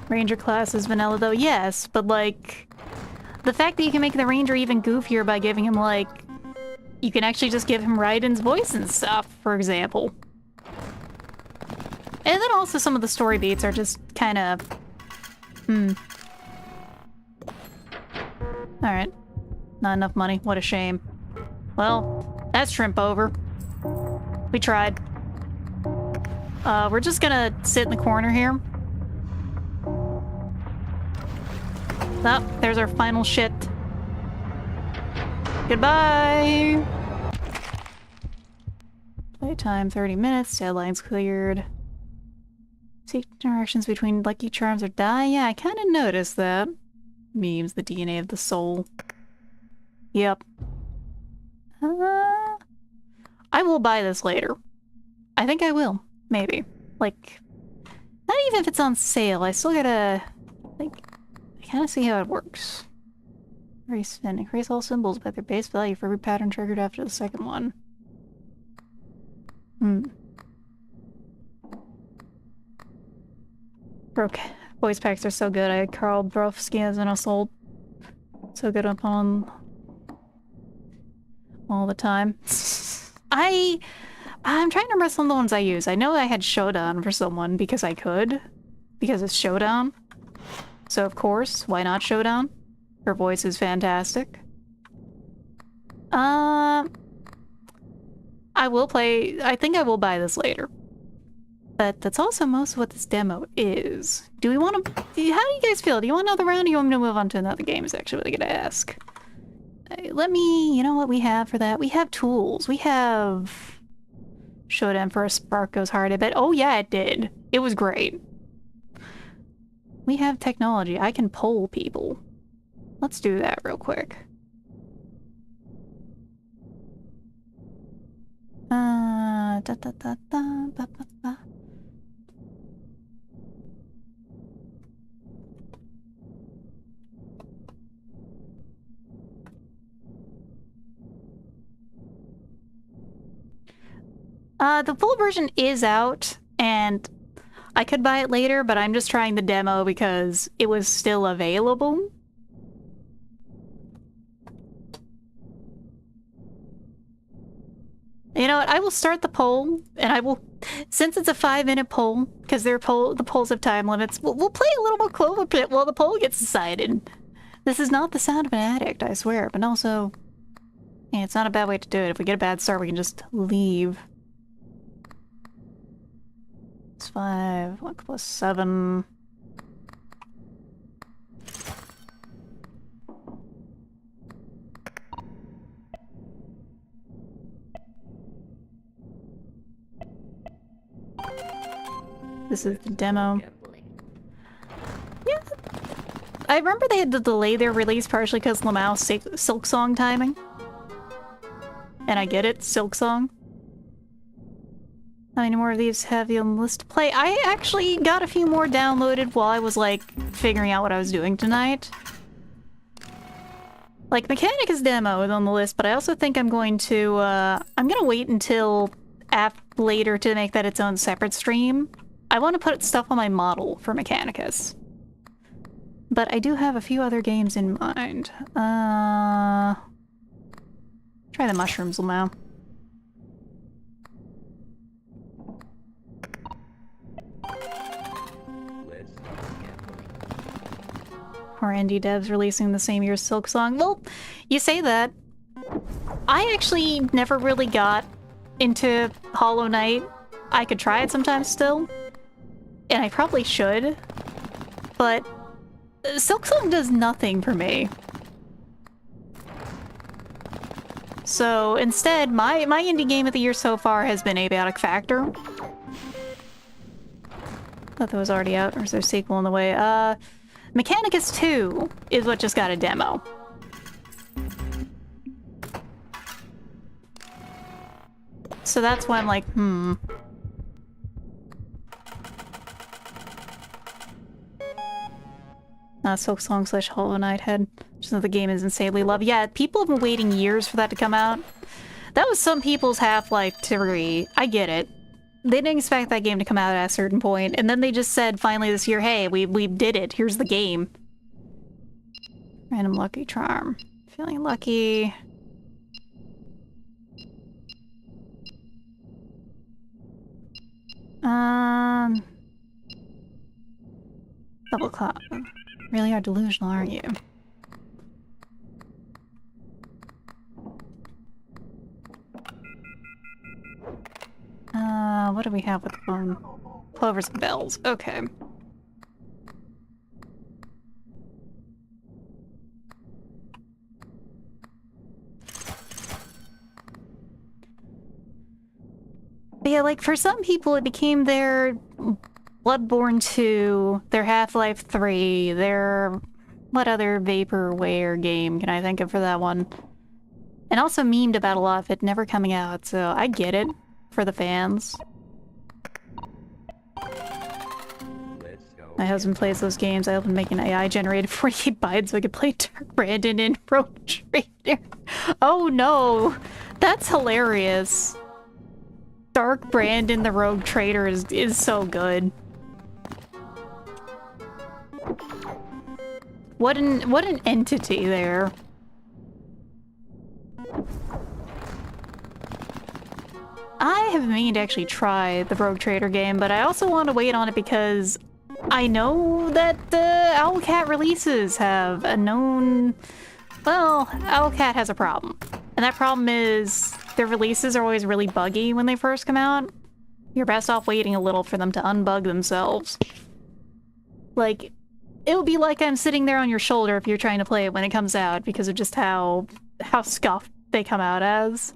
Speaker 1: Ranger class is vanilla though, yes, but like, the fact that you can make the Ranger even goofier by giving him like, you can actually just give him Raiden's voice and stuff, for example. And then also some of the story beats are just kind of, Alright. Not enough money, what a shame. Well, that's shrimp over. We tried. We're just gonna sit in the corner here. Oh, there's our final shit. Goodbye! Playtime 30 minutes, deadline's cleared. Seek interactions between Lucky Charms or die? Yeah, I kinda noticed that. Memes, the DNA of the soul. Yep. I will buy this later. I think I will. Maybe. Like, not even if it's on sale, I still gotta, like, I kind of see how it works. Increase and increase all symbols by their base value for every pattern triggered after the second one. Broke. Voice packs are so good. I had Carl Brofsky as an assault. So good up on all the time. I'm trying to remember some of the ones I use. I know I had Showdown for someone because I could. Because it's Showdown. So of course, why not Showdown? Her voice is fantastic. I will play. I think I will buy this later. But that's also most of what this demo is. Do we want to... How do you guys feel? Do you want another round, or do you want me to move on to another game is actually what I gotta ask. Let me... You know what we have for that? We have tools. We have... Showed Emperor Spark Goes Hard, I bet. Oh yeah, it did. It was great. We have technology. I can poll people. Let's do that real quick. The full version is out, and I could buy it later, but I'm just trying the demo because it was still available. You know what? I will start the poll, and I will, since it's a 5-minute poll, because the polls have time limits, we'll play a little more Clover Pit while the poll gets decided. This is not the sound of an addict, I swear, but also, yeah, it's not a bad way to do it. If we get a bad start, we can just leave. It's 5, 1 plus 7. This is the demo. Yeah. I remember they had to delay their release partially because Lamau's Silk Song timing. And I get it, Silk Song. How many more of these have you on the list to play? I actually got a few more downloaded while I was, like, figuring out what I was doing tonight. Like, Mechanicus demo is on the list, but I also think I'm going to, I'm gonna wait until later to make that its own separate stream. I want to put stuff on my model for Mechanicus. But I do have a few other games in mind. Try the mushrooms now. Or indie devs releasing the same year as Silk Song. Well, you say that. I actually never really got into Hollow Knight. I could try it sometimes still. And I probably should. But Silk Song does nothing for me. So instead, my indie game of the year so far has been Abiotic Factor. Thought that was already out, or is there a sequel in the way? Mechanicus 2 is what just got a demo. So that's why I'm like, Silk Song / Hollow Knight Head. Just that the game is insanely loved. Yeah, people have been waiting years for that to come out. That was some people's Half-Life 3. I get it. They didn't expect that game to come out at a certain point, and then they just said finally this year, hey, we did it. Here's the game. Random lucky charm. Feeling lucky. Double clock. Really are delusional, aren't you? What do we have with Clovers and Bells? Okay. But yeah, like, for some people it became their Bloodborne 2, their Half-Life 3, their... What other vaporware game can I think of for that one? And also memed about a lot of it never coming out, so I get it. For the fans. My husband plays those games. I helped him make an AI-generated 48 bytes so I could play Dark Brandon in Rogue Trader. Oh no! That's hilarious. Dark Brandon the Rogue Trader is so good. What an entity there. I have meant to actually try the Rogue Trader game, but I also want to wait on it because I know that the Owlcat releases have a known... Well, Owlcat has a problem. And that problem is their releases are always really buggy when they first come out. You're best off waiting a little for them to unbug themselves. Like, it would be like I'm sitting there on your shoulder if you're trying to play it when it comes out because of just how scuffed they come out as.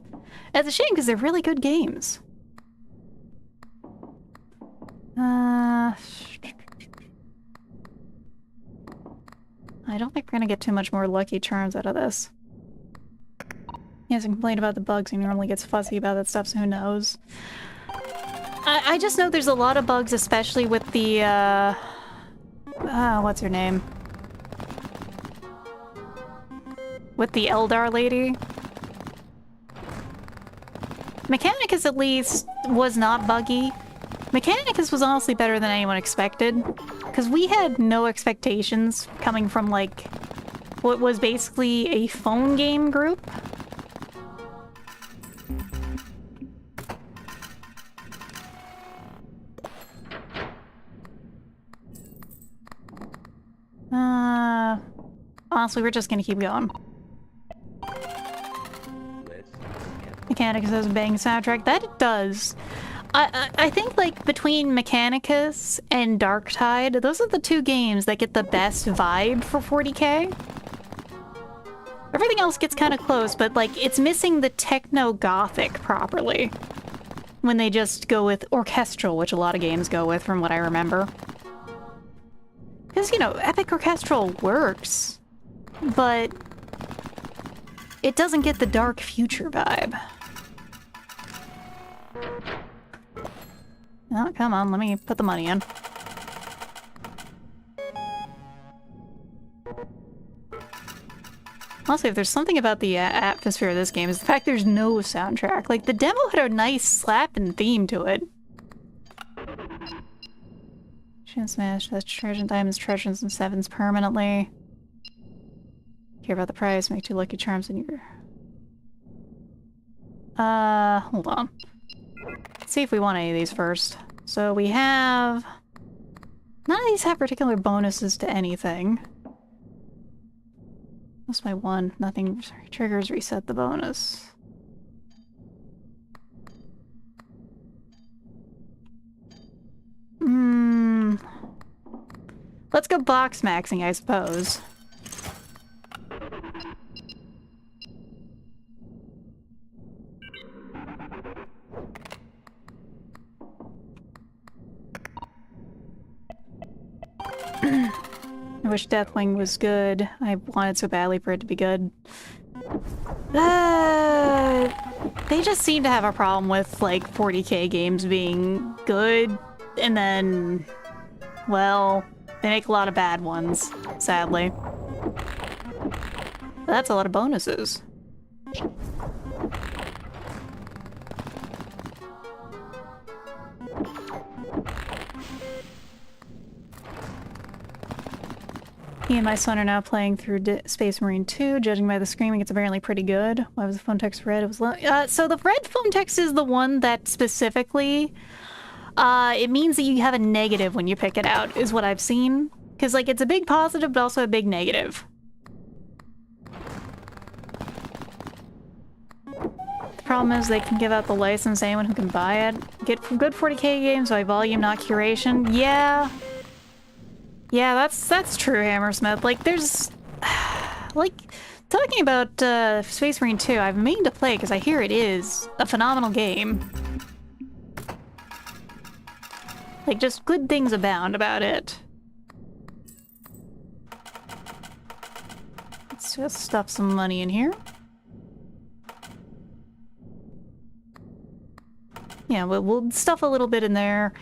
Speaker 1: It's a shame because they're really good games. I don't think we're gonna get too much more Lucky Charms out of this. He hasn't complained about the bugs. He normally gets fussy about that stuff, so who knows. I just know there's a lot of bugs, especially with the, what's her name? With the Eldar lady. Mechanicus, at least, was not buggy. Mechanicus was honestly better than anyone expected. Because we had no expectations coming from, like, what was basically a phone game group. Honestly, we're just gonna keep going. Mechanicus has a bang soundtrack. That it does. I think, like, between Mechanicus and Darktide, those are the two games that get the best vibe for 40K. Everything else gets kind of close, but, like, it's missing the techno-gothic properly. When they just go with orchestral, which a lot of games go with, from what I remember. Because, you know, epic orchestral works, but it doesn't get the dark future vibe. Oh, come on, let me put the money in. Also, if there's something about the atmosphere of this game, is the fact there's no soundtrack. Like, the demo had a nice slapping theme to it. Smash, that's treasure diamonds, treasures, and sevens permanently. Care about the price, make 2 Lucky Charms in your... hold on. Let's see if we want any of these first. So we have... None of these have particular bonuses to anything. That's my one. Nothing triggers reset the bonus. Let's go box maxing, I suppose. I wish Deathwing was good. I wanted so badly for it to be good. They just seem to have a problem with, like, 40K games being good, and then, well, they make a lot of bad ones, sadly. But that's a lot of bonuses. He and my son are now playing through Space Marine 2. Judging by the screaming, it's apparently pretty good. Why was the phone text red? It was low. So the red phone text is the one that specifically, it means that you have a negative when you pick it out, is what I've seen. Because, like, it's a big positive, but also a big negative. The problem is they can give out the license to anyone who can buy it. Get good 40K games by volume, not curation. Yeah. Yeah, that's true, Hammersmith. Like, there's... like, talking about Space Marine 2, I've meaned to play because I hear it is a phenomenal game. Like, just good things abound about it. Let's just stuff some money in here. Yeah, we'll stuff a little bit in there.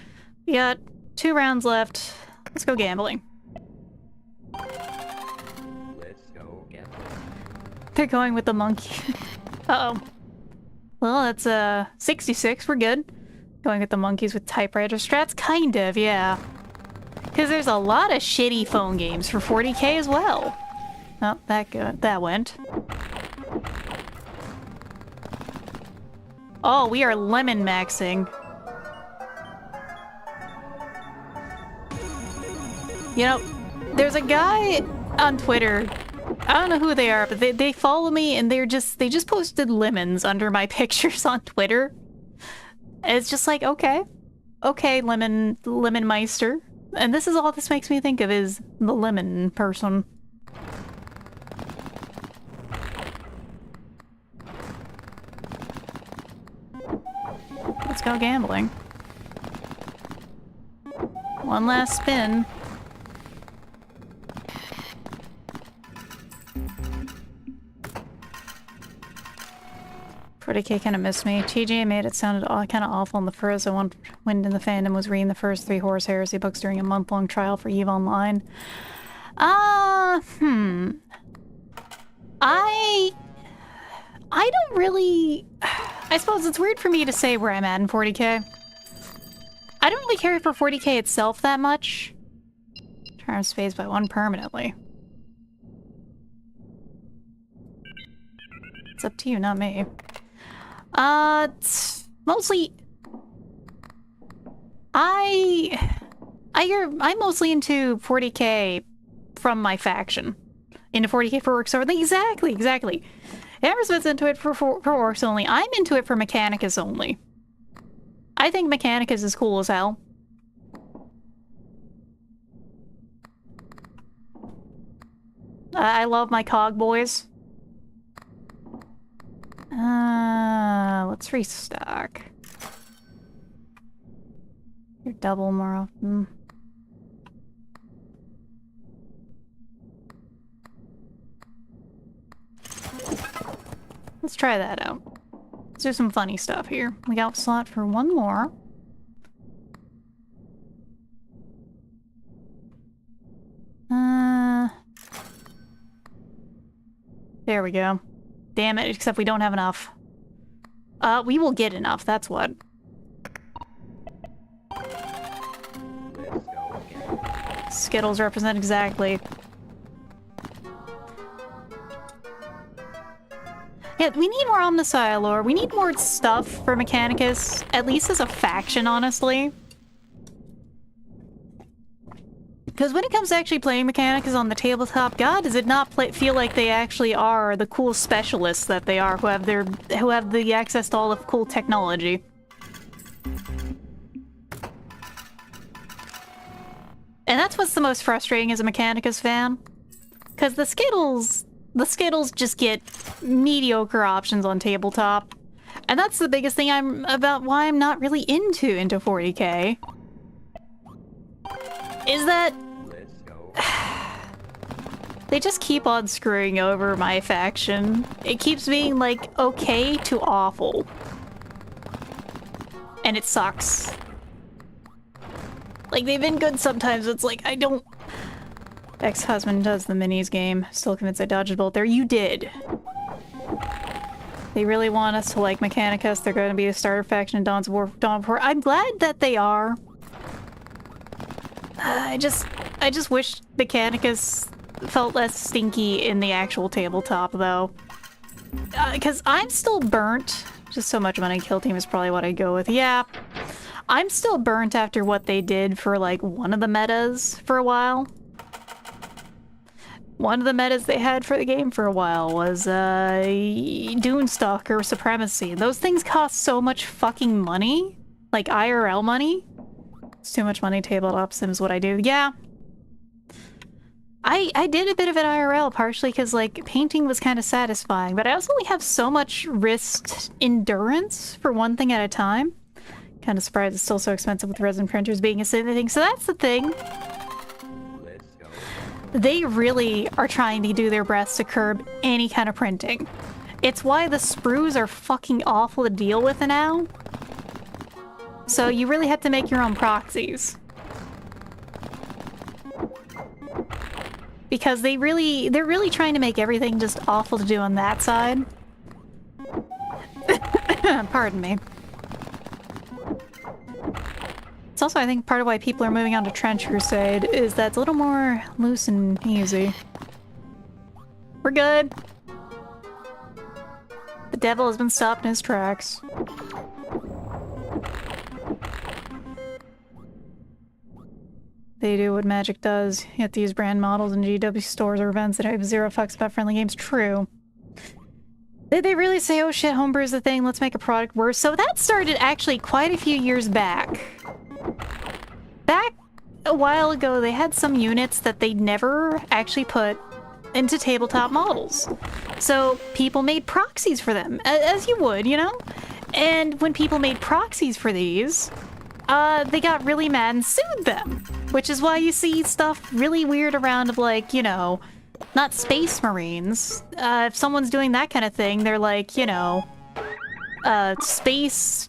Speaker 1: We got 2 rounds left. Let's go gambling.
Speaker 5: Let's go gambling.
Speaker 1: They're going with the monkey. Uh-oh. Well, that's 66. We're good. Going with the monkeys with typewriter strats? Kind of, yeah. Because there's a lot of shitty phone games for 40K as well. Oh, that went. Oh, we are lemon maxing. You know, there's a guy on Twitter I don't know who they are, but they follow me and they just posted lemons under my pictures on Twitter. And it's just like, okay, lemon meister. And this is all this makes me think of is the lemon person. Let's go gambling. One last spin. $40K kind of missed me. TJ made it sounded kind of awful in the first. I went in the fandom was reading the first 3 Horse Heresy books during a month-long trial for EVE Online. I don't really... I suppose it's weird for me to say where I'm at in 40K. I don't really care for 40K itself that much. Charm space by 1 permanently. It's up to you, not me. Mostly... I'm mostly into 40K from my faction. Into 40K for Orcs only. Exactly. Hammersmith's into it for Orcs only. I'm into it for Mechanicus only. I think Mechanicus is cool as hell. I love my cog boys. Let's restock. You're double more often. Let's try that out. Let's do some funny stuff here. We got slot for 1 more. There we go. Damn it, except we don't have enough. We will get enough, that's what.
Speaker 5: Let's go again.
Speaker 1: Skittles represent exactly. Yeah, we need more Omnissiah lore. We need more stuff for Mechanicus, at least as a faction, honestly. Because when it comes to actually playing Mechanicus on the tabletop, God, does it not feel like they actually are the cool specialists that they are, who have the access to all of cool technology. And that's what's the most frustrating as a Mechanicus fan. Because the Skittles just get mediocre options on tabletop. And that's the biggest thing why I'm not really into 40K. Is that
Speaker 5: Let's go.
Speaker 1: they just keep on screwing over my faction. It keeps being like okay to awful. And it sucks. Like they've been good sometimes, it's like I don't... Ex-husband does the minis game. Still convinced I dodged a bullet there. You did. They really want us to like Mechanicus. They're going to be the starter faction in Dawn of War. I'm glad that they are. I just wish Mechanicus felt less stinky in the actual tabletop, though. Because I'm still burnt. Just so much money. Kill team is probably what I'd go with. Yeah. I'm still burnt after what they did for, like, one of the metas for a while. One of the metas they had for the game for a while was, Dunestalker Supremacy. Those things cost so much fucking money. Like, IRL money. It's too much money. Tabletop sim is what I do. Yeah. I did a bit of it IRL, partially because, like, painting was kind of satisfying, but I also only have so much wrist endurance for one thing at a time. Kind of surprised it's still so expensive with resin printers being a thing. So that's the thing.
Speaker 5: Let's go.
Speaker 1: They really are trying to do their best to curb any kind of printing. It's why the sprues are fucking awful to deal with now. So you really have to make your own proxies. Because they're really trying to make everything just awful to do on that side. Pardon me. It's also, I think, part of why people are moving on to Trench Crusade is that it's a little more loose and easy. We're good. The devil has been stopped in his tracks. They do what Magic does. You have to use brand models in GW stores or events that have zero fucks about friendly games. True. Did they really say, oh shit, homebrew is the thing, let's make a product worse? So that started actually quite a few years back. Back a while ago, they had some units that they never actually put into tabletop models. So people made proxies for them, as you would, you know? And when people made proxies for these, they got really mad and sued them. Which is why you see stuff really weird around of like, you know, not Space Marines. If someone's doing that kind of thing, they're like, you know, space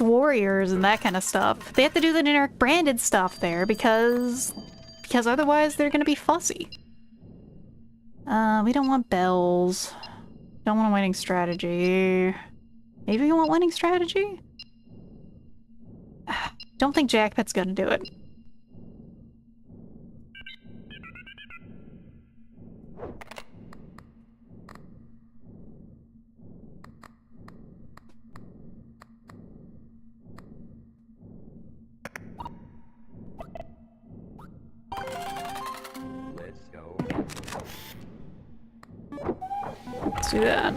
Speaker 1: warriors and that kind of stuff. They have to do the generic branded stuff there because otherwise they're gonna be fussy. We don't want bells. Don't want a winning strategy. Maybe we want winning strategy? Don't think Jackpot's gonna do it.
Speaker 5: Let's go.
Speaker 1: Let's do that.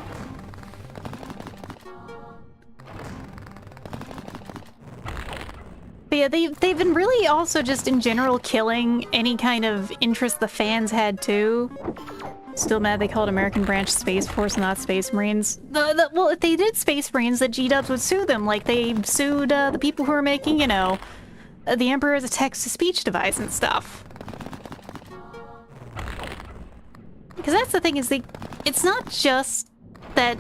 Speaker 1: But yeah, they've been really also just in general killing any kind of interest the fans had too. Still mad they called American Branch Space Force, not Space Marines. Well, if they did Space Marines, the G-Dubs would sue them, like they sued the people who were making, you know, the Emperor as a text-to-speech device and stuff. Because that's the thing, is it's not just that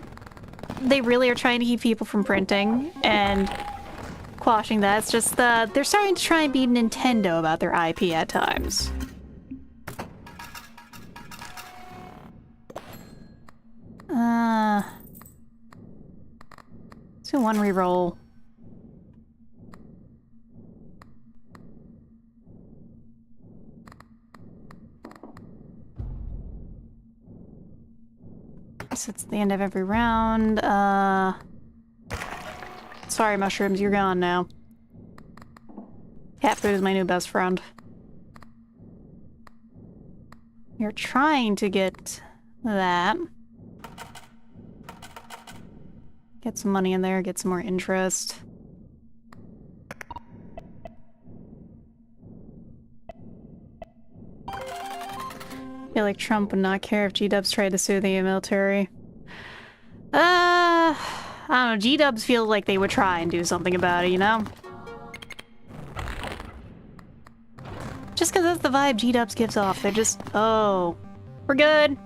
Speaker 1: they really are trying to keep people from printing and quashing that, it's just they're starting to try and beat Nintendo about their IP at times. Let's do one reroll. So it's the end of every round. Sorry, mushrooms, you're gone now. Cat food is my new best friend. You're trying to get that. Get some money in there, get some more interest. I feel like Trump would not care if G-Dubs tried to sue the military. I don't know, G-Dubs feel like they would try and do something about it, you know? Just because that's the vibe G-Dubs gives off. They're just, oh, we're good.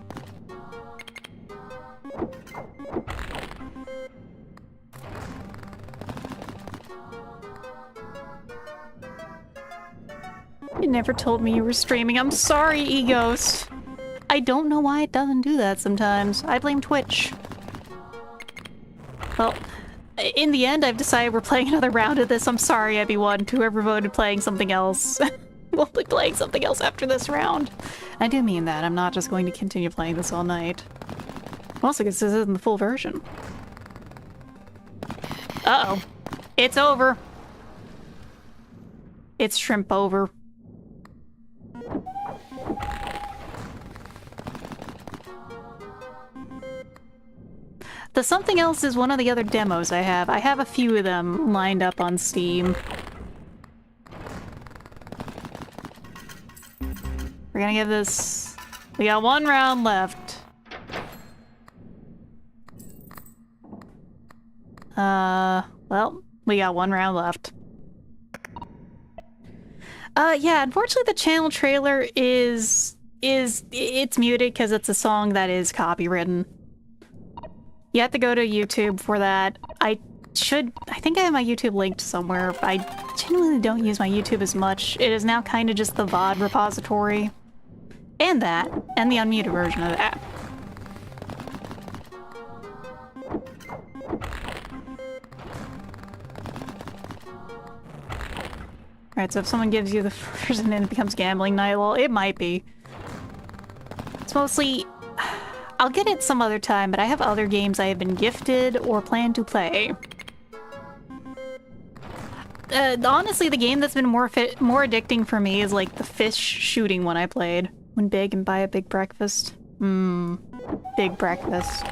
Speaker 1: You never told me you were streaming. I'm sorry, Egos. I don't know why it doesn't do that sometimes. I blame Twitch. Well, in the end, I've decided we're playing another round of this. I'm sorry, everyone, to whoever voted playing something else. We'll be playing something else after this round. I do mean that. I'm not just going to continue playing this all night. Also, because this isn't the full version. Uh-oh. It's over. It's shrimp over. The something else is one of the other demos I have. I have a few of them lined up on Steam. We're gonna give this... We got one round left. Well, we got one round left. Yeah, unfortunately the channel trailer it's muted because it's a song that is copywritten. You have to go to YouTube for that. I think I have my YouTube linked somewhere. I genuinely don't use my YouTube as much. It is now kind of just the VOD repository. And that, and the unmuted version of that. Alright, so if someone gives you the version and it becomes gambling night, well, it might be. It's mostly... I'll get it some other time, but I have other games I have been gifted or plan to play. Honestly, the game that's been more addicting for me is like the fish shooting one I played. Win big and buy a big breakfast. Big breakfast.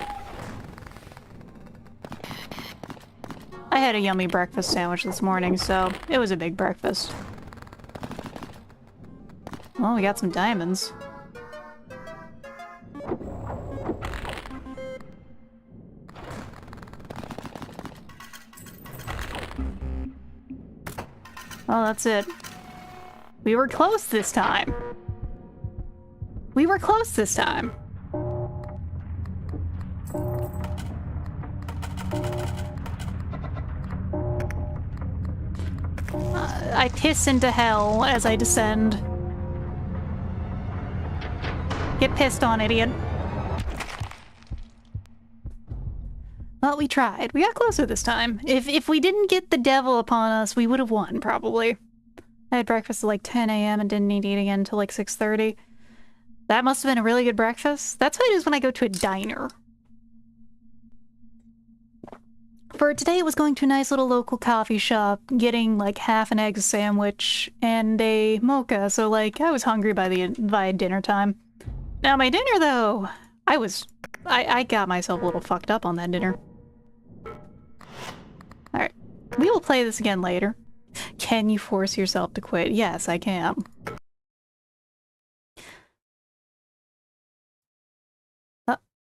Speaker 1: I had a yummy breakfast sandwich this morning, so it was a big breakfast. Well, we got some diamonds. Oh, that's it. We were close this time. We were close this time. I piss into hell as I descend. Get pissed on, idiot. Well, we tried. We got closer this time. If we didn't get the devil upon us, we would have won, probably. I had breakfast at like 10 a.m. and didn't eat again until like 6:30. That must have been a really good breakfast. That's how it is when I go to a diner. For today, it was going to a nice little local coffee shop, getting like half an egg sandwich and a mocha, so like I was hungry by dinner time. Now my dinner though, I got myself a little fucked up on that dinner. Alright, we will play this again later. Can you force yourself to quit? Yes, I can.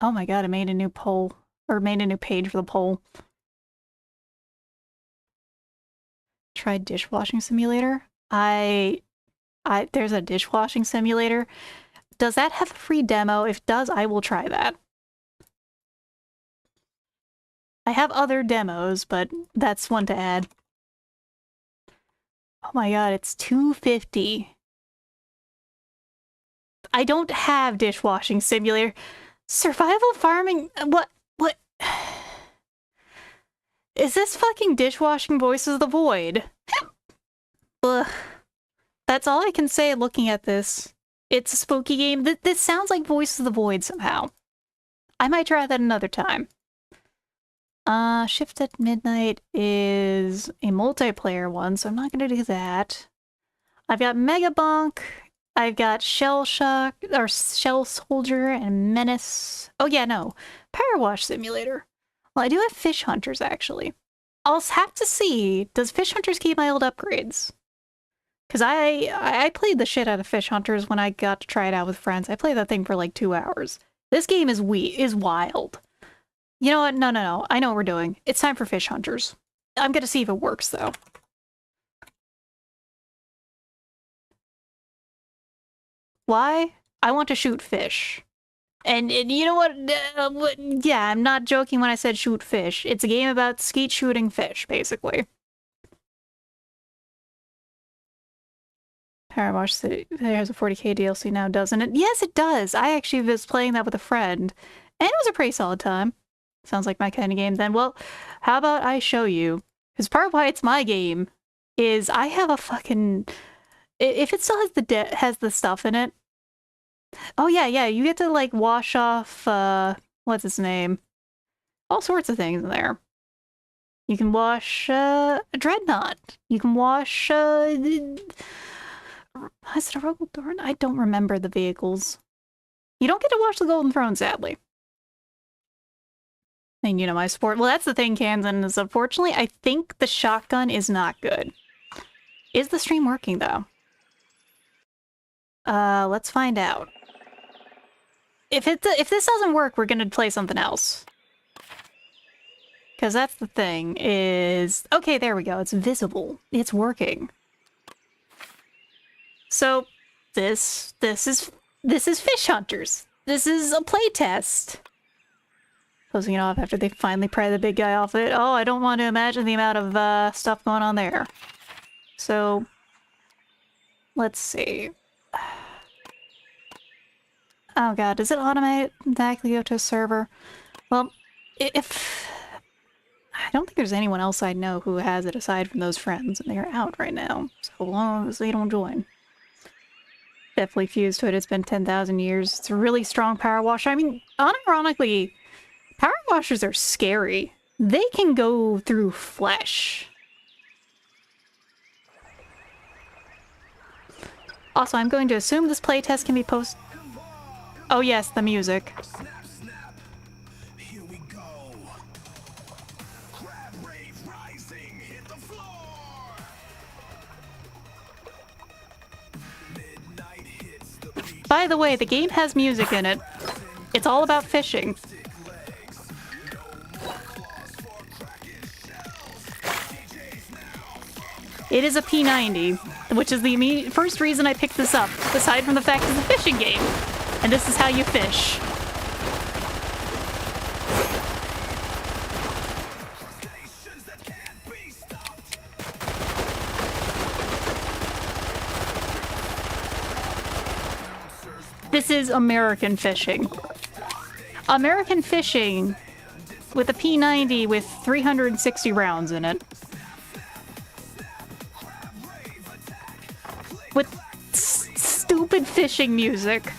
Speaker 1: Oh my god, I made a new poll, or made a new page for the poll. Tried dishwashing simulator? There's a dishwashing simulator. Does that have a free demo? If it does, I will try that. I have other demos, but that's one to add. Oh my god, it's $2.50. I don't have dishwashing simulator. Survival farming? What? Is this fucking dishwashing Voices of the Void? Ugh. That's all I can say looking at this. It's a spooky game. This sounds like Voices of the Void somehow. I might try that another time. Shift at Midnight is a multiplayer one, so I'm not gonna do that. I've got Mega Bonk, I've got Shell Shock, or Shell Soldier, and Menace. Oh yeah, no. Powerwash Simulator. Well, I do have Fish Hunters, actually. I'll have to see, does Fish Hunters keep my old upgrades? Because I played the shit out of Fish Hunters when I got to try it out with friends. I played that thing for like 2 hours. This game is wild. You know what? No. I know what we're doing. It's time for Fish Hunters. I'm gonna see if it works, though. Why? I want to shoot fish. And you know what? Yeah, I'm not joking when I said shoot fish. It's a game about skeet shooting fish, basically. Powerwash City has a 40k DLC now, doesn't it? Yes, it does. I actually was playing that with a friend, and it was a pretty solid time. Sounds like my kind of game then. Well, how about I show you? Because part of why it's my game is I have a fucking... If it still has the stuff in it... Oh yeah, you get to like wash off, what's his name? All sorts of things in there. You can wash, a Dreadnought. You can wash, is it a Rogue Dorn? I don't remember the vehicles. You don't get to wash the Golden Throne, sadly. And you know, my sport... Well, that's the thing, Kansan, is unfortunately, I think the shotgun is not good. Is the stream working, though? Let's find out. If this doesn't work, we're gonna play something else. Because that's the thing, is... Okay, there we go. It's visible. It's working. So, this is Fish Hunters. This is a playtest. Closing it off after they finally pry the big guy off it. Oh, I don't want to imagine the amount of stuff going on there. So, let's see. Oh god, does it automatically go to a server? Well, if... I don't think there's anyone else I know who has it aside from those friends, and they're out right now. So long as they don't join. Definitely fused to it. It's been 10,000 years. It's a really strong power washer. I mean, unironically, power washers are scary. They can go through flesh. Also, I'm going to assume this playtest can be posted. Oh yes, the music. By the way, the game has music in it. It's all about fishing. It is a P90, which is the first reason I picked this up, aside from the fact it's a fishing game. And this is how you fish. This is American fishing. American fishing with a P90 with 360 rounds in it. With stupid fishing music.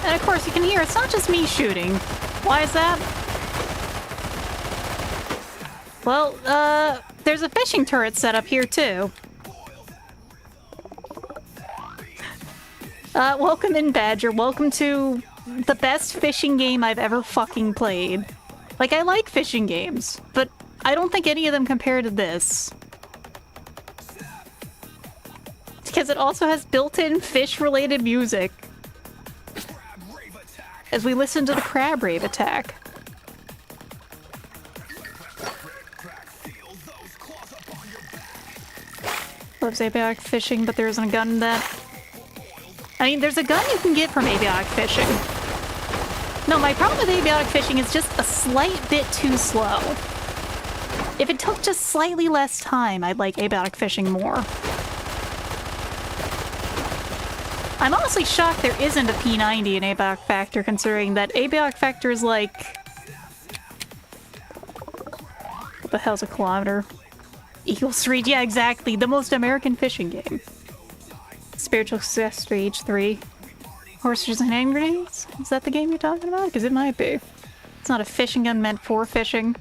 Speaker 1: And of course you can hear it's not just me shooting. Why is that? Well, there's a fishing turret set up here too. Welcome in, Badger. Welcome to the best fishing game I've ever fucking played. Like, I like fishing games, but I don't think any of them compare to this. Because it also has built-in fish-related music. As we listen to the crab rave attack. Loves abiotic fishing, but there isn't a gun in that. I mean, there's a gun you can get from abiotic fishing. No, my problem with abiotic fishing is just a slight bit too slow. If it took just slightly less time, I'd like abiotic fishing more. I'm honestly shocked there isn't a P90 in abiotic factor, considering that abiotic factor is like... What the hell's a kilometer? Equals 3, yeah, exactly. The most American fishing game. Spiritual success stage 3. Horseshoes and hand grenades? Is that the game you're talking about? Because it might be. It's not a fishing gun meant for fishing.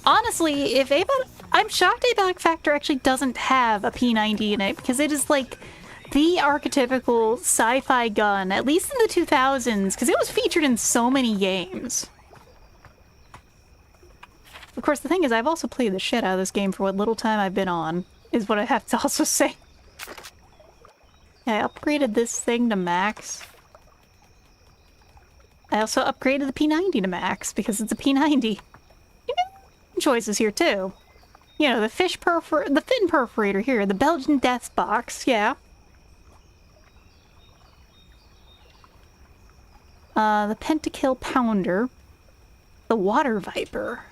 Speaker 1: Honestly, if I'm shocked abiotic factor actually doesn't have a P90 in it, because it is like the archetypical sci-fi gun, at least in the 2000s, because it was featured in so many games. Of course, the thing is, I've also played the shit out of this game for what little time I've been on, is what I have to also say. Yeah, I upgraded this thing to max. I also upgraded the P90 to max, because it's a P90. You know, choices here, too. You know, the fin perforator here, the Belgian death box, yeah. The pentakill pounder. The water viper.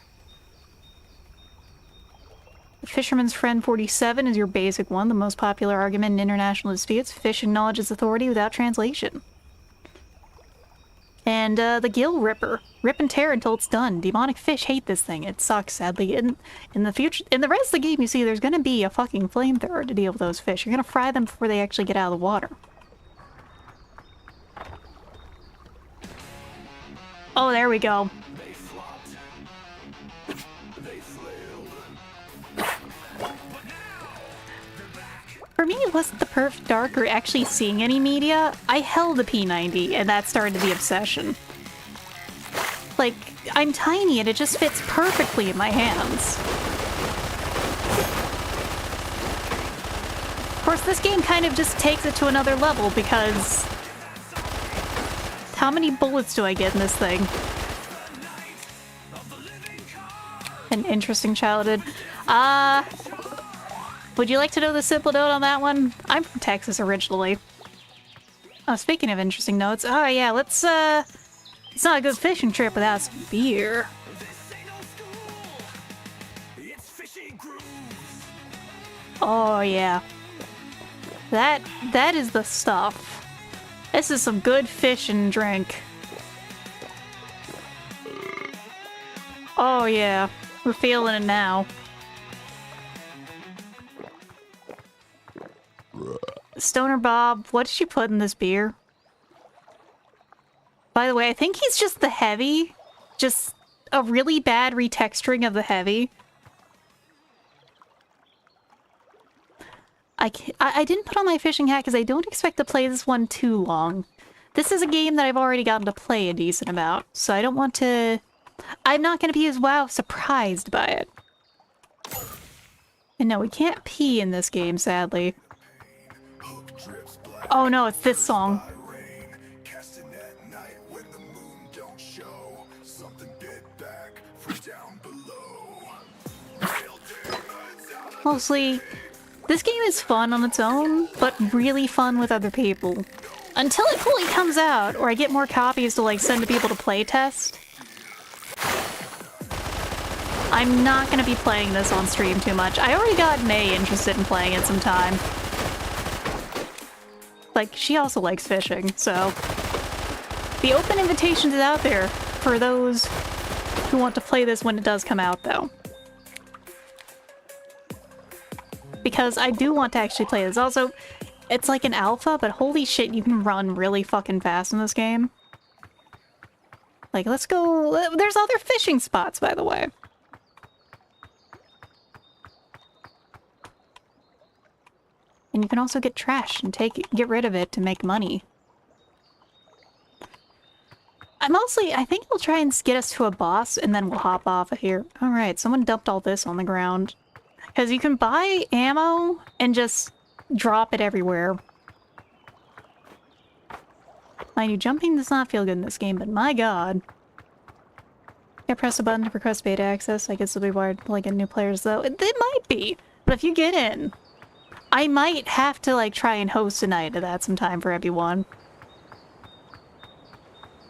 Speaker 1: The Fisherman's Friend 47 is your basic one, the most popular argument in international disputes. Fish acknowledges authority without translation. And the Gill Ripper. Rip and tear until it's done. Demonic fish hate this thing. It sucks, sadly. In the future, in the rest of the game, you see there's gonna be a fucking flamethrower to deal with those fish. You're gonna fry them before they actually get out of the water. Oh, there we go. For me, it wasn't the perfect dark or actually seeing any media. I held a P90, and that started the obsession. Like, I'm tiny, and it just fits perfectly in my hands. Of course, this game kind of just takes it to another level, because... How many bullets do I get in this thing? An interesting childhood. Would you like to know the simple note on that one? I'm from Texas originally. Oh, speaking of interesting notes, oh yeah, let's it's not a good fishing trip without some beer. Oh yeah. That is the stuff. This is some good fish and drink. Oh yeah, we're feeling it now. Stoner Bob, what did you put in this beer? By the way, I think he's just the heavy. Just a really bad retexturing of the heavy. I didn't put on my fishing hat because I don't expect to play this one too long. This is a game that I've already gotten to play a decent amount, so I don't want to... I'm not going to be as wow surprised by it. And no, we can't pee in this game, sadly. Oh no, it's this song. Mostly, this game is fun on its own, but really fun with other people. Until it fully comes out, or I get more copies to like send to people to play test. I'm not gonna be playing this on stream too much. I already got May interested in playing it sometime. Like, she also likes fishing, so... The open invitation is out there for those who want to play this when it does come out, though. Because I do want to actually play this. Also, it's like an alpha, but holy shit, you can run really fucking fast in this game. Like, let's go... There's other fishing spots, by the way. And you can also get trash and get rid of it to make money. I think it'll try and get us to a boss, and then we'll hop off of here. Alright, someone dumped all this on the ground. Because you can buy ammo and just drop it everywhere. Mind you, jumping does not feel good in this game, but my god. I press a button to request beta access. I guess it'll be wired to like get new players, though. It might be, but if you get in, I might have to like try and host a night of that sometime for everyone.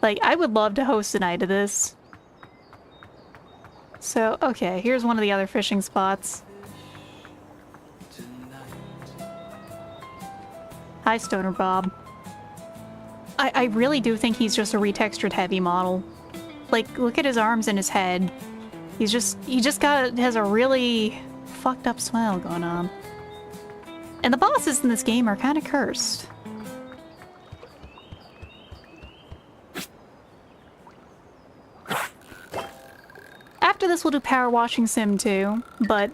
Speaker 1: Like, I would love to host a night of this. So, okay, here's one of the other fishing spots. Hi, Stoner Bob. I really do think he's just a retextured heavy model. Like, look at his arms and his head. He just has a really fucked up smile going on. And the bosses in this game are kind of cursed. After this, we'll do Powerwashing Sim 2, but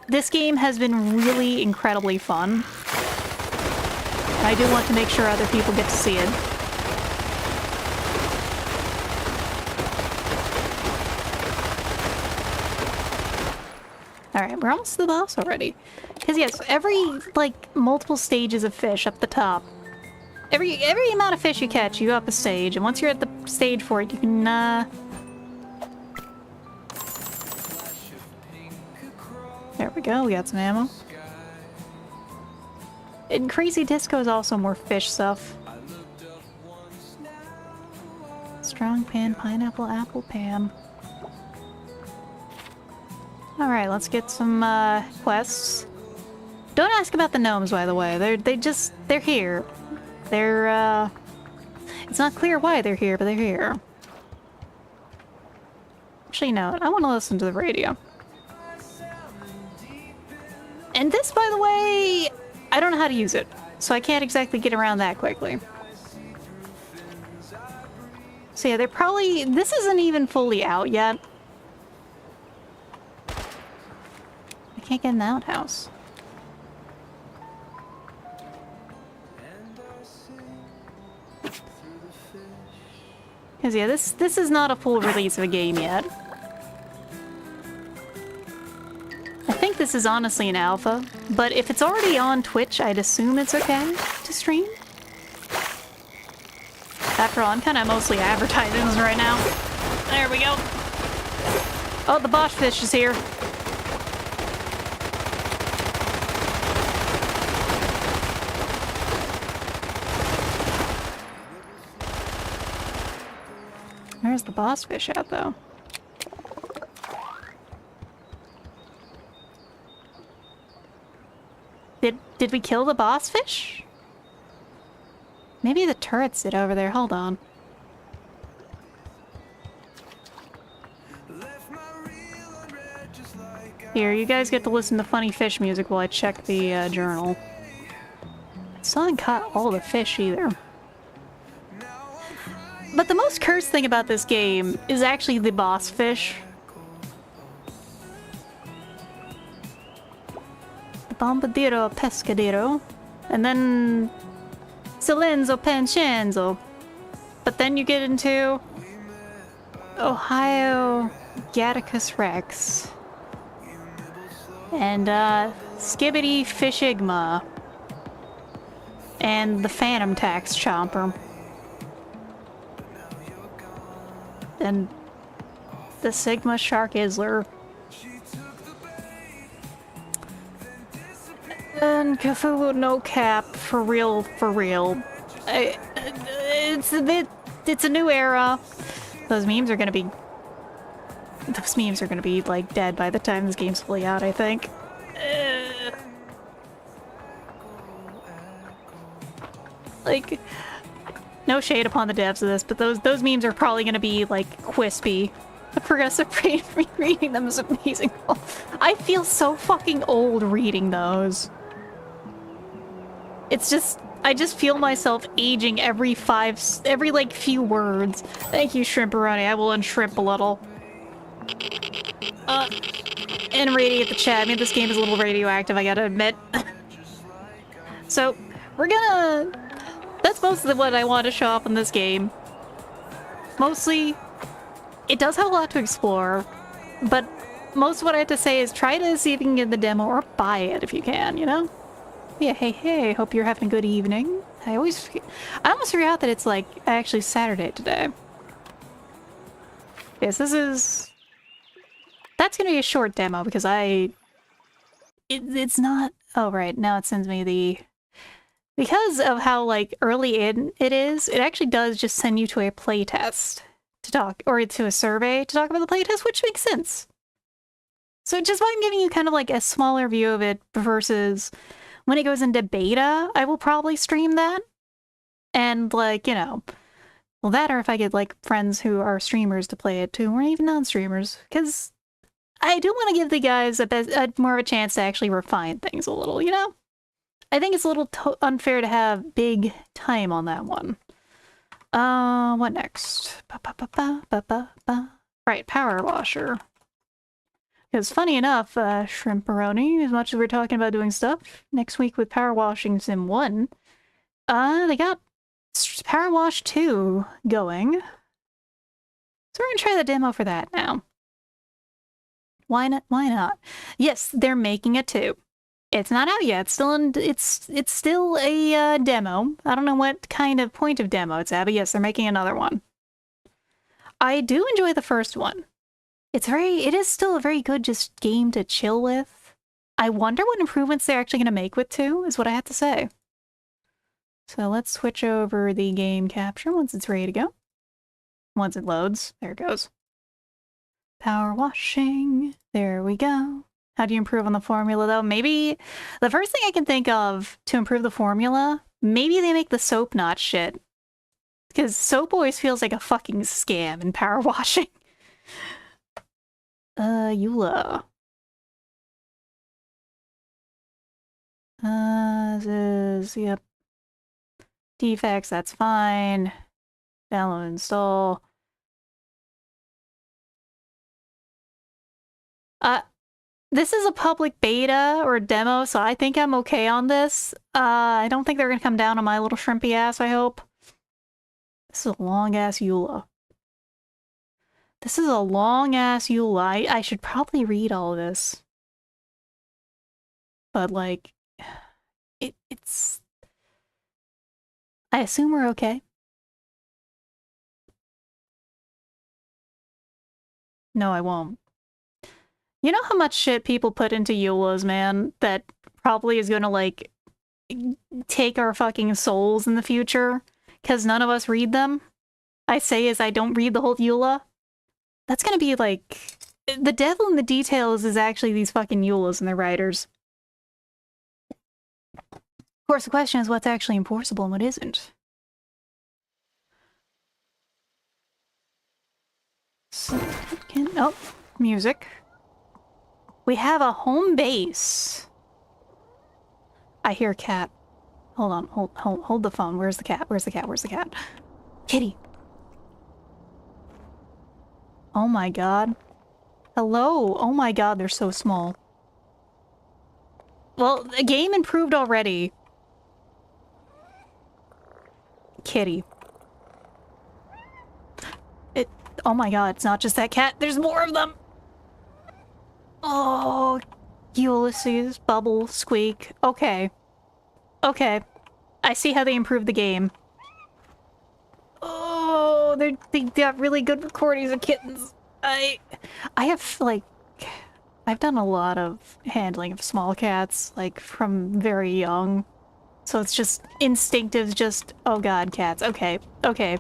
Speaker 1: this game has been really incredibly fun. I do want to make sure other people get to see it. Alright, we're almost to the boss already. Because yes, every, like, multiple stages of fish up the top. Every amount of fish you catch, you go up a stage, and once you're at the stage for it, you can, There we go, we got some ammo. In Crazy Disco is also more fish stuff. Strong pan, pineapple, apple pan. Alright, let's get some quests. Don't ask about the gnomes, by the way. They're here. They're it's not clear why they're here, but they're here. Actually, no, I want to listen to the radio. And this, by the way, I don't know how to use it, so I can't exactly get around that quickly. So yeah, this isn't even fully out yet. I can't get in the outhouse. Because yeah, this is not a full release of a game yet. I think this is honestly an alpha, but if it's already on Twitch, I'd assume it's okay to stream. After all, I'm kind of mostly advertising this right now. There we go. Oh, the boss fish is here. Where's the boss fish at, though? Did we kill the boss fish? Maybe the turrets sit over there. Hold on. Here, you guys get to listen to funny fish music while I check the journal. Still haven't caught all the fish either. But the most cursed thing about this game is actually the boss fish. The Bombadero Pescadero. And then Silenzo Pencenzo. But then you get into Ohio Gattacus Rex. And Skibbity Fishigma. And the Phantom Tax Chomper. And the Sigma Shark Isler. And Cthulhu No Cap, for real, for real. It's a new era. Those memes are gonna be like dead by the time this game's fully out, I think. Like, no shade upon the devs of this, but those memes are probably gonna be like quispy. The progressive brain reading them is amazing. I feel so fucking old reading those. It's just, I just feel myself aging every like few words. Thank you, Shrimperoni. I will unshrimp a little. And radiate the chat. I mean, this game is a little radioactive, I gotta admit. So, we're gonna... That's mostly what I want to show off in this game. Mostly, it does have a lot to explore, but most of what I have to say is try to see if you can get the demo or buy it if you can, you know? Yeah, hey, hope you're having a good evening. I almost forgot that it's like actually Saturday today. Yes, that's gonna be a short demo because it's not, oh right, now it sends me the, because of how like early in it is, it actually does just send you to a playtest to talk, or to a survey to talk about the playtest, which makes sense. So just by giving you kind of like a smaller view of it versus when it goes into beta, I will probably stream that. And like, you know, well that or if I get like friends who are streamers to play it too, or even non-streamers, because I do want to give the guys more of a chance to actually refine things a little, you know? I think it's a little unfair to have big time on that one. What next? Right, Power Washer. Because funny enough, Shrimperoni, as much as we're talking about doing stuff, next week with Power Washing Sim 1, they got Power Wash 2 going. So we're gonna try the demo for that now. Why not? Why not? Yes, they're making it too. It's not out yet. It's still it's still a demo. I don't know what kind of point of demo it's at, but yes, they're making another one. I do enjoy the first one. It is still a very good just game to chill with. I wonder what improvements they're actually going to make with 2, is what I have to say. So let's switch over the game capture once it's ready to go. Once it loads, there it goes. Power washing, there we go. How do you improve on the formula though? Maybe the first thing I can think of to improve the formula, maybe they make the soap not shit. Because soap always feels like a fucking scam in power washing. Eula. This is, yep. Defects, that's fine. Download, install. This is a public beta or a demo, so I think I'm okay on this. I don't think they're gonna come down on my little shrimpy ass, I hope. This is a long-ass Eula. This is a long-ass Eula. I should probably read all of this. But, like, it's... I assume we're okay. No, I won't. You know how much shit people put into EULAs, man, that probably is gonna, like, take our fucking souls in the future? Because none of us read them? I say as I don't read the whole EULA. That's gonna be, like... The devil in the details is actually these fucking EULAs and their writers. Of course, the question is what's actually enforceable and what isn't. So, oh, music. We have a home base. I hear a cat. Hold on, hold the phone. Where's the cat? Where's the cat? Where's the cat? Kitty. Oh my god. Hello. Oh my god, they're so small. Well, the game improved already. Kitty. Oh my god, it's not just that cat. There's more of them. Oh, Ulysses, Bubble, Squeak. Okay. Okay. I see how they improved the game. Oh, they got really good recordings of kittens. I have, like... I've done a lot of handling of small cats, like, from very young. So it's just instinctive, just, oh god, cats. Okay, okay.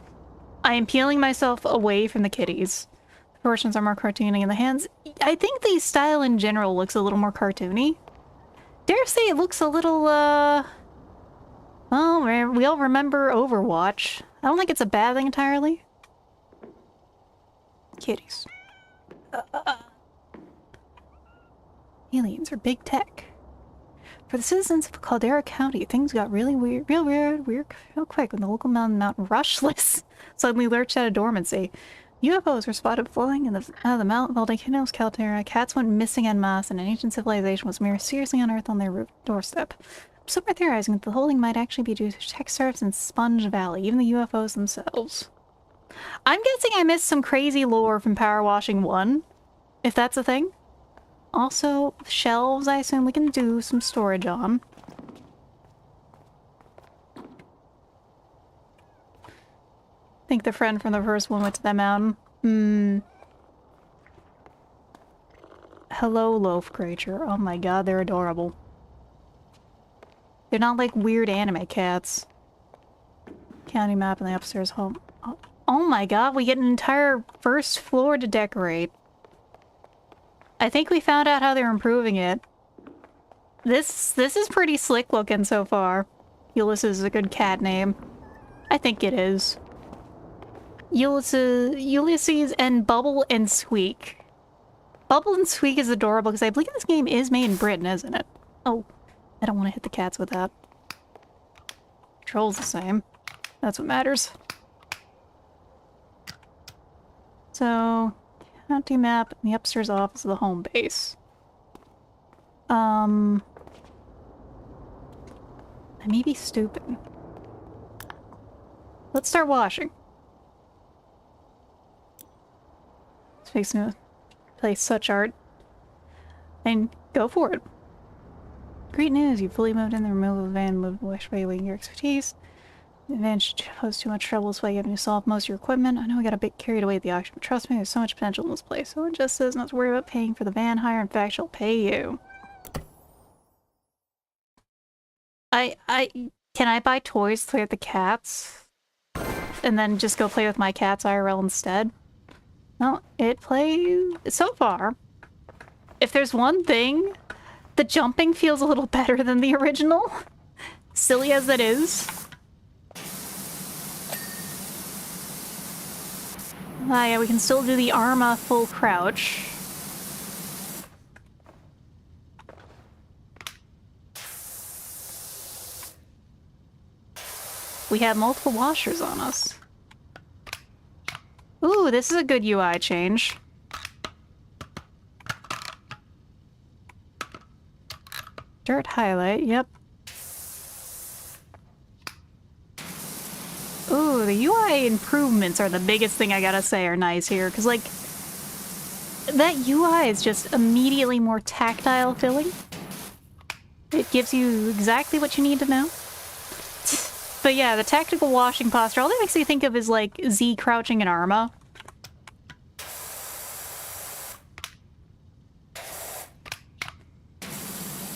Speaker 1: I am peeling myself away from the kitties. The proportions are more cartoony in the hands. I think the style in general looks a little more cartoony. Dare say it looks a little, well, we all remember Overwatch. I don't think it's a bad thing entirely. Kitties. Aliens are big tech. For the citizens of Caldera County, things got really weird, real quick when the local mountain Rushless suddenly lurched out of dormancy. UFOs were spotted flying out of the mountain volcanoes Caldera. Cats went missing en masse, and an ancient civilization was mysteriously unearthed on their doorstep. Some are theorizing that the holding might actually be due to tech startups in Sponge Valley, even the UFOs themselves. I'm guessing I missed some crazy lore from Powerwashing 1, if that's a thing. Also, shelves, I assume we can do some storage on. I think the friend from the first one went to that mountain. Hello, loaf creature. Oh my god, they're adorable. They're not like weird anime cats. County map in the upstairs home. Oh my god, we get an entire first floor to decorate. I think we found out how they're improving it. This is pretty slick looking so far. Ulysses is a good cat name. I think it is. Ulysses and Bubble and Squeak. Bubble and Squeak is adorable because I believe this game is made in Britain, isn't it? Oh, I don't want to hit the cats with that. Control's the same. That's what matters. So... county map in the upstairs office of the home base. I may be stupid. Let's start washing. This makes me play such art. And go for it. Great news, you fully moved in the removal of the van, moved away your expertise. The van should pose too much trouble, so I having to solve most of your equipment. I know we got a bit carried away at the auction, but trust me, there's so much potential in this place. So it just says not to worry about paying for the van hire. In fact, she'll pay you. Can I buy toys to play with the cats? And then just go play with my cats IRL instead? No, it plays... so far. If there's one thing, the jumping feels a little better than the original. Silly as it is. Ah, yeah, we can still do the Arma full crouch. We have multiple washers on us. Ooh, this is a good UI change. Dirt highlight, yep. Ooh, the UI improvements are the biggest thing I gotta say are nice here, because, like, that UI is just immediately more tactile feeling. It gives you exactly what you need to know. But yeah, the tactical washing posture, all that makes me think of is, like, Z crouching in Arma.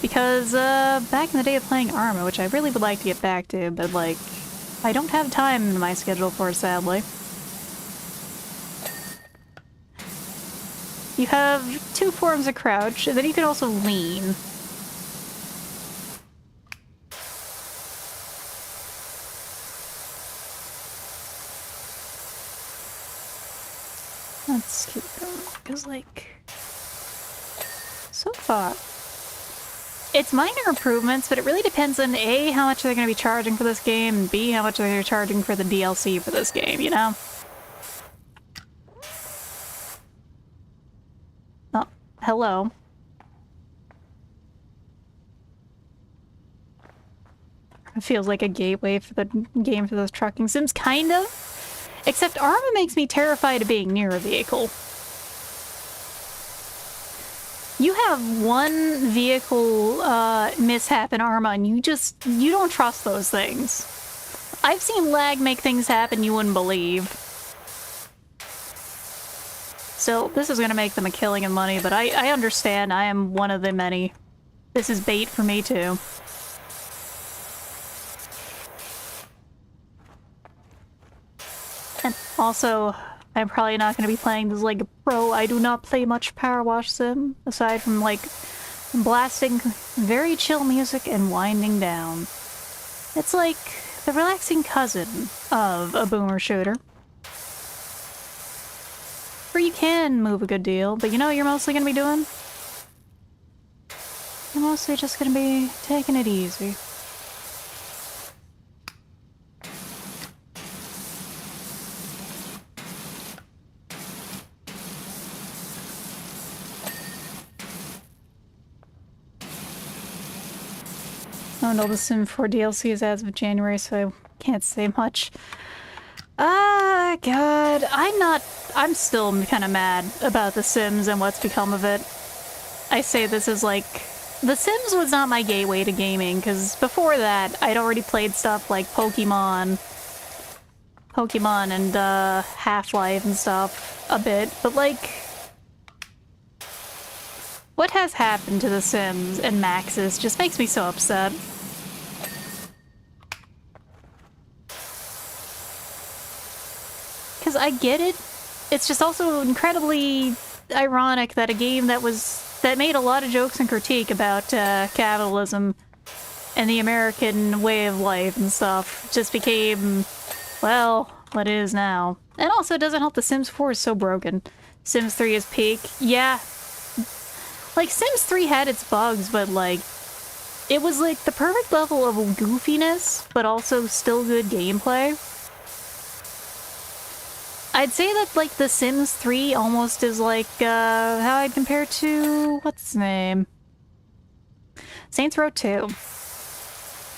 Speaker 1: Because, back in the day of playing Arma, which I really would like to get back to, but, like, I don't have time in my schedule for it, sadly. You have two forms of crouch, and then you can also lean. Let's keep going, because, like, so far, it's minor improvements, but it really depends on A, how much they're going to be charging for this game, and B, how much they're charging for the DLC for this game, you know? Hello. It feels like a gateway for the game for those trucking sims, kind of. Except Arma makes me terrified of being near a vehicle. You have one vehicle mishap in Arma and you don't trust those things. I've seen lag make things happen you wouldn't believe. So this is gonna make them a killing of money, but I understand I am one of the many. This is bait for me too. And also, I'm probably not going to be playing this like a pro. I do not play much Powerwash Sim, aside from like blasting very chill music and winding down. It's like the relaxing cousin of a boomer shooter. Where you can move a good deal, but you know what you're mostly going to be doing? You're mostly just going to be taking it easy. Oh no, the Sim 4 DLC is as of January, so I can't say much. Ah, God. I'm still kind of mad about The Sims and what's become of it. I say this is like... The Sims was not my gateway to gaming, because before that, I'd already played stuff like Pokemon and Half-Life and stuff a bit, but like... What has happened to The Sims and Maxis just makes me so upset. Because I get it. It's just also incredibly ironic that a game that made a lot of jokes and critique about capitalism and the American way of life and stuff just became, well, what it is now. And also, it doesn't help the Sims 4 is so broken. Sims 3 is peak. Yeah. Like, Sims 3 had its bugs, but, like, it was, like, the perfect level of goofiness, but also still good gameplay. I'd say that, like, The Sims 3 almost is, like, how I'd compare to... what's his name? Saints Row 2.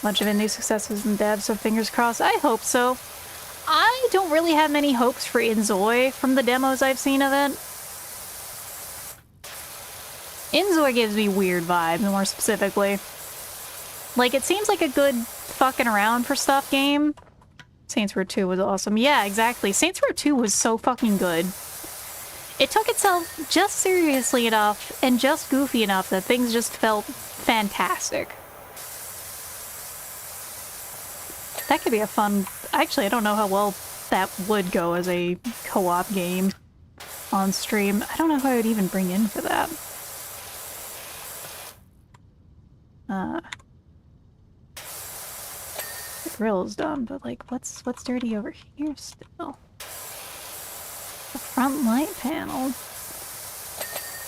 Speaker 1: Bunch of indie successes and devs, so fingers crossed. I hope so. I don't really have many hopes for Inzoi from the demos I've seen of it. Inzoi gives me weird vibes, more specifically. Like, it seems like a good fucking around for stuff game. Saints Row 2 was awesome. Yeah, exactly. Saints Row 2 was so fucking good. It took itself just seriously enough and just goofy enough that things just felt fantastic. That could be a fun... Actually, I don't know how well that would go as a co-op game on stream. I don't know who I would even bring in for that. The grill is done, but like, what's dirty over here still? The front light panel.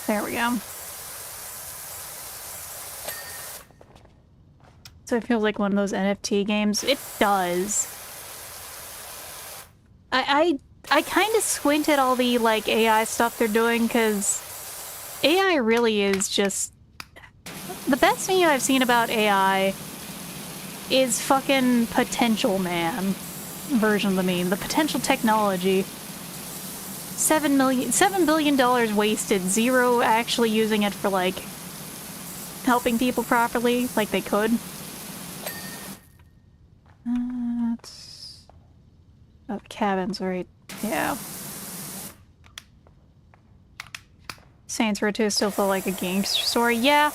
Speaker 1: There we go. So it feels like one of those NFT games. It does. I kind of squint at all the like AI stuff they're doing, because AI really is just... The best thing I've seen about AI is fucking Potential Man version of the meme. The potential technology. $7 billion wasted. Zero actually using it for, like, helping people properly, like they could. Oh, the cabin's right. Yeah. Saints Row 2 still felt like a gangster story. Yeah,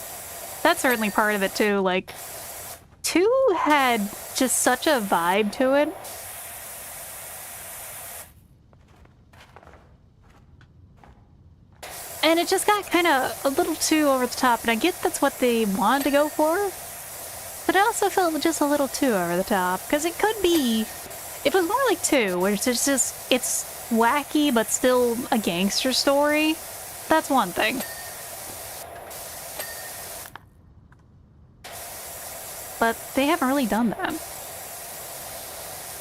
Speaker 1: that's certainly part of it too. Like, 2 had just such a vibe to it. And it just got kind of a little too over the top, and I get that's what they wanted to go for, but it also felt just a little too over the top, because it could be... If it was more like 2, where it's just, it's wacky, but still a gangster story, that's one thing. But they haven't really done that.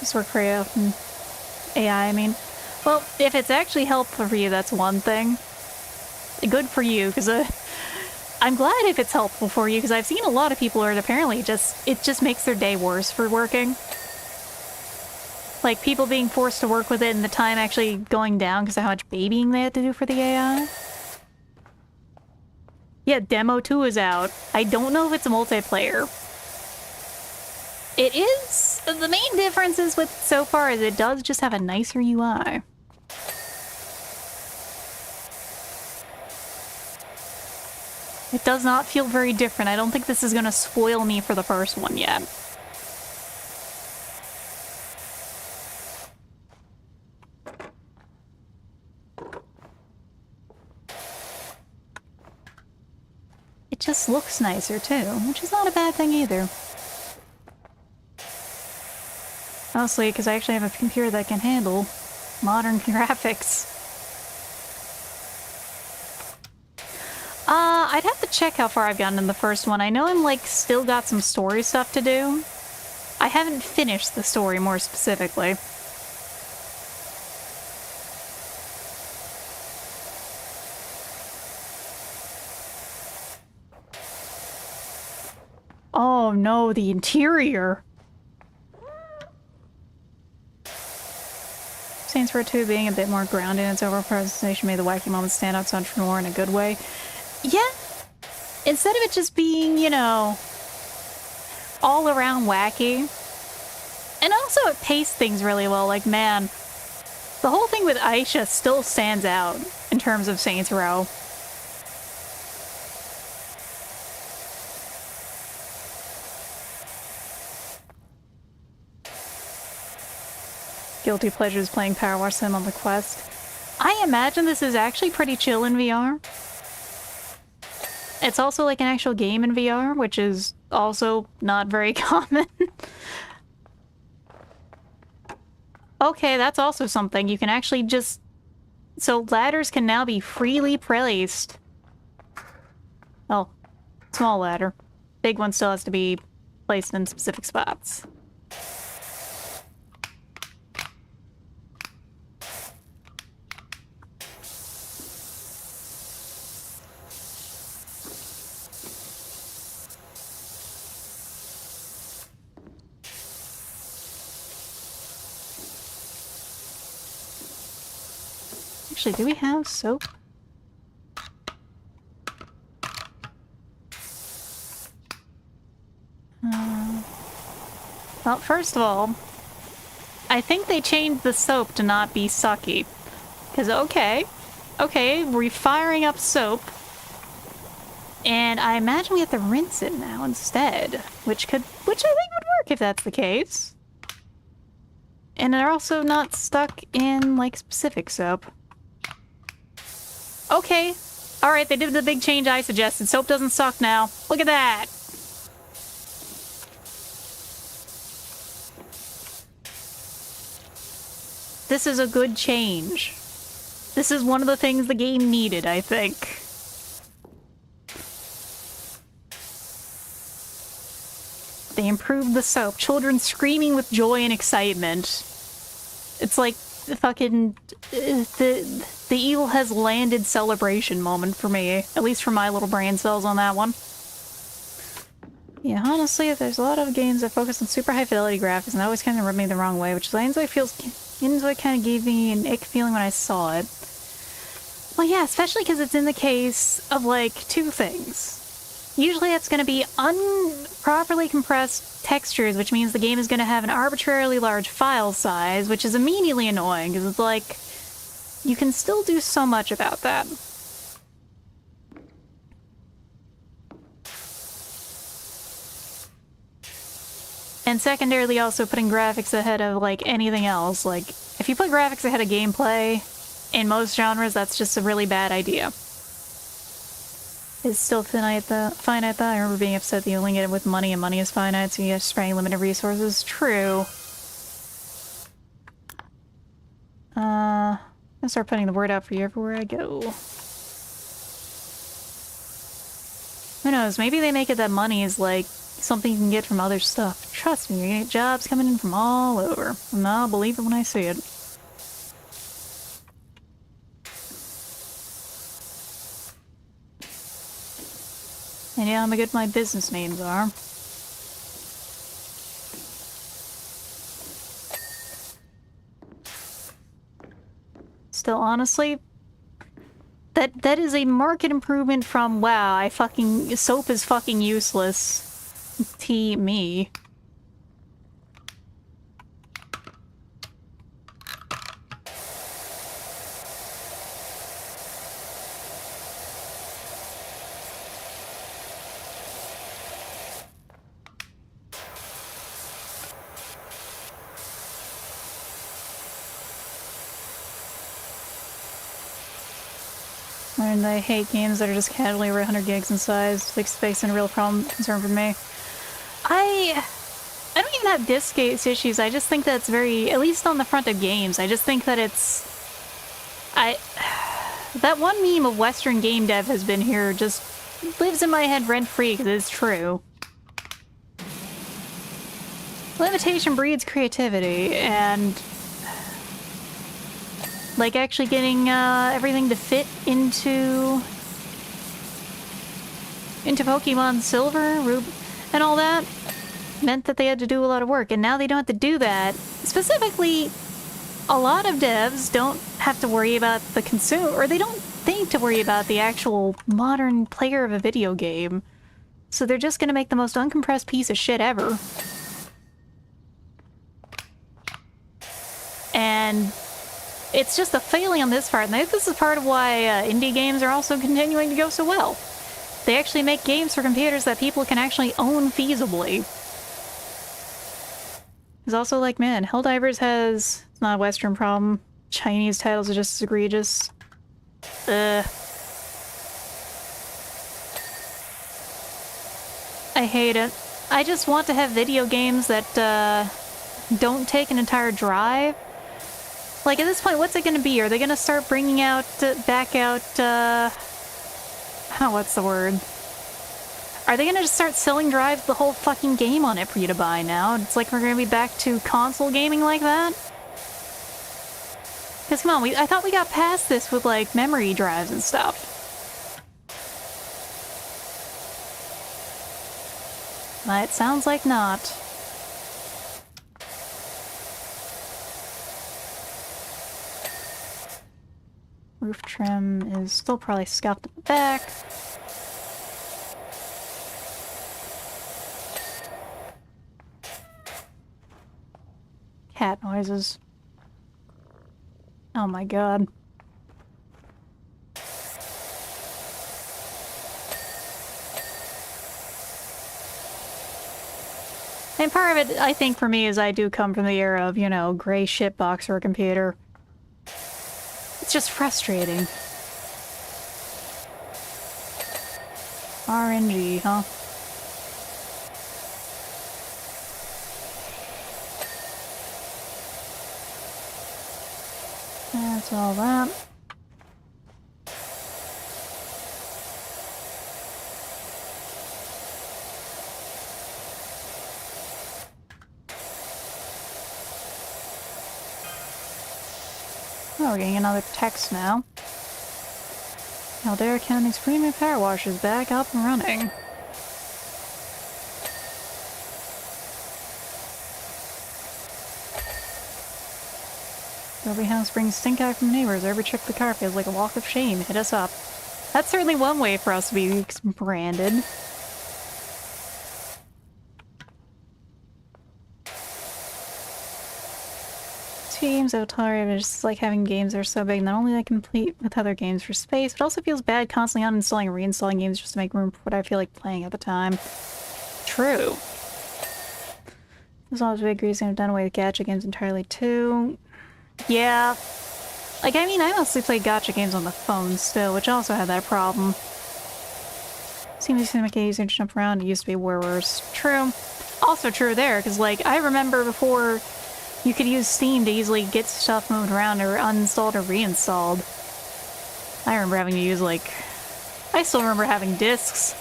Speaker 1: Just work for you. AI, I mean. Well, if it's actually helpful for you, that's one thing. good for you, because I'm glad if it's helpful for you, because I've seen a lot of people where it apparently it just makes their day worse for working. Like, people being forced to work with it and the time actually going down because of how much babying they had to do for the AI. Yeah, Demo 2 is out. I don't know if it's a multiplayer. It is. The main difference is with so far is it does just have a nicer UI. It does not feel very different. I don't think this is going to spoil me for the first one yet. It just looks nicer too, which is not a bad thing either. Mostly because I actually have a computer that can handle modern graphics. I'd have to check how far I've gotten in the first one. I know I'm like still got some story stuff to do. I haven't finished the story more specifically. Oh no, the interior. Saints Row 2 being a bit more grounded in its overall presentation made the wacky moments stand out so much more in a good way. Yeah. Instead of it just being, you know, all around wacky. And also it paced things really well. Like, man, the whole thing with Aisha still stands out in terms of Saints Row. Guilty pleasures playing Powerwash Sim on the Quest. I imagine this is actually pretty chill in VR. It's also like an actual game in VR, which is also not very common. Okay, that's also something. You can actually just... So ladders can now be freely placed. Oh, small ladder. Big one still has to be placed in specific spots. Actually, do we have soap? Well, first of all, I think they changed the soap to not be sucky. Because, okay, we're firing up soap. And I imagine we have to rinse it now instead. Which I think would work if that's the case. And they're also not stuck in, like, specific soap. Okay. Alright, they did the big change I suggested. Soap doesn't suck now. Look at that! This is a good change. This is one of the things the game needed, I think. They improved the soap. Children screaming with joy and excitement. It's like the fucking... The evil has landed celebration moment for me. At least for my little brain cells on that one. Yeah, honestly, there's a lot of games that focus on super high fidelity graphics, and that always kind of rubbed me the wrong way, which is Inzoi kind of gave me an ick feeling when I saw it. Well, yeah, especially because it's in the case of, like, two things. Usually it's going to be improperly compressed textures, which means the game is going to have an arbitrarily large file size, which is immediately annoying, because it's like, you can still do so much about that. And secondarily, also putting graphics ahead of, like, anything else. Like, if you put graphics ahead of gameplay, in most genres, that's just a really bad idea. It's still finite though. I remember being upset that you only get it with money, and money is finite, so you have spraying limited resources. True. I'm gonna start putting the word out for you everywhere I go. Who knows, maybe they make it that money is like something you can get from other stuff. Trust me, you're gonna get jobs coming in from all over. And I'll believe it when I see it. And yeah, I'm good my business names are. Still, honestly, that is a marked improvement from, wow, soap is fucking useless. Me. And I hate games that are just casually over 100 gigs in size. Like space and a real concern for me. I don't even have disk space issues. I just think that's very, at least on the front of games, I just think that it's... that one meme of Western game dev has been here just lives in my head rent-free because it's true. Limitation breeds creativity, and... like actually getting everything to fit into Pokemon Silver, Ruby, and all that meant that they had to do a lot of work, and now they don't have to do that. Specifically, a lot of devs don't have to worry about the consumer, or they don't think to worry about the actual modern player of a video game. So they're just gonna make the most uncompressed piece of shit ever. And it's just a failing on this part, and I think this is part of why indie games are also continuing to go so well. They actually make games for computers that people can actually own feasibly. It's also like, man, Helldivers has... it's not a Western problem. Chinese titles are just as egregious. I hate it. I just want to have video games that don't take an entire drive. Like, at this point, what's it gonna be? Are they gonna start bringing out, back out, what's the word? Are they gonna just start selling drives the whole fucking game on it for you to buy now? It's like we're gonna be back to console gaming like that? Because, come on, I thought we got past this with, like, memory drives and stuff. It sounds like not. Roof trim is still probably scuffed at the back. Cat noises. Oh my god. And part of it, I think, for me, is I do come from the era of, you know, gray shitbox for a computer. It's just frustrating. RNG, huh? That's all that. Oh, we're getting another text now. Caldera County's premium power wash is back up and running. Every house brings stink out from neighbors. Every trip the car feels like a walk of shame. Hit us up. That's certainly one way for us to be branded. Games Otari, but it's just like having games that are so big, not only they compete with other games for space, but also feels bad constantly uninstalling and reinstalling games just to make room for what I feel like playing at the time. True. There's always big reason I've done away with gacha games entirely too. Yeah. Like, I mean, I mostly play gacha games on the phone still, which also had that problem. Seems to make it easier to jump around. It used to be way worse. True. Also true there, because, like, I remember before you could use Steam to easily get stuff moved around or uninstalled or reinstalled. I remember having to use, like... I still remember having discs.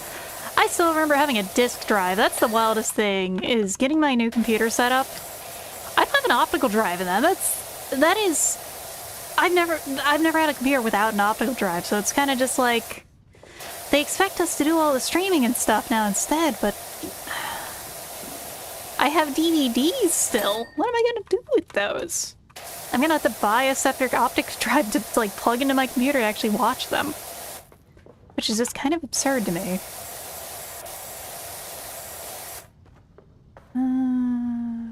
Speaker 1: I still remember having a disk drive. That's the wildest thing, is getting my new computer set up. I don't have an optical drive in that. That is... I've never had a computer without an optical drive, so it's kind of just like... they expect us to do all the streaming and stuff now instead, but I have DVDs still. What am I gonna do with those? I'm gonna have to buy a separate optics drive to like plug into my computer to actually watch them. Which is just kind of absurd to me.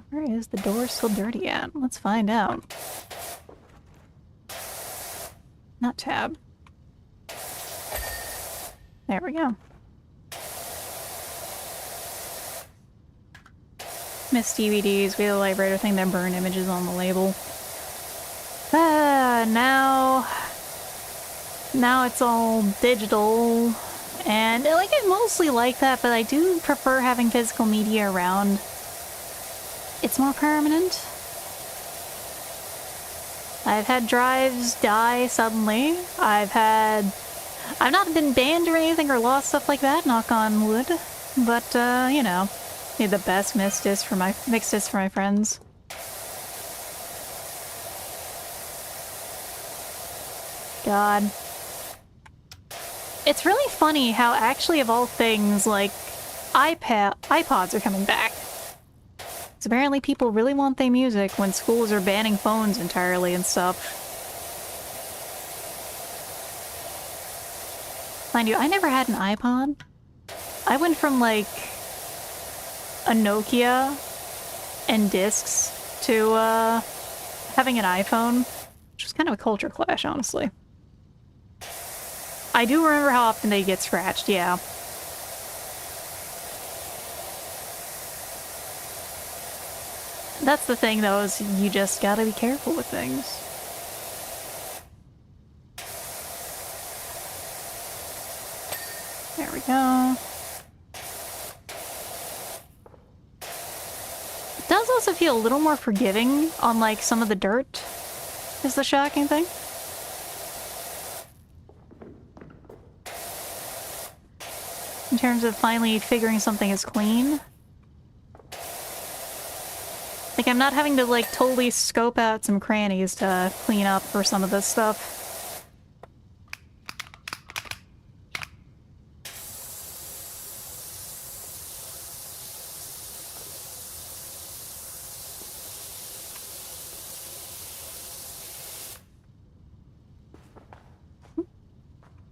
Speaker 1: Where is the door still dirty at? Let's find out. Not tab. There we go. Miss DVDs, we have the librator thing that burn images on the label. Now it's all digital, and like I mostly like that, but I do prefer having physical media around. It's more permanent. I've had drives die suddenly. I've not been banned or anything or lost stuff like that, knock on wood. But, you know, need the best mixed disc for my friends. God. It's really funny how actually of all things, like, iPods are coming back. Because apparently people really want their music when schools are banning phones entirely and stuff. Mind you, I never had an iPod. I went from, like, a Nokia and discs to, having an iPhone, which was kind of a culture clash, honestly. I do remember how often they get scratched, yeah. That's the thing, though, is you just gotta be careful with things. There we go. It does also feel a little more forgiving on, like, some of the dirt, is the shocking thing. In terms of finally figuring something is clean. Like, I'm not having to, like, totally scope out some crannies to clean up for some of this stuff.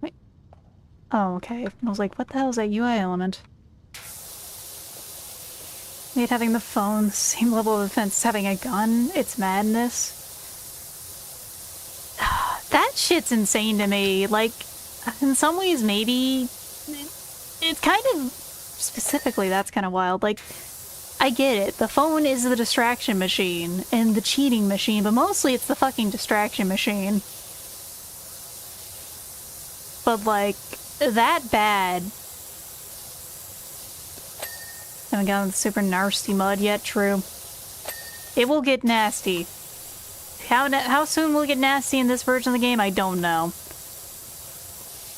Speaker 1: Wait. Oh, okay. I was like, what the hell is that UI element? Made having the phone the same level of defense as having a gun. It's madness. That shit's insane to me. Like, in some ways, maybe... It's kind of... Specifically, that's kind of wild. Like, I get it. The phone is the distraction machine and the cheating machine, but mostly it's the fucking distraction machine. But, like, that bad... Haven't gotten the super nasty mud yet, true. It will get nasty. How soon will it get nasty in this version of the game, I don't know.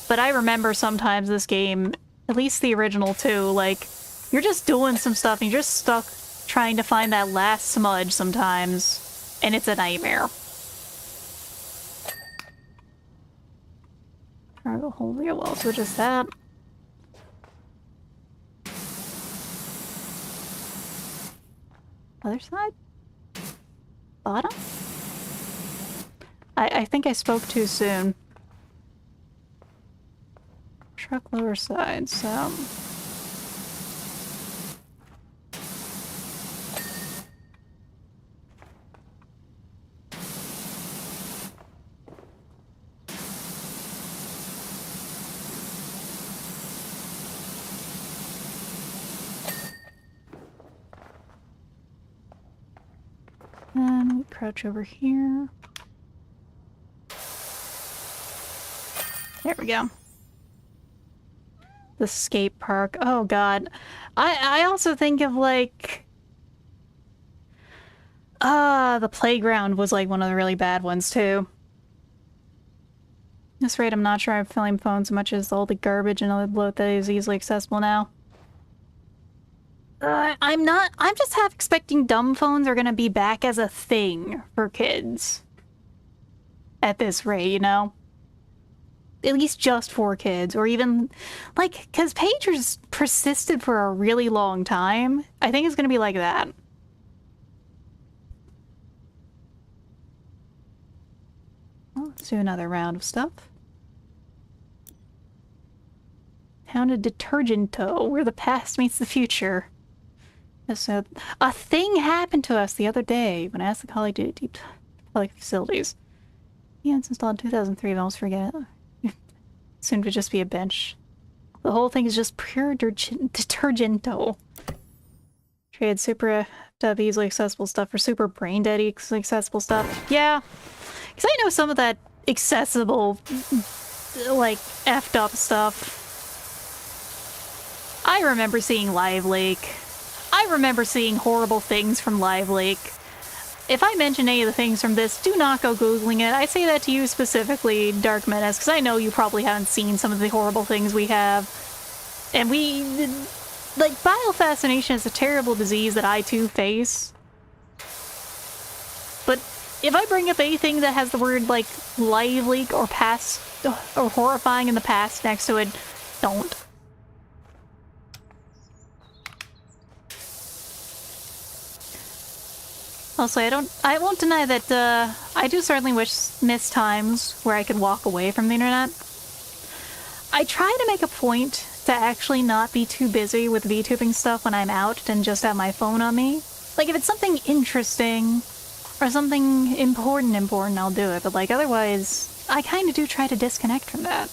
Speaker 1: But I remember sometimes this game, at least the original too, like, you're just doing some stuff and you're just stuck trying to find that last smudge sometimes, and it's a nightmare. Cargo hold, yeah, well, so just that. Other side? Bottom? I think I spoke too soon. Truck lower side, so... And we crouch over here. There we go. The skate park. Oh god. I also think of like... the playground was like one of the really bad ones too. At this rate, I'm not sure I'm filling phones so much as all the garbage and other bloat that is easily accessible now. I'm just half expecting dumb phones are gonna be back as a thing for kids. At this rate, you know? at least just for kids, or even, like, because pagers persisted for a really long time. I think it's gonna be like that. Well, let's do another round of stuff. Town of Detergento, where the past meets the future. So, a thing happened to us the other day when I asked the colleague to deep public facilities. Yeah, it's installed in 2003, but I almost forget it. Soon to just be a bench. The whole thing is just pure detergento. Trade super tough, easily accessible stuff for super brain dead accessible stuff. Yeah, because I know some of that accessible, like, effed up stuff. I remember seeing Live Lake. I remember seeing horrible things from Live Lake. If I mention any of the things from this, do not go Googling it. I say that to you specifically, Dark Menace, because I know you probably haven't seen some of the horrible things we have. And like, biofascination is a terrible disease that I too face. But if I bring up anything that has the word, like, Live Leak or past, or horrifying in the past next to it, don't. Also, I won't deny that, I do certainly miss times where I could walk away from the internet. I try to make a point to actually not be too busy with VTubing stuff when I'm out and just have my phone on me. Like, if it's something interesting, or something important, I'll do it, but, like, otherwise, I kinda do try to disconnect from that.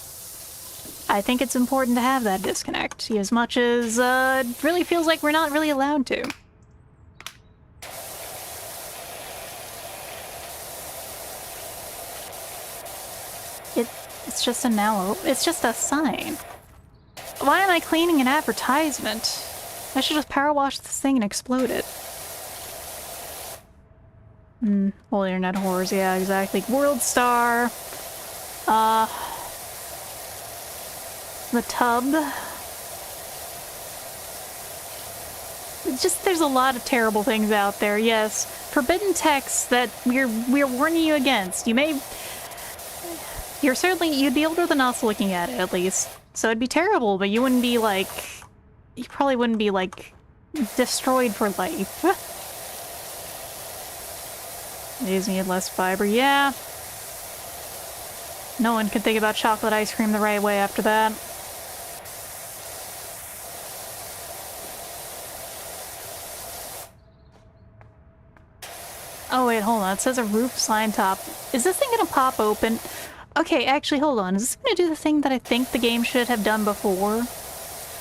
Speaker 1: I think it's important to have that disconnect, as much as, it really feels like we're not really allowed to. It's just a it's just a sign. Why am I cleaning an advertisement? I should just power wash this thing and explode it. Whole internet horrors, yeah, exactly. World Star. The tub. It's just, there's a lot of terrible things out there, yes. Forbidden texts that we're warning you against. You'd be older than us looking at it, at least. So it'd be terrible, but you wouldn't be, like... You probably wouldn't be, like, destroyed for life. These need less fiber, yeah. No one can think about chocolate ice cream the right way after that. Oh wait, hold on, it says a roof slime top. Is this thing gonna pop open? Okay, actually, hold on. Is this gonna do the thing that I think the game should have done before?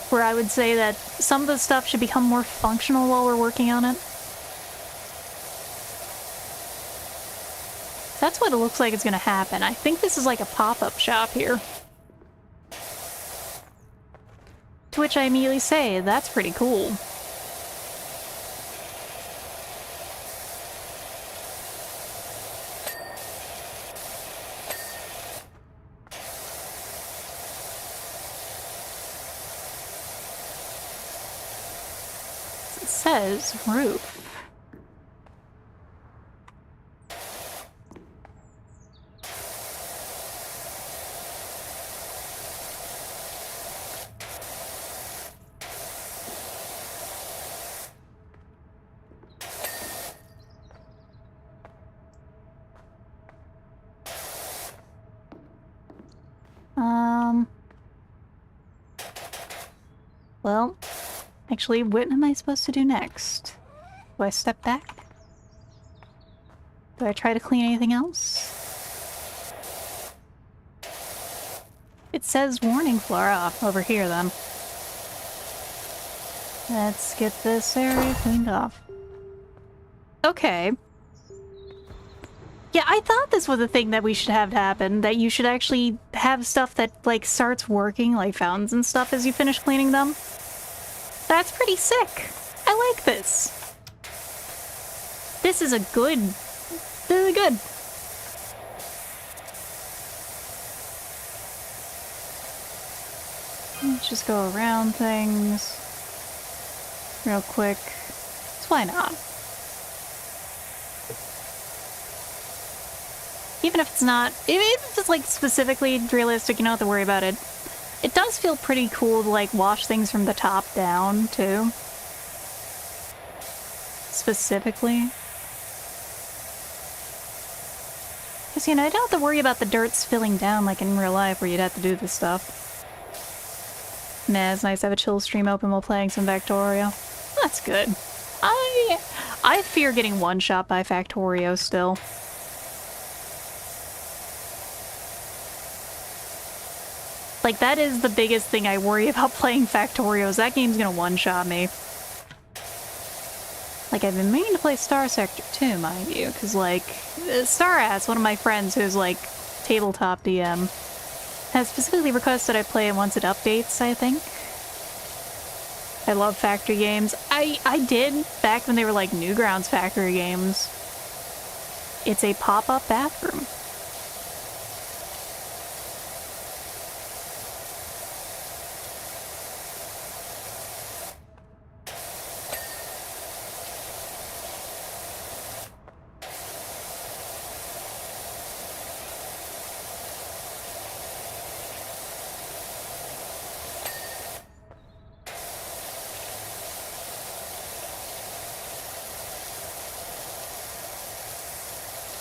Speaker 1: Where I would say that some of the stuff should become more functional while we're working on it? That's what it looks like is gonna happen. I think this is like a pop-up shop here. To which I immediately say, that's pretty cool. It says roof. Well, actually, what am I supposed to do next? Do I step back? Do I try to clean anything else? It says warning flora over here, then. Let's get this area cleaned off. Okay. Yeah, I thought this was a thing that we should have happen, that you should actually have stuff that, like, starts working, like fountains and stuff, as you finish cleaning them. That's pretty sick. I like this. This is good. Let's just go around things real quick. So why not? Even if it's not, even if it's like specifically realistic, you don't have to worry about it. It does feel pretty cool to like wash things from the top down too. Specifically. Because, you know, I don't have to worry about the dirt spilling down like in real life where you'd have to do this stuff. Nah, it's nice to have a chill stream open while playing some Factorio. That's good. I fear getting one-shot by Factorio still. Like, that is the biggest thing I worry about playing Factorio, is that game's gonna one-shot me. Like, I've been meaning to play Star Sector 2, mind you, because, like, Starass, one of my friends who's, like, tabletop DM, has specifically requested I play it once it updates, I think. I love factory games. I did, back when they were, like, Newgrounds factory games. It's a pop-up bathroom.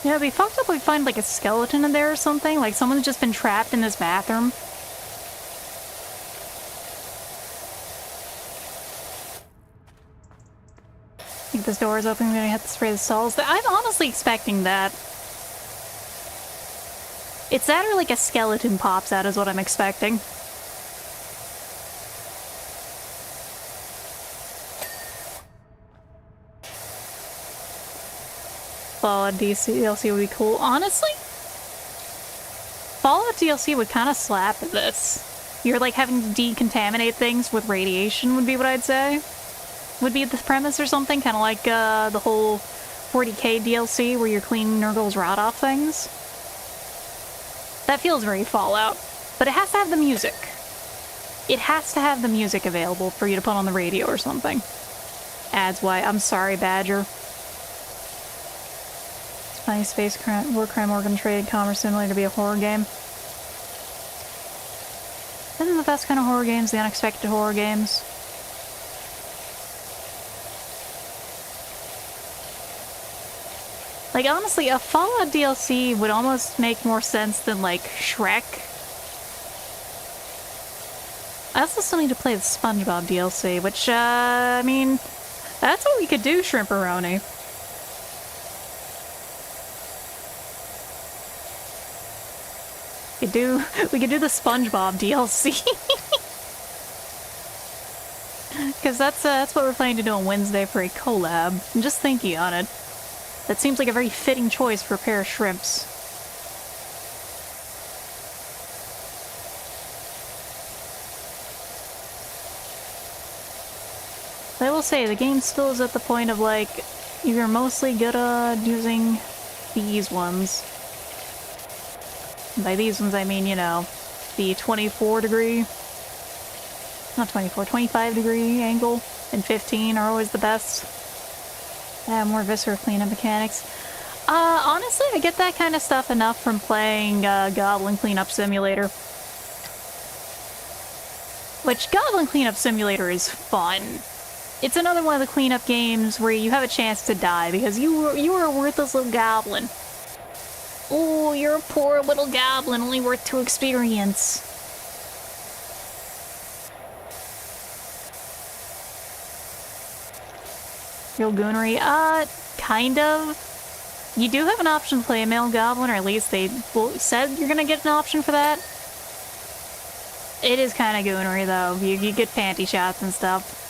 Speaker 1: Yeah, it'd be fucked up if we find like a skeleton in there or something. Like someone's just been trapped in this bathroom. I think this door is open. We're gonna have to spray the stalls. I'm honestly expecting that. It's that or like a skeleton pops out is what I'm expecting. Fallout DLC would be cool. Honestly, Fallout DLC would kind of slap at this. You're like having to decontaminate things with radiation would be what I'd say. Would be the premise or something, kind of like the whole 40k DLC where you're cleaning Nurgle's rot off things. That feels very Fallout, but it has to have the music. It has to have the music available for you to put on the radio or something. Ads why. I'm sorry, Badger. Spy space crime, war crime, organ trade, commerce simulator to be a horror game. Isn't the best kind of horror games the unexpected horror games? Like, honestly, a Fallout DLC would almost make more sense than, like, Shrek. I also still need to play the SpongeBob DLC, which, I mean, that's what we could do, Shrimperoni. We could do the SpongeBob DLC. Because that's what we're planning to do on Wednesday for a collab. I'm just thinking on it. That seems like a very fitting choice for a pair of shrimps. But I will say, the game still is at the point of like, you're mostly good at using these ones. And by these ones I mean, you know, the 24 degree, not 24, 25 degree angle and 15 are always the best. More visceral cleanup mechanics. Honestly, I get that kind of stuff enough from playing Goblin Cleanup Simulator. Which, Goblin Cleanup Simulator is fun. It's another one of the cleanup games where you have a chance to die because you were a worthless little goblin. Oh, you're a poor little goblin, only worth 2 experience. Real goonery? Kind of. You do have an option to play a male goblin, or at least they said you're gonna get an option for that. It is kind of goonery, though. You get panty shots and stuff.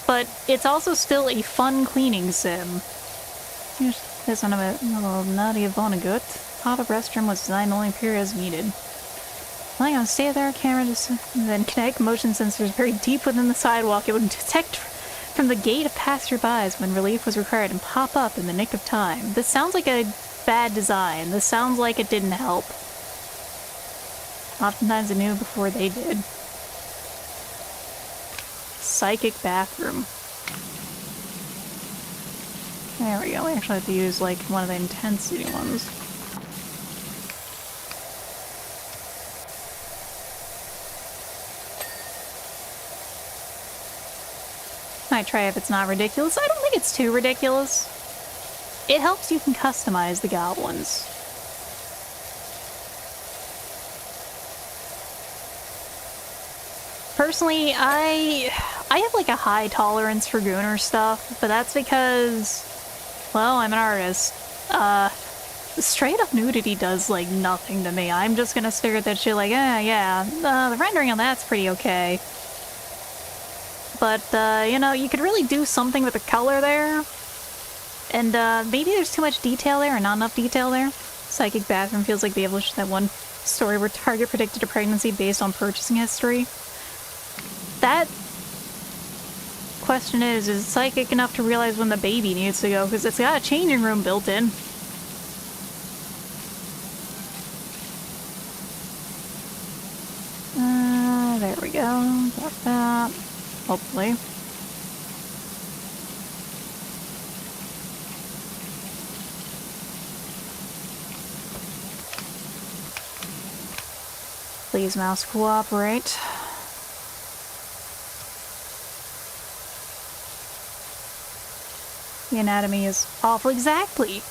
Speaker 1: But it's also still a fun cleaning sim. Here's this one of it. Oh, Nadia Vonnegut. How the restroom was designed to only appear as needed. Lying on stay there, camera just then connect motion sensors very deep within the sidewalk. It would detect from the gate of passerbys when relief was required and pop up in the nick of time. This sounds like a bad design. This sounds like it didn't help. Oftentimes I knew before they did. Psychic bathroom. There we go. We actually have to use, like, one of the intensity ones. Might try if it's not ridiculous. I don't think it's too ridiculous. It helps you can customize the goblins. Personally, I have like a high tolerance for gooner stuff, but that's because, well, I'm an artist. Straight up nudity does like nothing to me. I'm just gonna stare at that shit like, yeah, the rendering on that's pretty okay. But, you know, you could really do something with the color there. And, maybe there's too much detail there or not enough detail there. Psychic bathroom feels like the evolution of that one story where Target predicted a pregnancy based on purchasing history. That question is it psychic enough to realize when the baby needs to go? Because it's got a changing room built in. There we go. Got that. Hopefully. Please, mouse, cooperate. The anatomy is awful. Exactly.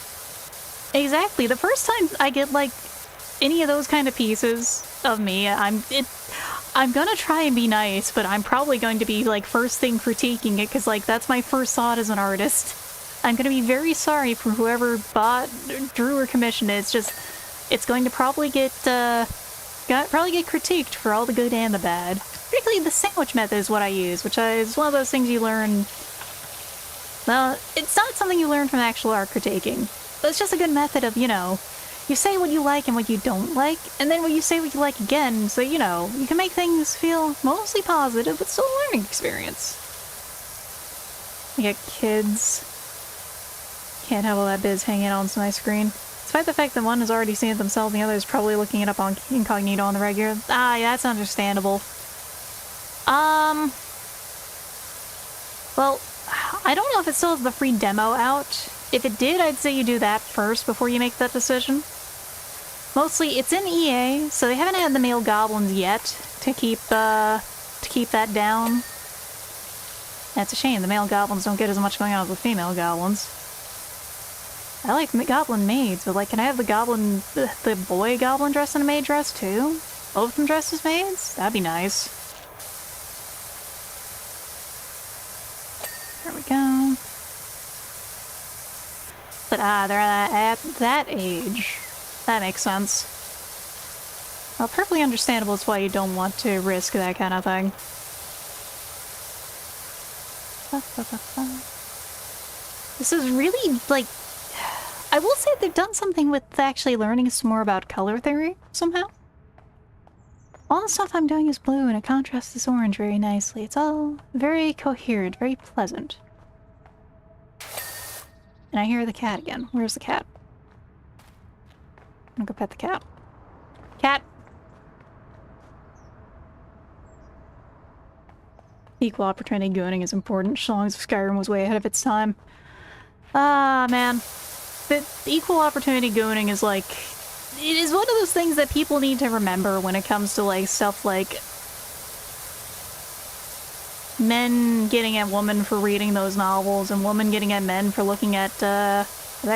Speaker 1: Exactly. The first time I get, like, any of those kind of pieces of me, I'm gonna try and be nice, but I'm probably going to be, like, first thing critiquing it, because, like, that's my first thought as an artist. I'm gonna be very sorry for whoever bought, drew, or commissioned it. It's just, it's going to probably get critiqued for all the good and the bad. Particularly the sandwich method is what I use, which is one of those things you learn. Well, it's not something you learn from actual art critiquing, but it's just a good method of, you know, you say what you like and what you don't like, and then when you say what you like again, so, you know, you can make things feel mostly positive, but still a learning experience. I get kids. Can't have all that biz hanging on my screen. Despite the fact that one has already seen it themselves and the other is probably looking it up on incognito on the regular. Ah, yeah, that's understandable. Well, I don't know if it still has the free demo out. If it did, I'd say you do that first before you make that decision. Mostly, it's in EA, so they haven't had the male goblins yet to keep that down. That's a shame. The male goblins don't get as much going on as the female goblins. I like goblin maids, but like, can I have the boy goblin dressed in a maid dress too? Both of them dressed as maids? That'd be nice. There we go. But they're at that age. That makes sense. Well, perfectly understandable. It's why you don't want to risk that kind of thing. This is really, like... I will say they've done something with actually learning some more about color theory, somehow. All the stuff I'm doing is blue, and it contrasts this orange very nicely. It's all very coherent, very pleasant. And I hear the cat again. Where's the cat? I'm gonna go pet the cat. Cat! Equal opportunity gooning is important, as long as Skyrim was way ahead of its time. Ah, man. The equal opportunity gooning is like... It is one of those things that people need to remember when it comes to, like, stuff like... men getting at women for reading those novels, and women getting at men for looking at, that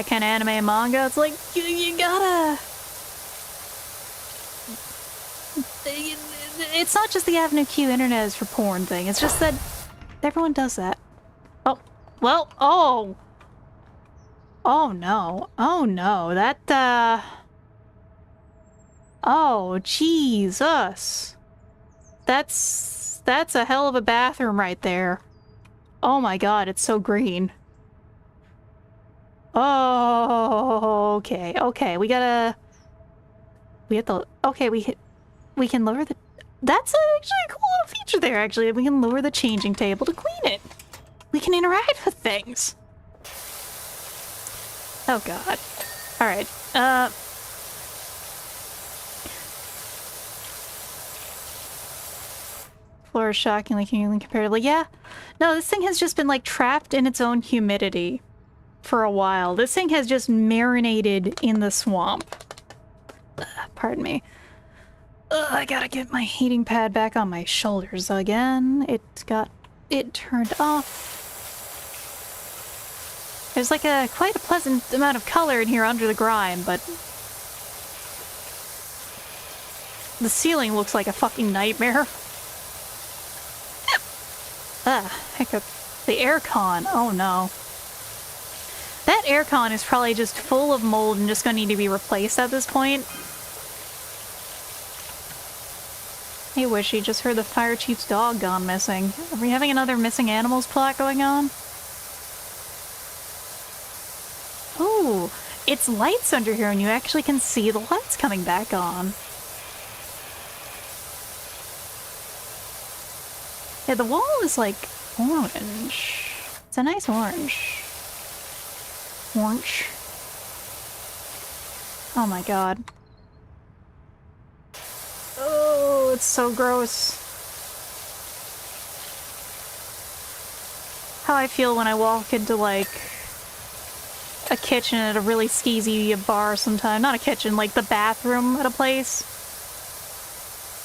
Speaker 1: kind of anime and manga. It's like, you gotta... It's not just the Avenue Q internet is for porn thing, it's just that everyone does that. Oh, well, oh! Oh no, that, oh, Jesus. That's a hell of a bathroom right there. Oh my god, it's so green. Oh, okay, we have to, okay, we can lower the, that's actually a cool little feature there, actually. We can lower the changing table to clean it. We can interact with things. Oh god. Alright, floor is shockingly clean comparatively. Yeah. No, this thing has just been, like, trapped in its own humidity for a while. This thing has just marinated in the swamp. Pardon me. I gotta get my heating pad back on my shoulders again. It got it turned off. There's like quite a pleasant amount of color in here under the grime, but the ceiling looks like a fucking nightmare. Hiccup. The aircon. Oh no. That aircon is probably just full of mold and just gonna need to be replaced at this point. Hey Wishy, just heard the fire chief's dog gone missing. Are we having another missing animals plot going on? Ooh, it's lights under here and you actually can see the lights coming back on. Yeah, the wall is like orange. It's a nice orange. Orange. Oh my god. Oh, it's so gross. How I feel when I walk into like a kitchen at a really skeezy bar sometime. Not a kitchen, like the bathroom at a place.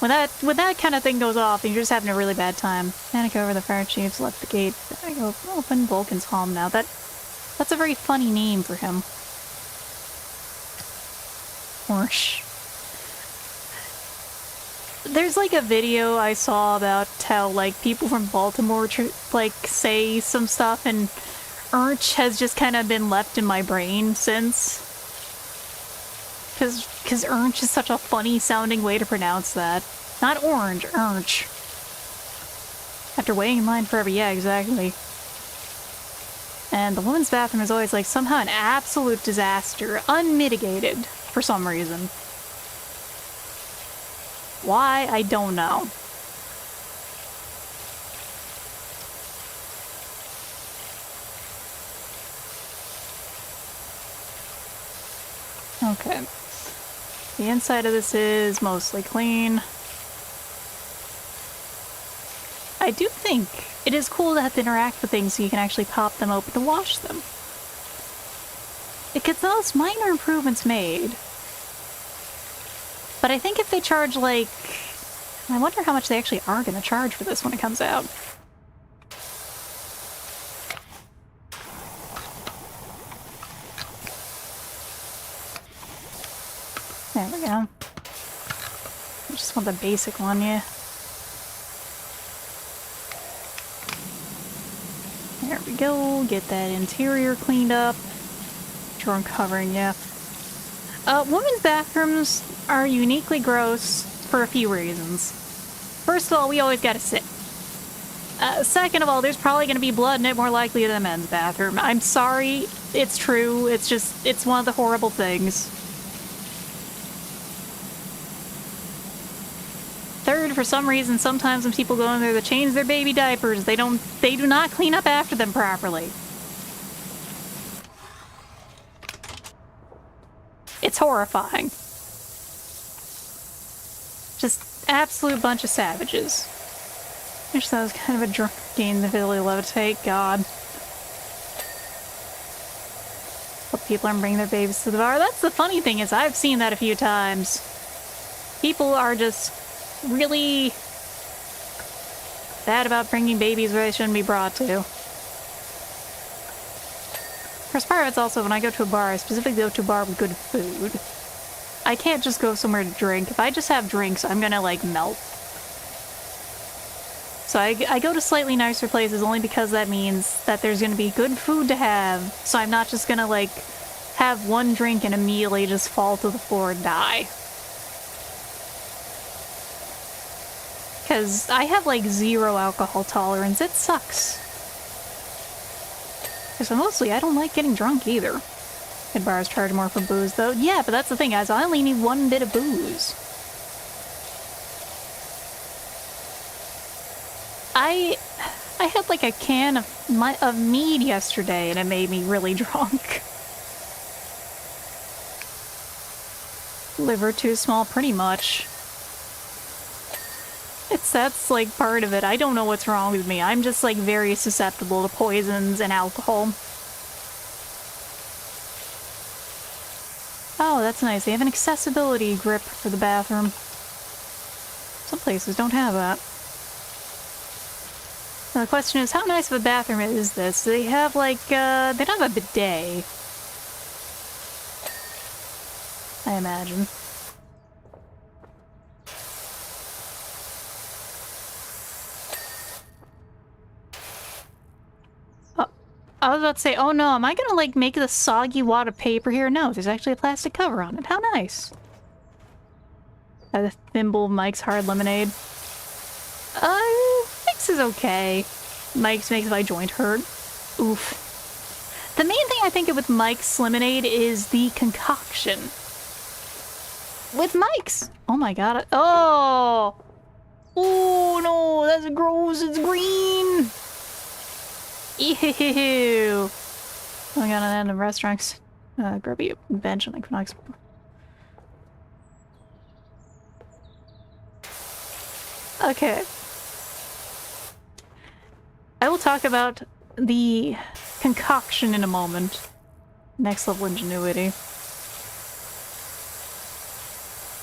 Speaker 1: When that kind of thing goes off, and you're just having a really bad time. Panic over the fire chief's left the gate. There I go. Open Vulcan's home now. That's a very funny name for him. Orsh. There's like a video I saw about how like people from Baltimore like say some stuff, and Urch has just kind of been left in my brain since. Because Urch is such a funny sounding way to pronounce that. Not orange, Urch. After waiting in line forever, yeah, exactly. And the woman's bathroom is always like somehow an absolute disaster, unmitigated for some reason. Why? I don't know. Okay. The inside of this is mostly clean. I do think it is cool to have to interact with things so you can actually pop them open to wash them. It gets those minor improvements made. But I think if they charge like... I wonder how much they actually are going to charge for this when it comes out. There we go. I just want the basic one, yeah. There we go. Get that interior cleaned up. Drawer covering, yeah. Women's bathrooms are uniquely gross for a few reasons. First of all, we always gotta sit. Second of all, there's probably gonna be blood in it more likely than a men's bathroom. I'm sorry, it's true. It's just, it's one of the horrible things. Third, for some reason, sometimes when people go in there to change their baby diapers, they do not clean up after them properly. It's horrifying. Just absolute bunch of savages. I wish that was kind of a drunk game, the ability to levitate. God. But people aren't bringing their babies to the bar. That's the funny thing is I've seen that a few times. People are just really bad about bringing babies where they shouldn't be brought to. First part of it's also when I go to a bar, I specifically go to a bar with good food. I can't just go somewhere to drink. If I just have drinks, I'm gonna like melt. So I go to slightly nicer places only because that means that there's gonna be good food to have, so I'm not just gonna like have one drink and immediately just fall to the floor and die. Because I have like 0 alcohol tolerance. It sucks. Because mostly I don't like getting drunk either. Good bars charge more for booze though. Yeah, but that's the thing guys, I only need 1 bit of booze. I had like a can of mead yesterday and it made me really drunk. Liver too small pretty much. That's like part of it. I don't know what's wrong with me. I'm just like very susceptible to poisons and alcohol. Oh, that's nice. They have an accessibility grip for the bathroom. Some places don't have that. Now the question is, how nice of a bathroom is this? Do they have, like, they don't have a bidet. I imagine. Oh, I was about to say, oh no, am I gonna, like, make the soggy wad of paper here? No, there's actually a plastic cover on it. How nice. The thimble Mike's Hard Lemonade. Mike's is okay. Mike's makes my joint hurt. Oof. The main thing I think of with Mike's Lemonade is the concoction. With Mike's! Oh my god. Oh! Oh no, that's gross, it's green! Ew! Going on an end of restaurants. Grab you a bench on Equinox. Okay. I will talk about the concoction in a moment. Next level ingenuity.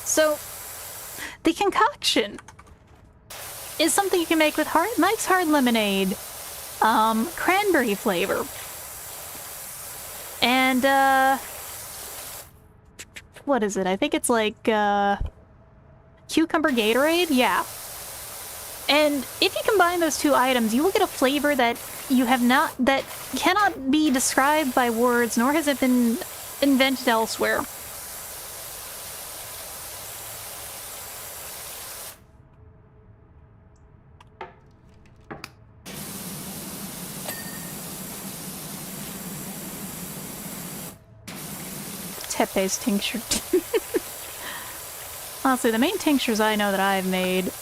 Speaker 1: So, the concoction is something you can make with Mike's Hard Lemonade, cranberry flavor. And, what is it? I think it's like, cucumber Gatorade? Yeah. And if you combine those two items, you will get a flavor that that cannot be described by words, nor has it been invented elsewhere. Tepe's tincture. Honestly, the main tinctures I know that I've made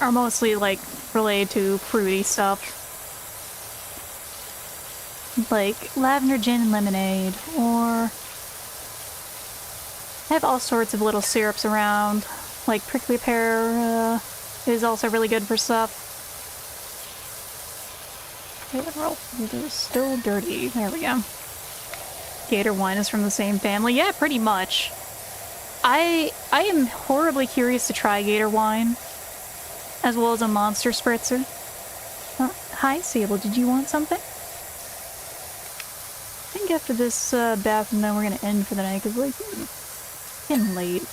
Speaker 1: are mostly, like, related to fruity stuff. Like lavender gin and lemonade, or I have all sorts of little syrups around. Like prickly pear is also really good for stuff. They're still dirty. There we go. Gator wine is from the same family. Yeah, pretty much. I am horribly curious to try Gator wine, as well as a monster spritzer. Hi, Sable. Did you want something? I think after this bathroom, then we're gonna end for the night, because, like, it's getting late.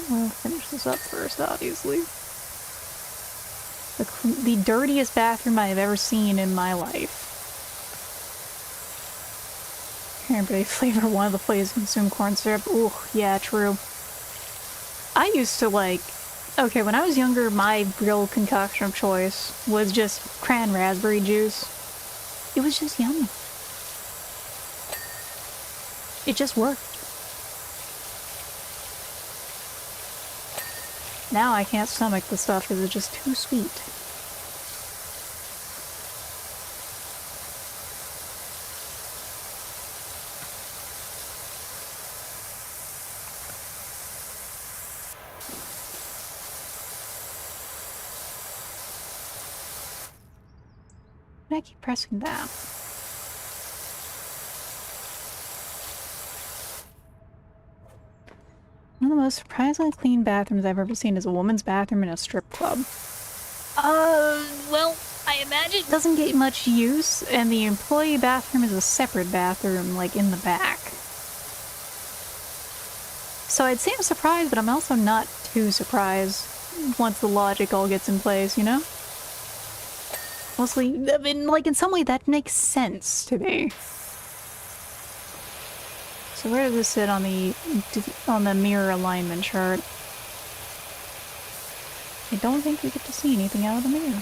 Speaker 1: We'll finish this up first, obviously. The dirtiest bathroom I have ever seen in my life. Cranberry flavor, one of the flavors consume corn syrup. Ooh, yeah, true. I used to, like... Okay, when I was younger, my real concoction of choice was just cran raspberry juice. It was just yummy. It just worked. Now I can't stomach the stuff because it's just too sweet. I keep pressing that. One of the most surprisingly clean bathrooms I've ever seen is a woman's bathroom in a strip club. Well, I imagine it doesn't get much use, and the employee bathroom is a separate bathroom, like, in the back. So I'd say I'm surprised, but I'm also not too surprised once the logic all gets in place, you know? Mostly, I mean, like, in some way that makes sense to me. So where does this sit on the mirror alignment chart? I don't think we get to see anything out of the mirror.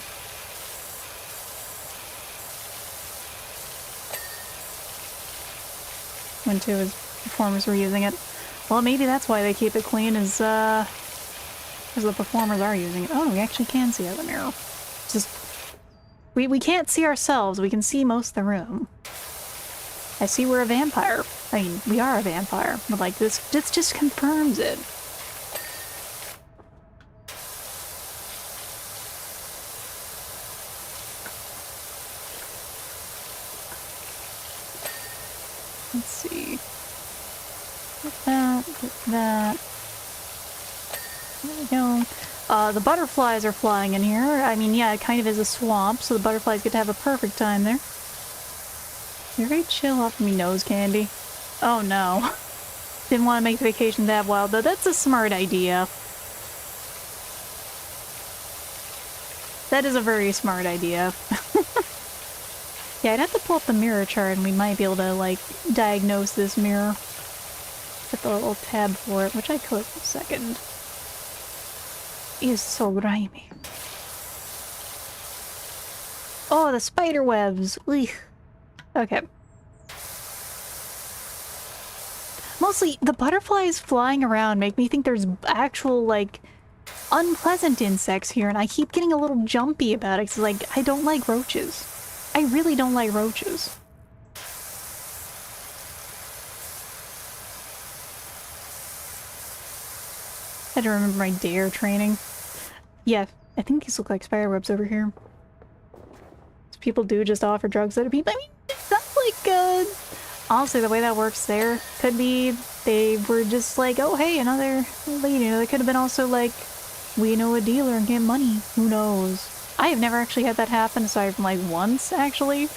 Speaker 1: When two of his performers were using it. Well, maybe that's why they keep it clean, is because the performers are using it. Oh, we actually can see out of the mirror. Just... We can't see ourselves, we can see most of the room. I see we're a vampire. I mean, we are a vampire, but like this just confirms it. Let's see. that, get that. There we go. The butterflies are flying in here. I mean, yeah, it kind of is a swamp, so the butterflies get to have a perfect time there. You're very chill off me, nose candy. Oh no. Didn't want to make the vacation that wild, though. That's a smart idea. That is a very smart idea. Yeah, I'd have to pull up the mirror chart and we might be able to, like, diagnose this mirror. Get the little tab for it, which I could in a second. It is so grimy. Oh, the spider webs! Eugh. Okay. Mostly, the butterflies flying around make me think there's actual, like, unpleasant insects here, and I keep getting a little jumpy about it, because, like, I don't like roaches. I really don't like roaches. I had to remember my dare training. Yeah, I think these look like spiderwebs over here. People do just offer drugs to people. I mean, that's like, honestly, the way that works there could be they were just like, oh, hey, another lady. You know, they could have been also like, we know a dealer and get money. Who knows? I have never actually had that happen aside from like once, actually.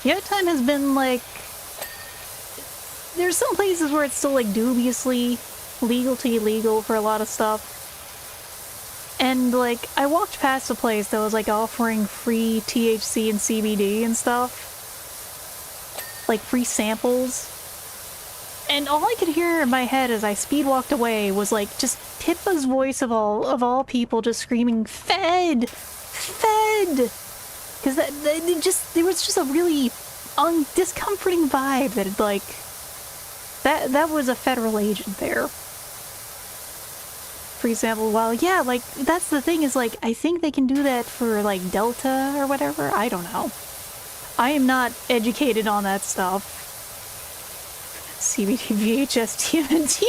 Speaker 1: The other time has been like, there's some places where it's still like dubiously legal to illegal for a lot of stuff. And like, I walked past a place that was like offering free THC and CBD and stuff. Like free samples. And all I could hear in my head as I speed walked away was like just Pippa's voice of all people just screaming, "Fed! Fed!" Because there was just a really discomforting vibe that it, like, that was a federal agent there. For example, well, yeah, like, that's the thing is, like, I think they can do that for, like, Delta or whatever. I don't know. I am not educated on that stuff. CBD, VHS, TMNT.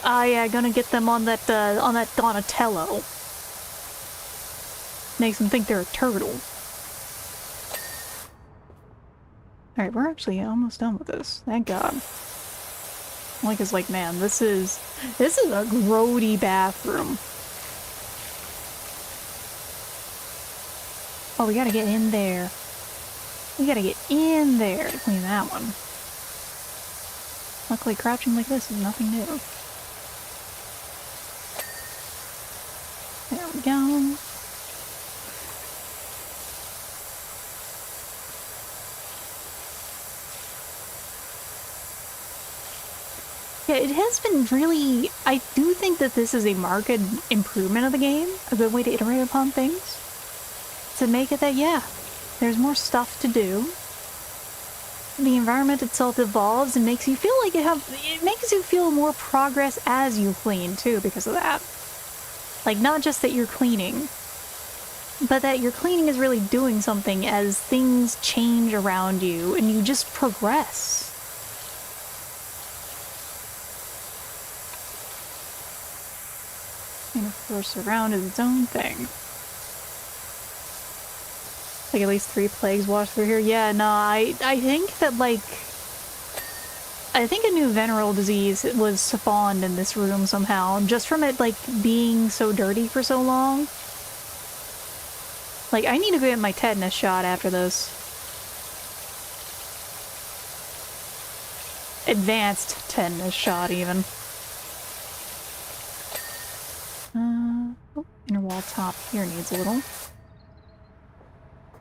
Speaker 1: Ah, yeah, gonna get them on that Donatello. Makes them think they're a turtle. Alright, we're actually almost done with this. Thank God. Like, it's like, man, this is a grody bathroom. Oh, we gotta get in there. We gotta get in there to clean that one. Luckily, crouching like this is nothing new. There we go. Yeah, it has been really... I do think that this is a marked improvement of the game. A good way to iterate upon things. To make it that, yeah, there's more stuff to do. The environment itself evolves and makes you feel like it makes you feel more progress as you clean, too, because of that. Like, not just that you're cleaning, but that your cleaning is really doing something as things change around you and you just progress. And of course, surround is its own thing. Like at least 3 plagues wash through here. Yeah, no, I think that, like, I think a new venereal disease was spawned in this room somehow, just from it, like, being so dirty for so long. Like, I need to go get my tetanus shot after this. Advanced tetanus shot, even. Oh, inner wall top here needs a little.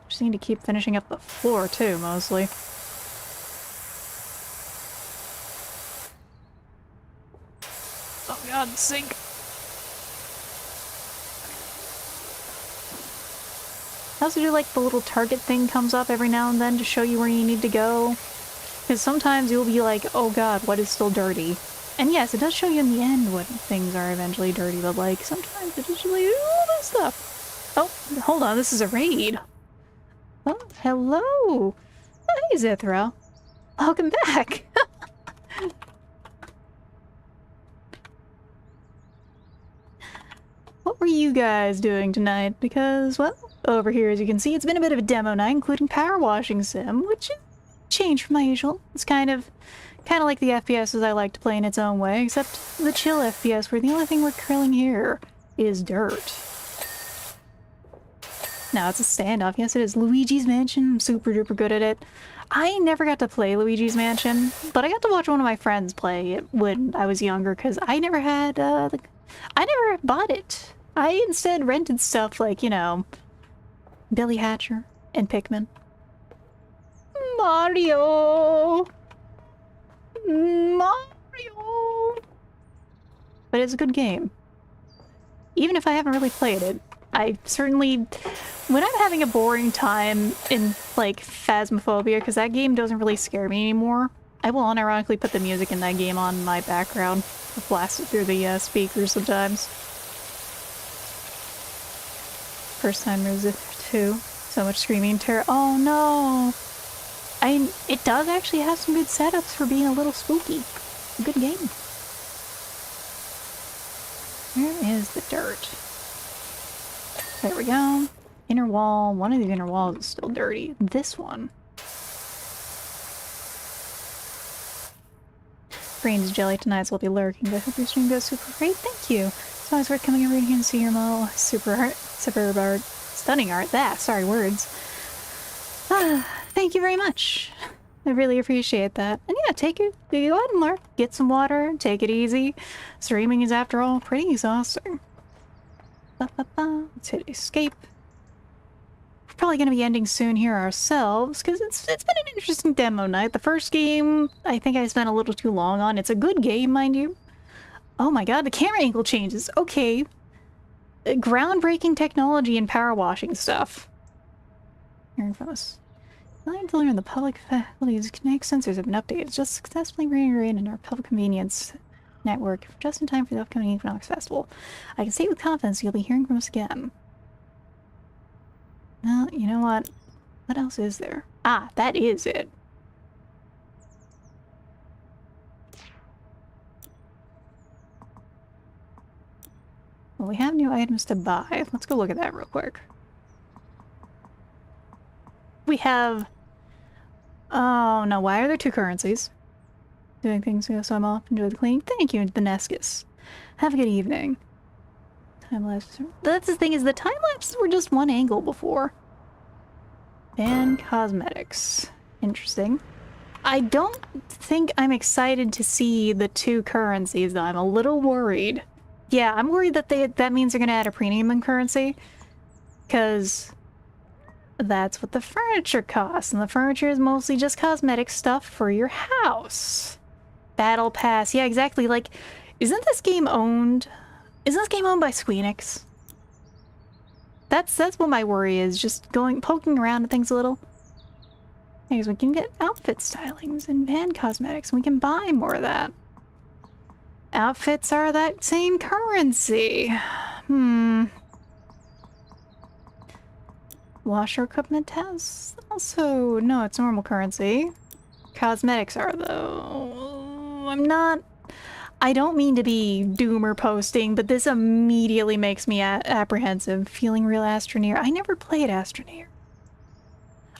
Speaker 1: Just need to keep finishing up the floor, too, mostly. Oh god, sink! I also do like the little target thing comes up every now and then to show you where you need to go. Because sometimes you'll be like, oh god, what is still dirty? And yes, it does show you in the end what things are eventually dirty, but like, sometimes it just like, all this stuff. Oh, hold on, this is a raid. Oh, hello! Hey, Zithra. Welcome back! What were you guys doing tonight? Because, well, over here, as you can see, it's been a bit of a demo night, including power washing sim, which is a change from my usual. It's kind of Kind of like the FPSs I like to play in its own way, except the chill FPS where the only thing we're killing here is dirt. No, it's a standoff. Yes, it is. Luigi's Mansion. I'm super duper good at it. I never got to play Luigi's Mansion, but I got to watch one of my friends play it when I was younger because I never had, I never bought it. I instead rented stuff like, you know, Billy Hatcher and Pikmin. Mario! Mario! But it's a good game. Even if I haven't really played it, I certainly... When I'm having a boring time in, like, Phasmophobia, because that game doesn't really scare me anymore, I will unironically put the music in that game on my background, blast it through the speakers sometimes. First time music too. So much screaming terror. Oh no! It does actually have some good setups for being a little spooky. A good game. Where is the dirt? There we go. Inner wall. One of these inner walls is still dirty. This one. Brains jelly tonight, so I'll be lurking, but I hope your stream goes super great. Thank you. It's always worth coming over here and see your model. Super art. Superb art. Stunning art. Sorry, words. Thank you very much. I really appreciate that. And yeah, go ahead and lurk. Get some water. Take it easy. Streaming is, after all, pretty exhausting. Let's hit escape. We're probably going to be ending soon here ourselves, because it's been an interesting demo night. The first game, I think I spent a little too long on. It's a good game, mind you. Oh my god, the camera angle changes. Okay. Groundbreaking technology in power washing stuff. Hearing from us. I need to learn the public faculties Kinect sensors have been updated. Just successfully integrated in our public convenience network just in time for the upcoming Equinox Festival. I can say with confidence you'll be hearing from us again. Well, you know what? What else is there? Ah, that is it. Well, we have new items to buy. Let's go look at that real quick. We have... Oh, no, why are there two currencies? Doing things so I'm off. Enjoy the cleaning. Thank you, Benescus. Have a good evening. Time-lapse. That's the thing, is the time-lapses were just one angle before. And cosmetics. Interesting. I don't think I'm excited to see the two currencies, though. I'm a little worried. Yeah, I'm worried that that means they're going to add a premium currency. Because that's what the furniture costs. And the furniture is mostly just cosmetic stuff for your house. Battle Pass. Yeah, exactly. Like, isn't this game owned by Squeenix? That's what my worry is. Just poking around at things a little. Because we can get outfit stylings and van cosmetics, and we can buy more of that. Outfits are that same currency. Washer equipment has also... No, it's normal currency. Cosmetics are, though. I don't mean to be doomer posting, but this immediately makes me apprehensive. Feeling real Astroneer. I never played Astroneer.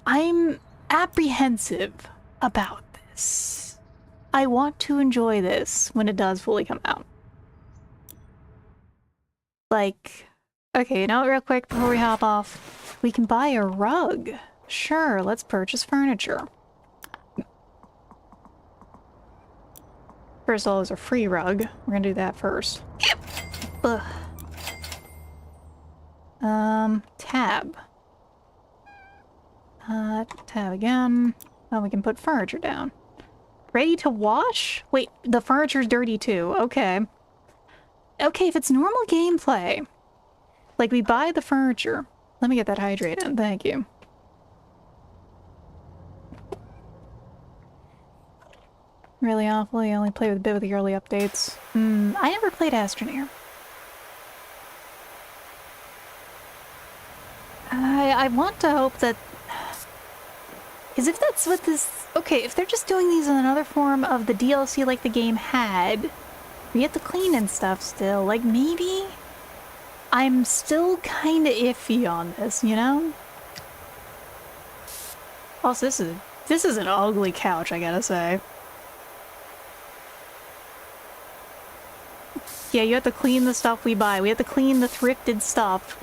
Speaker 1: I'm apprehensive about this. I want to enjoy this when it does fully come out. Like, okay, you know what, real quick before we hop off? We can buy a rug. Sure, let's purchase furniture. First of all, there's a free rug. We're gonna do that first. Ugh. Tab. Tab again. Oh, we can put furniture down. Ready to wash? Wait, the furniture's dirty too. Okay. Okay, if it's normal gameplay, like we buy the furniture. Let me get that hydrated. Thank you. Really awful. I only play with a bit with the early updates. I never played Astroneer. I want to hope that... Because if that's what this... Okay, if they're just doing these in another form of the DLC like the game had, we have to clean and stuff still, like maybe... I'm still kinda iffy on this, you know? Also, this is an ugly couch, I gotta say. Yeah, you have to clean the stuff we buy. We have to clean the thrifted stuff.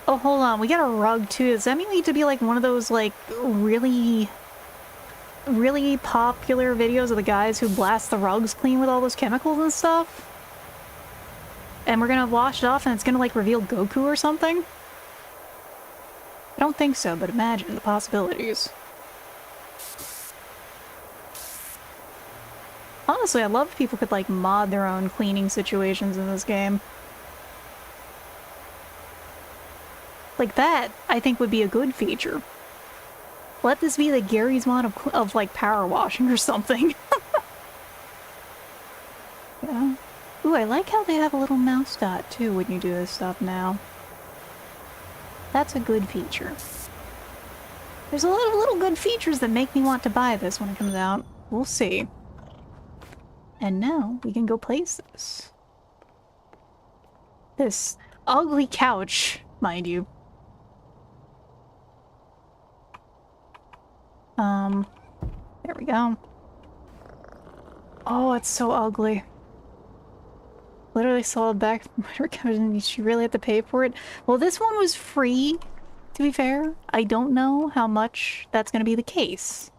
Speaker 1: Oh, hold on. We got a rug, too. Does that mean we need to be, like, one of those, like, really popular videos of the guys who blast the rugs clean with all those chemicals and stuff? And we're gonna wash it off and it's gonna, like, reveal Goku or something? I don't think so, but imagine the possibilities. Honestly, I'd love if people could, like, mod their own cleaning situations in this game. Like that, I think would be a good feature. Let this be the Gary's mod of like, power washing or something. Yeah. Ooh, I like how they have a little mouse dot, too, when you do this stuff now. That's a good feature. There's a lot of little good features that make me want to buy this when it comes out. We'll see. And now, we can go place this. This ugly couch, mind you. There we go. Oh, it's so ugly. Literally saw it back from her couch and she really had to pay for it. Well, this one was free, to be fair. I don't know how much that's gonna be the case.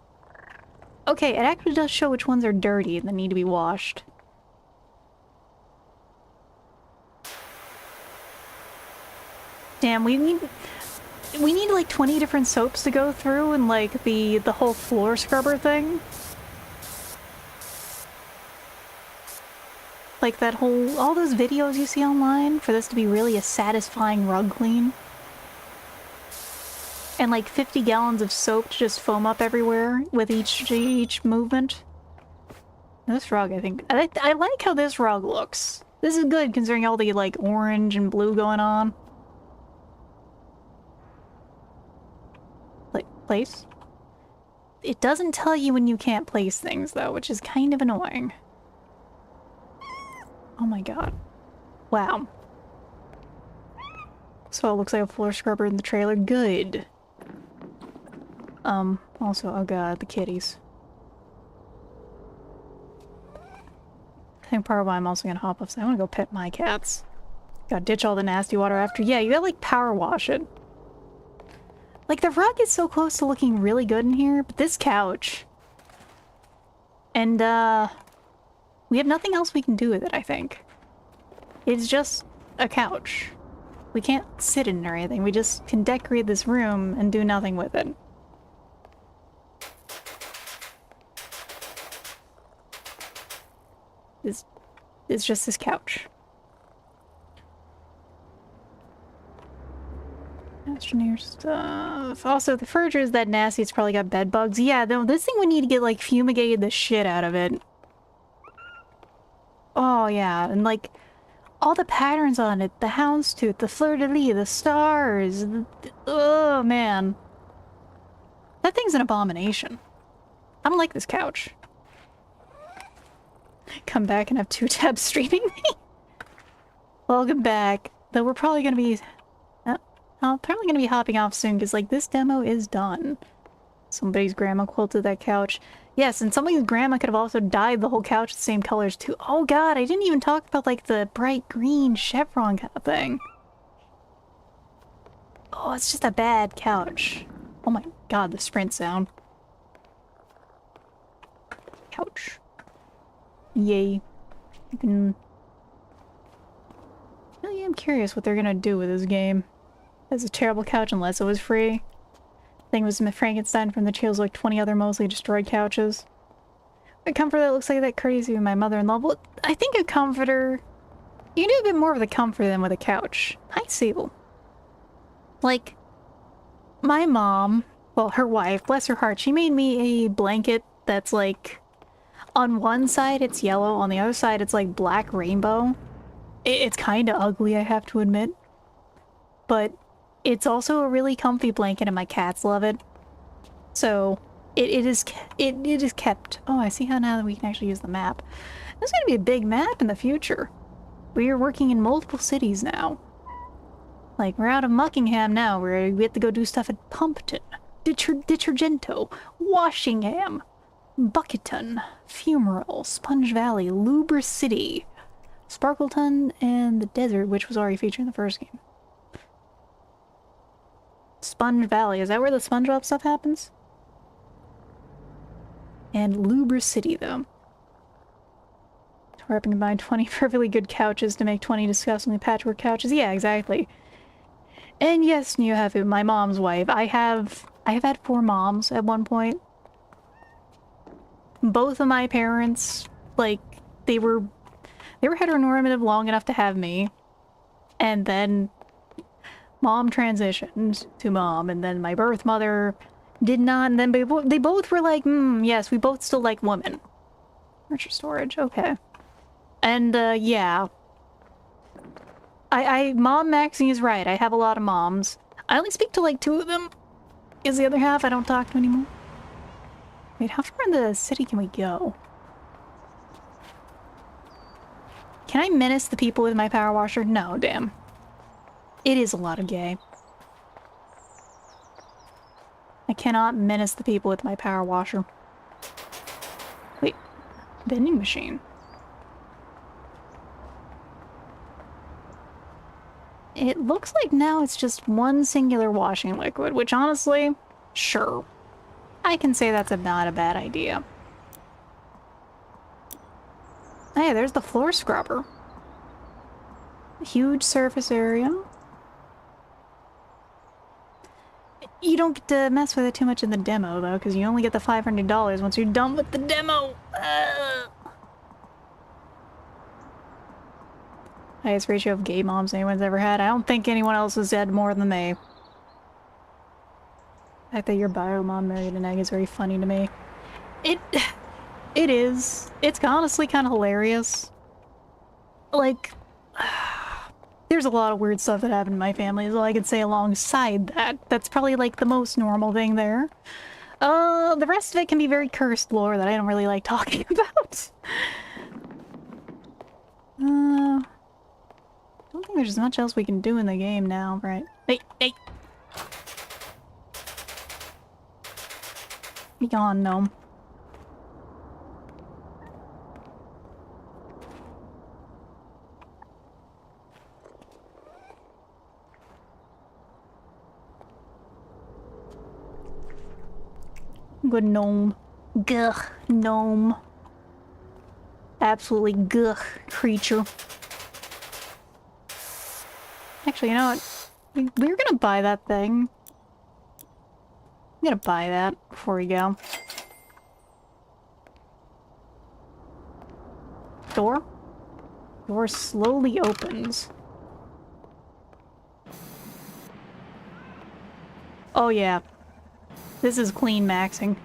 Speaker 1: Okay, it actually does show which ones are dirty and that need to be washed. Damn, we need like 20 different soaps to go through and like the whole floor scrubber thing. Like that whole, all those videos you see online for this to be really a satisfying rug clean. And like 50 gallons of soap to just foam up everywhere with each movement. This rug, I think, I like how this rug looks. This is good considering all the like orange and blue going on. Like, place? It doesn't tell you when you can't place things though, which is kind of annoying. Oh my god. Wow. So it looks like a floor scrubber in the trailer. Good. Also, oh god, the kitties. I think part of why I'm also gonna hop upstairs. I wanna go pet my cats. Gotta ditch all the nasty water after. Yeah, you gotta like power wash it. Like the rug is so close to looking really good in here, but this couch. And we have nothing else we can do with it, I think. It's just a couch. We can't sit in it or anything. We just can decorate this room and do nothing with it. It's just this couch. Astroneer stuff. Also, the furniture is that nasty. It's probably got bed bugs. Yeah, this thing would need to get, like, fumigated the shit out of it. Oh, yeah. And, like, all the patterns on it. The houndstooth, the fleur-de-lis, the stars. Oh, man. That thing's an abomination. I don't like this couch. Come back and have 2 tabs streaming me. Welcome back. Though we're probably gonna be... probably gonna be hopping off soon, because, like, this demo is done. Somebody's grandma quilted that couch. Yes, and somebody's grandma could have also dyed the whole couch the same colors, too. Oh god, I didn't even talk about, like, the bright green chevron kind of thing. Oh, it's just a bad couch. Oh my god, the sprint sound. Couch. Yay. I can... Really am curious what they're gonna do with this game. It's a terrible couch unless it was free. Thing was Frankenstein from the Tales of like 20 other mostly destroyed couches. A comforter that looks like that crazy with my mother-in-law. Well, I think a comforter... You can do a bit more with a comforter than with a couch. Hi, Sable. Like, my mom, well, her wife, bless her heart, she made me a blanket that's like... On one side it's yellow, on the other side it's like black rainbow. It's kind of ugly, I have to admit. But it's also a really comfy blanket and my cats love it. So it is kept. Oh, I see how now that we can actually use the map. There's going to be a big map in the future. We are working in multiple cities now. Like, we're out of Muckingham now, where we have to go do stuff at Pumpton, Detergento, Washingham, Bucketon, Fumarole, Sponge Valley, Luber City, Sparkleton and the desert, which was already featured in the first game. Sponge Valley, is that where the SpongeBob stuff happens? And Lubra City, though. Where I can combine 20 perfectly good couches to make 20 disgustingly patchwork couches. Yeah, exactly. And yes, you have my mom's wife. I have had 4 moms at one point. Both of my parents, like, they were heteronormative long enough to have me. And then mom transitioned to mom, and then my birth mother did not, and then they both were like, yes, we both still like women. Furniture storage, okay. And, yeah. Mom Maxine is right, I have a lot of moms. I only speak to like 2 of them. Is the other half I don't talk to anymore. Wait, how far in the city can we go? Can I menace the people with my power washer? No, damn. It is a lot of gay. I cannot menace the people with my power washer. Wait, vending machine. It looks like now it's just one singular washing liquid, which honestly, sure. I can say that's not a bad idea. Hey, there's the floor scrubber. Huge surface area. You don't get to mess with it too much in the demo, though, because you only get the $500 once you're done with the demo. Highest ratio of gay moms anyone's ever had. I don't think anyone else has had more than me. The fact that your bio mom married an egg is very funny to me. It is. It's honestly kind of hilarious. Like, there's a lot of weird stuff that happened in my family, is all I could say alongside that. That's probably like the most normal thing there. The rest of it can be very cursed lore that I don't really like talking about. I don't think there's much else we can do in the game now, right? Hey, hey! Be gone, gnome. Good gnome. Gugh, gnome. Absolutely gugh creature. Actually, you know what? We're gonna buy that thing. I'm gonna buy that before we go. Door? Door slowly opens. Oh yeah. This is clean maxing.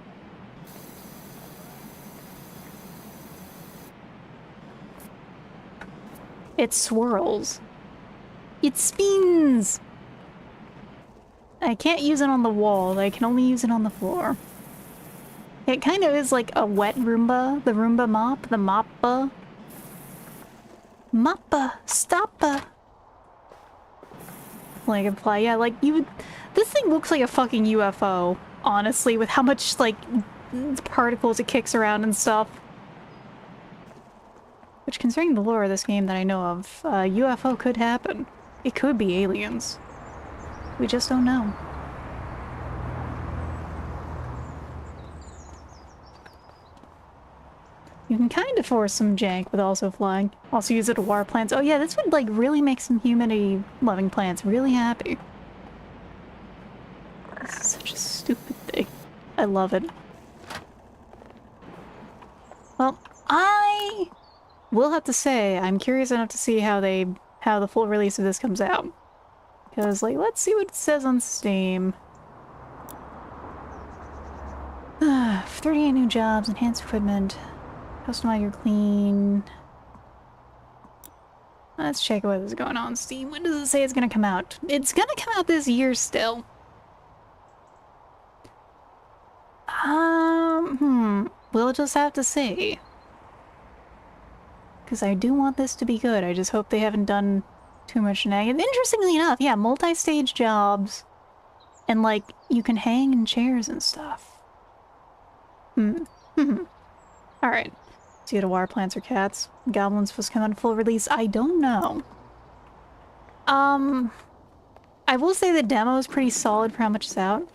Speaker 1: It swirls. It spins! I can't use it on the wall, I can only use it on the floor. It kind of is like a wet Roomba, the Roomba mop, the Moppa. Moppa, stoppa. Like a fly, yeah, like you would. This thing looks like a fucking UFO, honestly, with how much, like, particles it kicks around and stuff. Which, considering the lore of this game that I know of, UFO could happen. It could be aliens. We just don't know. You can kind of force some jank with also flying. Also use it to water plants. Oh yeah, this would like really make some humidity-loving plants really happy. This is such a stupid thing. I love it. Well, I will have to say I'm curious enough to see how the full release of this comes out. Because, like, let's see what it says on Steam. 38 new jobs, enhanced equipment, customize your clean. Let's check what is going on Steam. When does it say it's gonna come out? It's gonna come out this year still. We'll just have to see. Because I do want this to be good. I just hope they haven't done too much nagging. Interestingly enough, yeah, multi-stage jobs. And, like, you can hang in chairs and stuff. Alright. See the water plants or cats. Goblins supposed to come out in full release. I don't know. I will say the demo is pretty solid for how much it's out.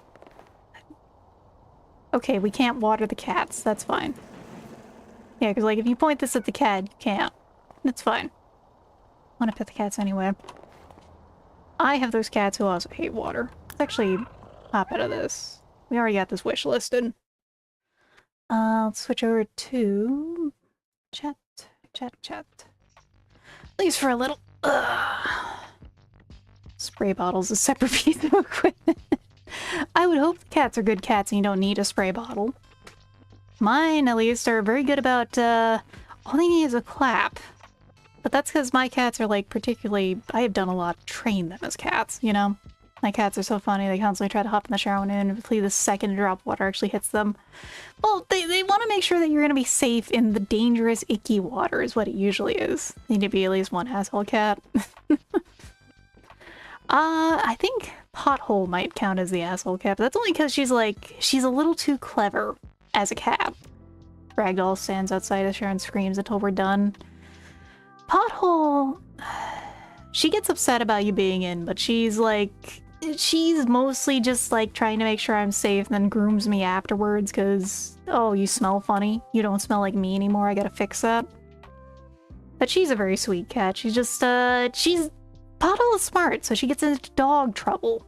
Speaker 1: Okay, we can't water the cats. That's fine. Yeah, because like if you point this at the cat, you can't. That's fine. I want to pet the cats anyway. I have those cats who also hate water. Let's actually hop out of this. We already got this wish listed. Let's switch over to chat. At least for a little. Spray bottle's a separate piece of equipment. I would hope the cats are good cats and you don't need a spray bottle. Mine, at least, are very good about, all they need is a clap. But that's because my cats are, like, particularly... I have done a lot to train them as cats, you know? My cats are so funny, they constantly try to hop in the shower and flee the second a drop of water actually hits them. Well, they want to make sure that you're going to be safe in the dangerous, icky water is what it usually is. Need to be at least one asshole cat. I think Pothole might count as the asshole cat, but that's only because she's a little too clever as a cat. Ragdoll stands outside as Sharon screams until we're done. Pothole, she gets upset about you being in, but she's mostly just like trying to make sure I'm safe and then grooms me afterwards because, oh, you smell funny. You don't smell like me anymore. I gotta fix that. But she's a very sweet cat. She's just, Pothole is smart, so she gets into dog trouble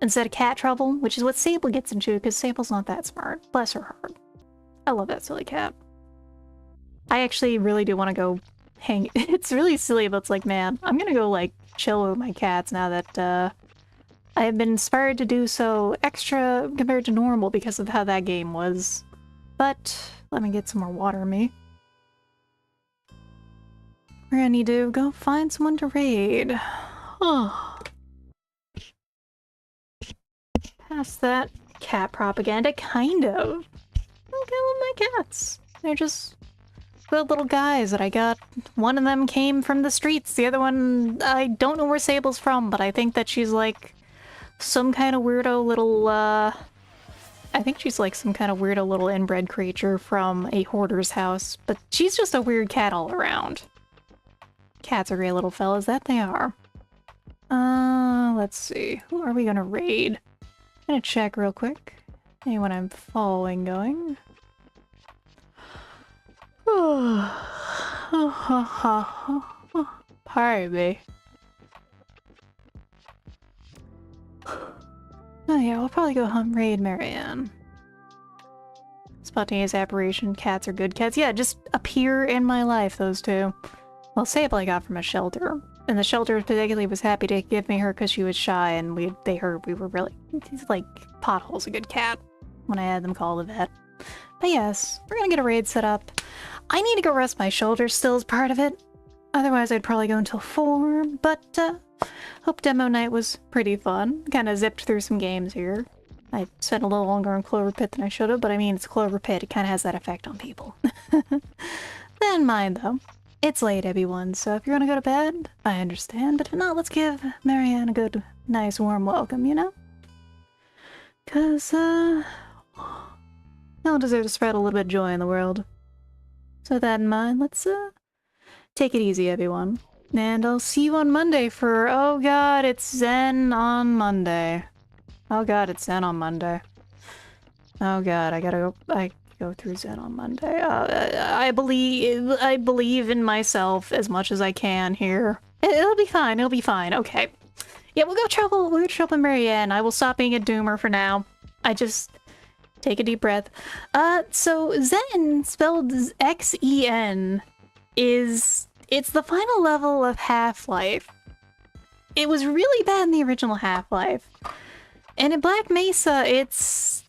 Speaker 1: instead of cat trouble, which is what Sable gets into because Sable's not that smart. Bless her heart. I love that silly cat. I actually really do want to go hang. It's really silly, but it's like, man, I'm gonna go like chill with my cats now that I have been inspired to do so extra compared to normal because of how that game was. But let me get some more water in me. We're gonna need to go find someone to raid. Oh. Past that cat propaganda, kind of. Okay, I love my cats. They're just good little guys that I got. One of them came from the streets. The other one, I don't know where Sable's from, but I think that she's like some kind of weirdo little, I think she's like some kind of weirdo little inbred creature from a hoarder's house. But she's just a weird cat all around. Cats are great little fellas, that they are. Let's see. Who are we gonna raid? I'm gonna check real quick. Anyone I'm following going. Pardon me. Oh yeah, we'll probably go hunt raid Marianne. Spontaneous apparition, cats are good cats. Yeah, just appear in my life, those two. Well, Sable I got from a shelter. And the shelter particularly was happy to give me her because she was shy and they heard we were really... He's like, Pothole's a good cat when I had them call the vet. But yes, we're gonna get a raid set up. I need to go rest my shoulders still as part of it. Otherwise I'd probably go until 4, but hope demo night was pretty fun. Kinda zipped through some games here. I spent a little longer on Clover Pit than I should have, but I mean, it's Clover Pit. It kinda has that effect on people. Never mind though. It's late, everyone, so if you're gonna go to bed, I understand, but if not, let's give Marianne a good, nice, warm welcome, you know? 'Cause, they all deserve to spread a little bit of joy in the world. So with that in mind, let's, take it easy, everyone. And I'll see you on Monday for, oh god, it's Zen on Monday. Oh god, it's Zen on Monday. Oh god, I gotta go through Zen on Monday. I believe in myself as much as I can here. It'll be fine, it'll be fine, okay. Yeah, we'll go trouble with Marianne. I will stop being a doomer for now. I just take a deep breath. So Zen, spelled X-E-N, it's the final level of Half-Life. It was really bad in the original Half-Life. And in Black Mesa, it's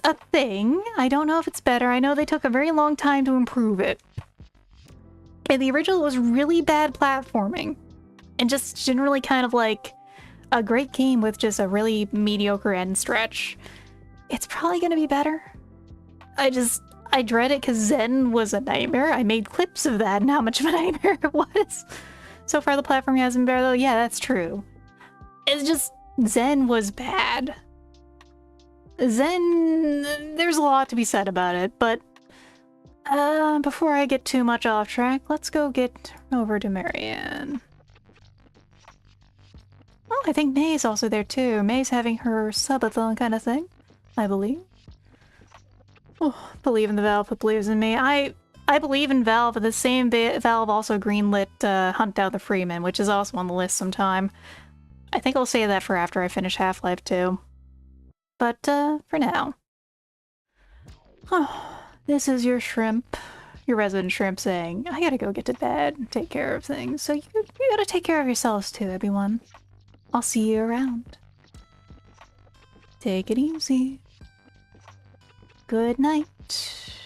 Speaker 1: a thing. I don't know if it's better. I know they took a very long time to improve it. And the original was really bad platforming. And just generally kind of like a great game with just a really mediocre end stretch. It's probably gonna be better. I dread it because Zen was a nightmare. I made clips of that and how much of a nightmare it was. So far the platform hasn't been better though. Yeah, that's true. It's just... Zen was bad. Zen... There's a lot to be said about it, but... Before I get too much off track, let's go get over to Marianne. Oh, I think May's also there too. May's having her subathon kind of thing, I believe. Oh, believe in the Valve that believes in me. I believe in Valve, but the same Valve also greenlit Hunt Down the Freeman, which is also on the list sometime. I think I'll save that for after I finish Half-Life 2. But, for now. Oh, this is your shrimp. Your resident shrimp saying, I gotta go get to bed and take care of things. So you gotta take care of yourselves too, everyone. I'll see you around. Take it easy. Good night.